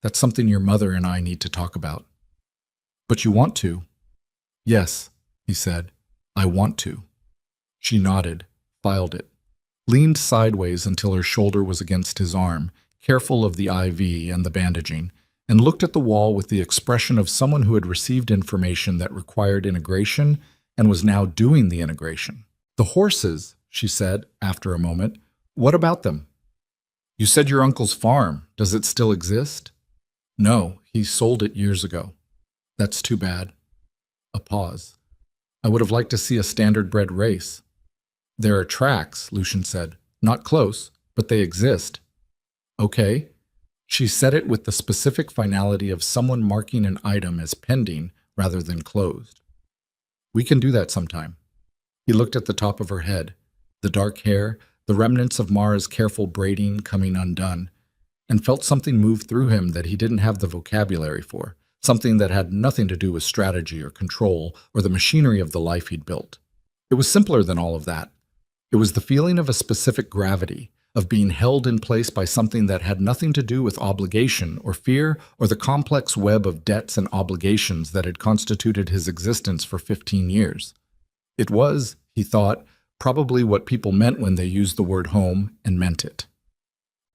"That's something your mother and I need to talk about." "But you want to?" "Yes," he said, "I want to." She nodded, filed it, leaned sideways until her shoulder was against his arm, careful of the IV and the bandaging, and looked at the wall with the expression of someone who had received information that required integration and was now doing the integration. "The horses," she said after a moment. "What about them?" "You said your uncle's farm. Does it still exist?" "No, he sold it years ago." "That's too bad." A pause. "I would have liked to see a standard-bred race." "There are tracks," Lucian said. "Not close, but they exist." "Okay." She said it with the specific finality of someone marking an item as pending rather than closed. "We can do that sometime." He looked at the top of her head, the dark hair, the remnants of Mara's careful braiding coming undone, and felt something move through him that he didn't have the vocabulary for, something that had nothing to do with strategy or control or the machinery of the life he'd built. It was simpler than all of that. It was the feeling of a specific gravity, of being held in place by something that had nothing to do with obligation or fear or the complex web of debts and obligations that had constituted his existence for 15 years. It was, he thought, probably what people meant when they used the word home and meant it.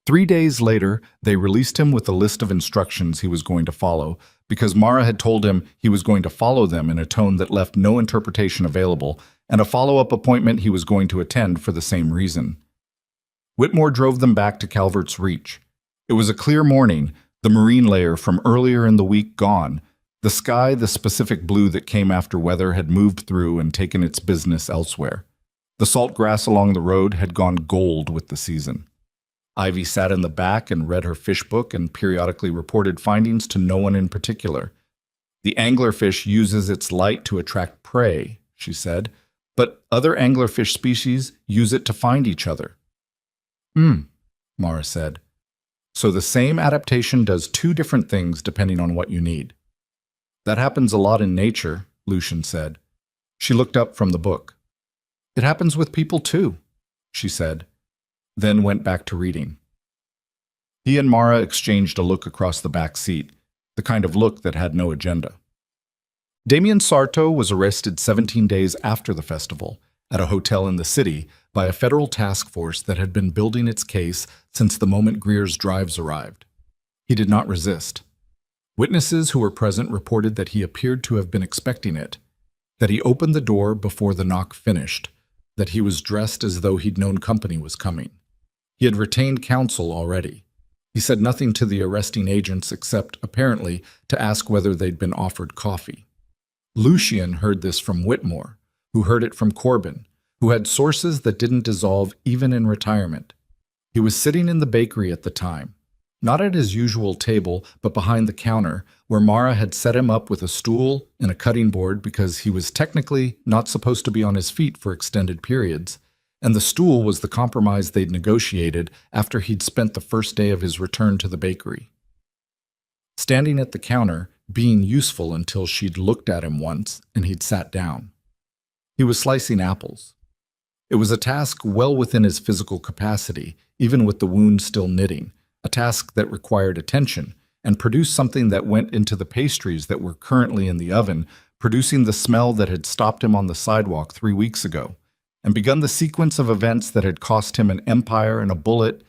3 days later, they released him with a list of instructions he was going to follow, because Mara had told him he was going to follow them in a tone that left no interpretation available, and a follow-up appointment he was going to attend for the same reason. Whitmore drove them back to Calvert's Reach. It was a clear morning, the marine layer from earlier in the week gone. The sky, the specific blue that came after weather, had moved through and taken its business elsewhere. The salt grass along the road had gone gold with the season. Ivy sat in the back and read her fish book and periodically reported findings to no one in particular. "The anglerfish uses its light to attract prey," she said, "but other anglerfish species use it to find each other." Mara said. "So the same adaptation does two different things depending on what you need." "That happens a lot in nature," Lucian said. She looked up from the book. "It happens with people too," she said, then went back to reading. He and Mara exchanged a look across the back seat, the kind of look that had no agenda. Damien Sarto was arrested 17 days after the festival, at a hotel in the city, by a federal task force that had been building its case since the moment Greer's drives arrived. He did not resist. Witnesses who were present reported that he appeared to have been expecting it, that he opened the door before the knock finished, that he was dressed as though he'd known company was coming. He had retained counsel already. He said nothing to the arresting agents except, apparently, to ask whether they'd been offered coffee. Lucian heard this from Whitmore, who heard it from Corbin, who had sources that didn't dissolve even in retirement. He was sitting in the bakery at the time, not at his usual table, but behind the counter, where Mara had set him up with a stool and a cutting board because he was technically not supposed to be on his feet for extended periods, and the stool was the compromise they'd negotiated after he'd spent the first day of his return to the bakery. Standing at the counter, being useful until she'd looked at him once and he'd sat down. He was slicing apples. It was a task well within his physical capacity, even with the wound still knitting, a task that required attention and produced something that went into the pastries that were currently in the oven, producing the smell that had stopped him on the sidewalk 3 weeks ago, and begun the sequence of events that had cost him an empire and a bullet,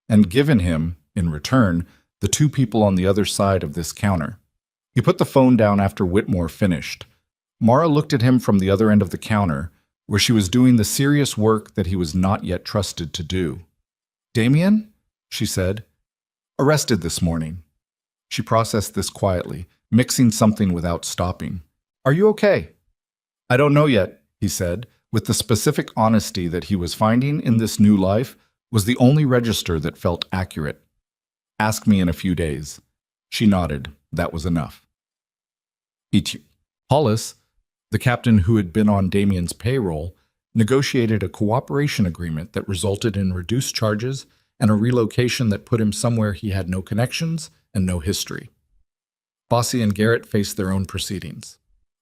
and given him, in return, the two people on the other side of this counter. He put the phone down after Whitmore finished. Mara looked at him from the other end of the counter, where she was doing the serious work that he was not yet trusted to do. "Damien?" she said. "Arrested this morning." She processed this quietly, mixing something without stopping. "Are you okay?" "I don't know yet," he said, with the specific honesty that he was finding in this new life was the only register that felt accurate. Ask me in a few days. She nodded. That was enough. Hollis, the captain who had been on Damien's payroll, negotiated a cooperation agreement that resulted in reduced charges and a relocation that put him somewhere he had no connections and no history. Bossy and Garrett faced their own proceedings.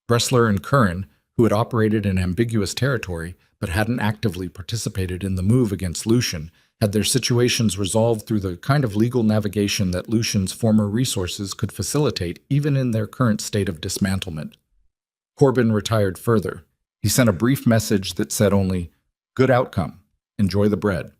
Bressler and Curran, who had operated in ambiguous territory but hadn't actively participated in the move against Lucian, had their situations resolved through the kind of legal navigation that Lucian's former resources could facilitate even in their current state of dismantlement. Corbin retired further. He sent a brief message that said only, "Good outcome. Enjoy the bread."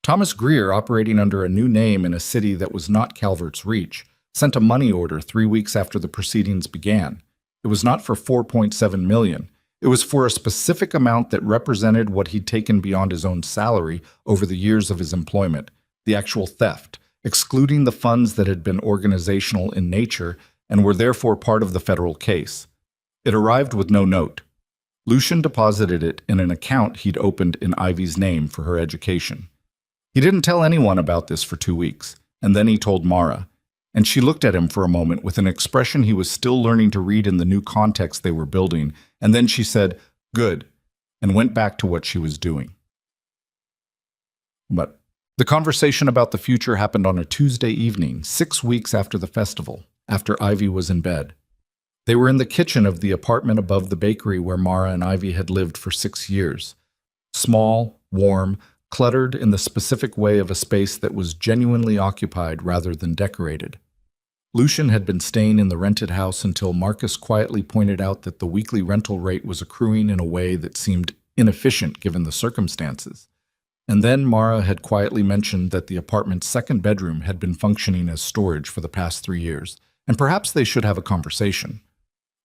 Thomas Greer, operating under a new name in a city that was not Calvert's reach, sent a money order 3 weeks after the proceedings began. It was not for $4.7 million. It was for a specific amount that represented what he'd taken beyond his own salary over the years of his employment, the actual theft, excluding the funds that had been organizational in nature and were therefore part of the federal case. It arrived with no note. Lucian deposited it in an account he'd opened in Ivy's name for her education. He didn't tell anyone about this for 2 weeks, and then he told Mara, and she looked at him for a moment with an expression he was still learning to read in the new context they were building, and then she said, "Good," and went back to what she was doing. But the conversation about the future happened on a Tuesday evening, 6 weeks after the festival, after Ivy was in bed. They were in the kitchen of the apartment above the bakery where Mara and Ivy had lived for 6 years. Small, warm, cluttered in the specific way of a space that was genuinely occupied rather than decorated. Lucian had been staying in the rented house until Marcus quietly pointed out that the weekly rental rate was accruing in a way that seemed inefficient given the circumstances. And then Mara had quietly mentioned that the apartment's second bedroom had been functioning as storage for the past 3 years, and perhaps they should have a conversation.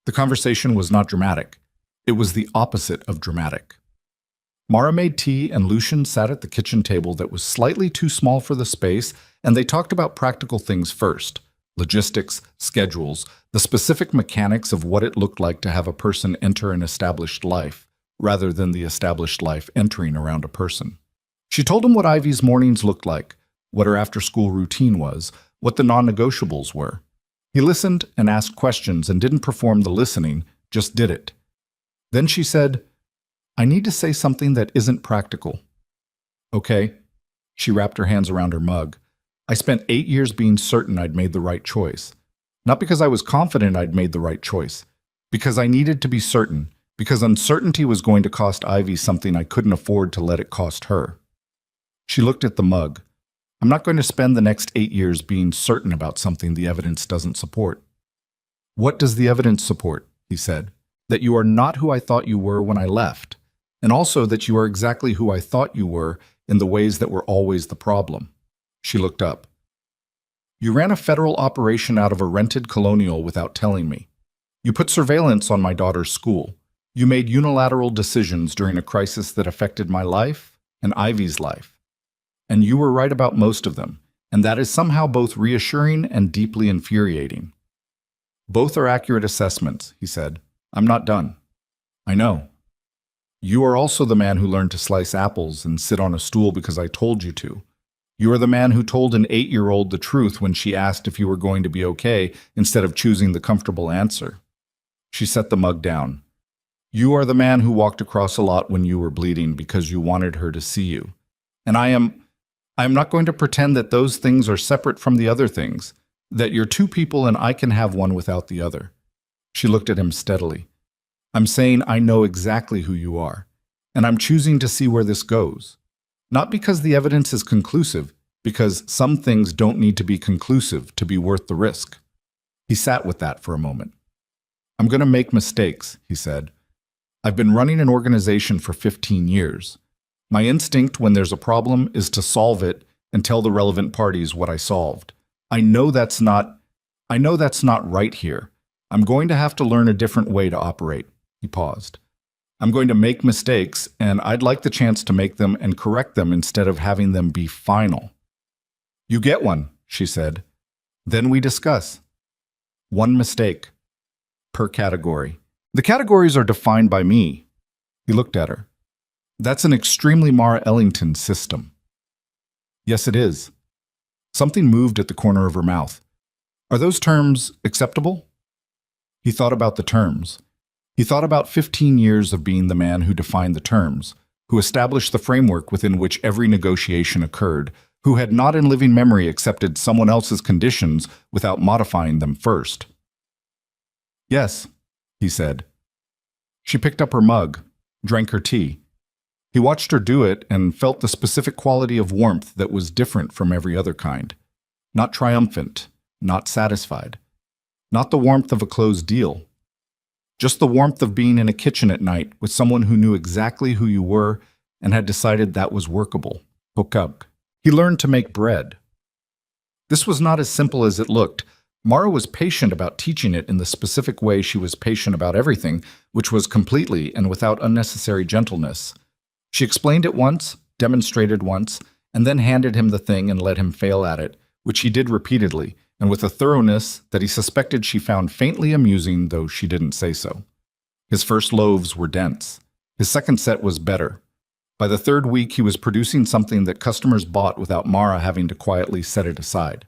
The conversation was not dramatic. It was the opposite of dramatic. Mara made tea and Lucian sat at the kitchen table that was slightly too small for the space, and they talked about practical things first. Logistics, schedules, the specific mechanics of what it looked like to have a person enter an established life, rather than the established life entering around a person. She told him what Ivy's mornings looked like, what her after-school routine was, what the non-negotiables were. He listened and asked questions and didn't perform the listening, just did it. Then she said, "I need to say something that isn't practical." "Okay." She wrapped her hands around her mug. "I spent 8 years being certain I'd made the right choice. Not because I was confident I'd made the right choice. Because I needed to be certain. Because uncertainty was going to cost Ivy something I couldn't afford to let it cost her." She looked at the mug. "I'm not going to spend the next 8 years being certain about something the evidence doesn't support." "What does the evidence support?" he said. "That you are not who I thought you were when I left. And also that you are exactly who I thought you were in the ways that were always the problem." She looked up. "You ran a federal operation out of a rented colonial without telling me. You put surveillance on my daughter's school. You made unilateral decisions during a crisis that affected my life and Ivy's life. And you were right about most of them, and that is somehow both reassuring and deeply infuriating." "Both are accurate assessments," he said. "I'm not done." "I know. You are also the man who learned to slice apples and sit on a stool because I told you to. You are the man who told an 8-year-old the truth when she asked if you were going to be okay instead of choosing the comfortable answer." She set the mug down. "You are the man who walked across a lot when you were bleeding because you wanted her to see you. And I am not going to pretend that those things are separate from the other things, that you're two people and I can have one without the other." She looked at him steadily. "I'm saying I know exactly who you are, and I'm choosing to see where this goes. Not because the evidence is conclusive, because some things don't need to be conclusive to be worth the risk." He sat with that for a moment. "I'm going to make mistakes," he said. "I've been running an organization for 15 years. My instinct when there's a problem is to solve it and tell the relevant parties what I solved. I know that's not right here. I'm going to have to learn a different way to operate." He paused. "I'm going to make mistakes, and I'd like the chance to make them and correct them instead of having them be final." "You get one," she said. "Then we discuss." "One mistake. Per category. The categories are defined by me." He looked at her. "That's an extremely Mara Ellington system." Yes, it is. Something moved at the corner of her mouth. Are those terms acceptable? He thought about the terms. He thought about 15 years of being the man who defined the terms, who established the framework within which every negotiation occurred, who had not in living memory accepted someone else's conditions without modifying them first. Yes, he said. She picked up her mug, drank her tea. He watched her do it and felt the specific quality of warmth that was different from every other kind. Not triumphant, not satisfied. Not the warmth of a closed deal. Just the warmth of being in a kitchen at night with someone who knew exactly who you were and had decided that was workable. Hook up. He learned to make bread. This was not as simple as it looked. Mara was patient about teaching it in the specific way she was patient about everything, which was completely and without unnecessary gentleness. She explained it once, demonstrated once, and then handed him the thing and let him fail at it, which he did repeatedly, and with a thoroughness that he suspected she found faintly amusing, though she didn't say so. His first loaves were dense. His second set was better. By the third week, he was producing something that customers bought without Mara having to quietly set it aside.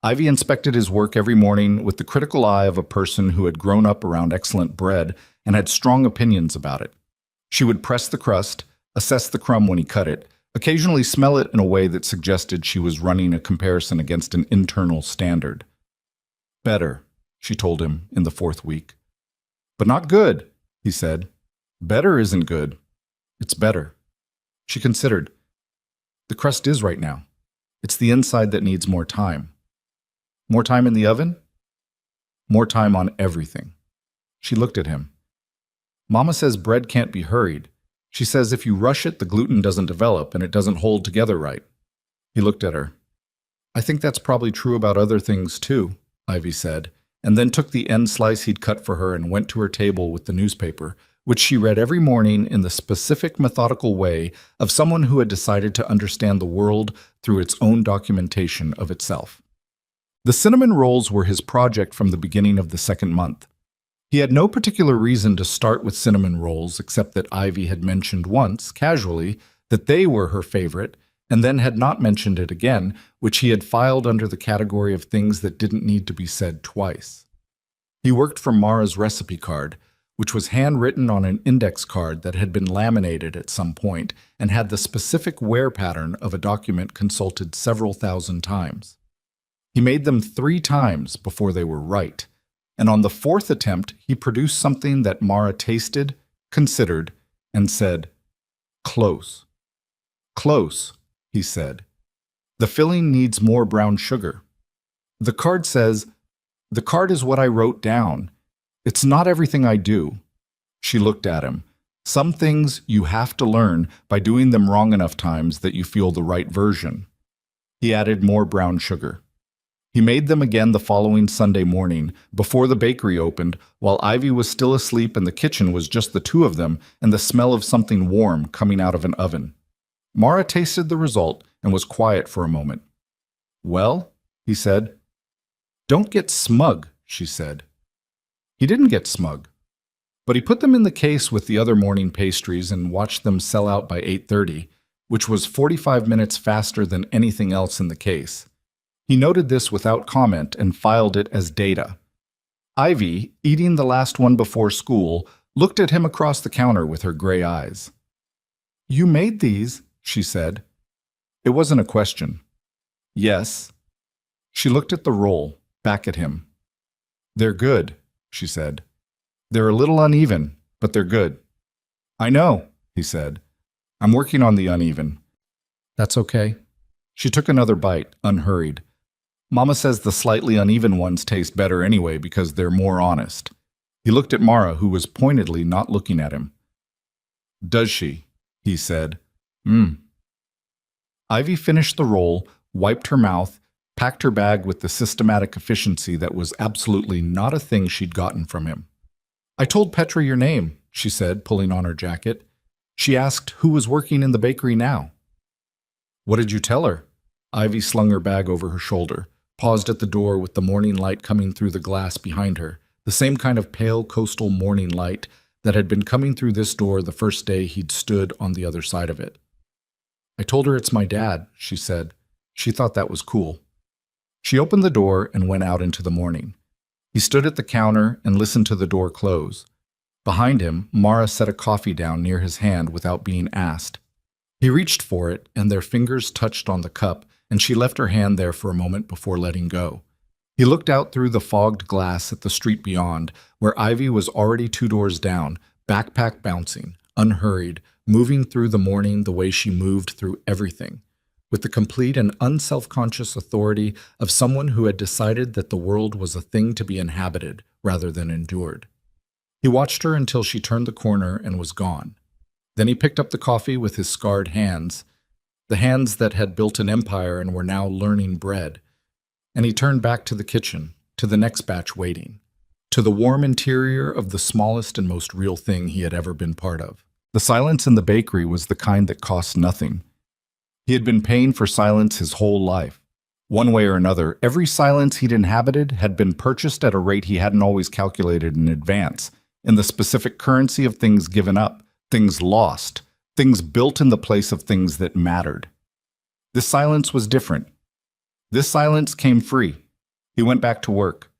Ivy inspected his work every morning with the critical eye of a person who had grown up around excellent bread and had strong opinions about it. She would press the crust, assess the crumb when he cut it, occasionally smell it in a way that suggested she was running a comparison against an internal standard. Better, she told him in the fourth week. But not good, he said. Better isn't good. It's better. She considered. The crust is right now. It's the inside that needs more time. More time in the oven? More time on everything. She looked at him. Mama says bread can't be hurried. She says if you rush it, the gluten doesn't develop and it doesn't hold together right. He looked at her. I think that's probably true about other things too, Ivy said, and then took the end slice he'd cut for her and went to her table with the newspaper, which she read every morning in the specific methodical way of someone who had decided to understand the world through its own documentation of itself. The cinnamon rolls were his project from the beginning of the second month. He had no particular reason to start with cinnamon rolls except that Ivy had mentioned once, casually, that they were her favorite, and then had not mentioned it again, which he had filed under the category of things that didn't need to be said twice. He worked from Mara's recipe card, which was handwritten on an index card that had been laminated at some point and had the specific wear pattern of a document consulted several thousand times. He made them 3 times before they were right, and on the 4th attempt, he produced something that Mara tasted, considered, and said, "Close. Close," he said. "The filling needs more brown sugar." The card says, "The card is what I wrote down. It's not everything I do." She looked at him. Some things you have to learn by doing them wrong enough times that you feel the right version. He added more brown sugar. He made them again the following Sunday morning, before the bakery opened, while Ivy was still asleep and the kitchen was just the two of them and the smell of something warm coming out of an oven. Mara tasted the result and was quiet for a moment. "Well," he said. "Don't get smug," she said. He didn't get smug, but he put them in the case with the other morning pastries and watched them sell out by 8:30, which was 45 minutes faster than anything else in the case. He noted this without comment and filed it as data. Ivy, eating the last one before school, looked at him across the counter with her gray eyes. "You made these," she said. It wasn't a question. "Yes." She looked at the roll, back at him. "They're good," she said. "They're a little uneven, but they're good." "I know," he said. "I'm working on the uneven." "That's okay." She took another bite, unhurried. Mama says the slightly uneven ones taste better anyway because they're more honest. He looked at Mara, who was pointedly not looking at him. "Does she?" he said. Ivy finished the roll, wiped her mouth, packed her bag with the systematic efficiency that was absolutely not a thing she'd gotten from him. "I told Petra your name," she said, pulling on her jacket. She asked who was working in the bakery now. "What did you tell her?" Ivy slung her bag over her shoulder, paused at the door with the morning light coming through the glass behind her, the same kind of pale coastal morning light that had been coming through this door the first day he'd stood on the other side of it. I told her it's my dad, she said. She thought that was cool. She opened the door and went out into the morning. He stood at the counter and listened to the door close. Behind him, Mara set a coffee down near his hand without being asked. He reached for it, and their fingers touched on the cup, and she left her hand there for a moment before letting go. He looked out through the fogged glass at the street beyond, where Ivy was already 2 doors down, backpack bouncing, unhurried, moving through the morning the way she moved through everything, with the complete and unself-conscious authority of someone who had decided that the world was a thing to be inhabited rather than endured. He watched her until she turned the corner and was gone. Then he picked up the coffee with his scarred hands, the hands that had built an empire and were now learning bread, and he turned back to the kitchen, to the next batch waiting, to the warm interior of the smallest and most real thing he had ever been part of. The silence in the bakery was the kind that cost nothing. He had been paying for silence his whole life. One way or another, every silence he'd inhabited had been purchased at a rate he hadn't always calculated in advance, in the specific currency of things given up, things lost, things built in the place of things that mattered. This silence was different. This silence came free. He went back to work.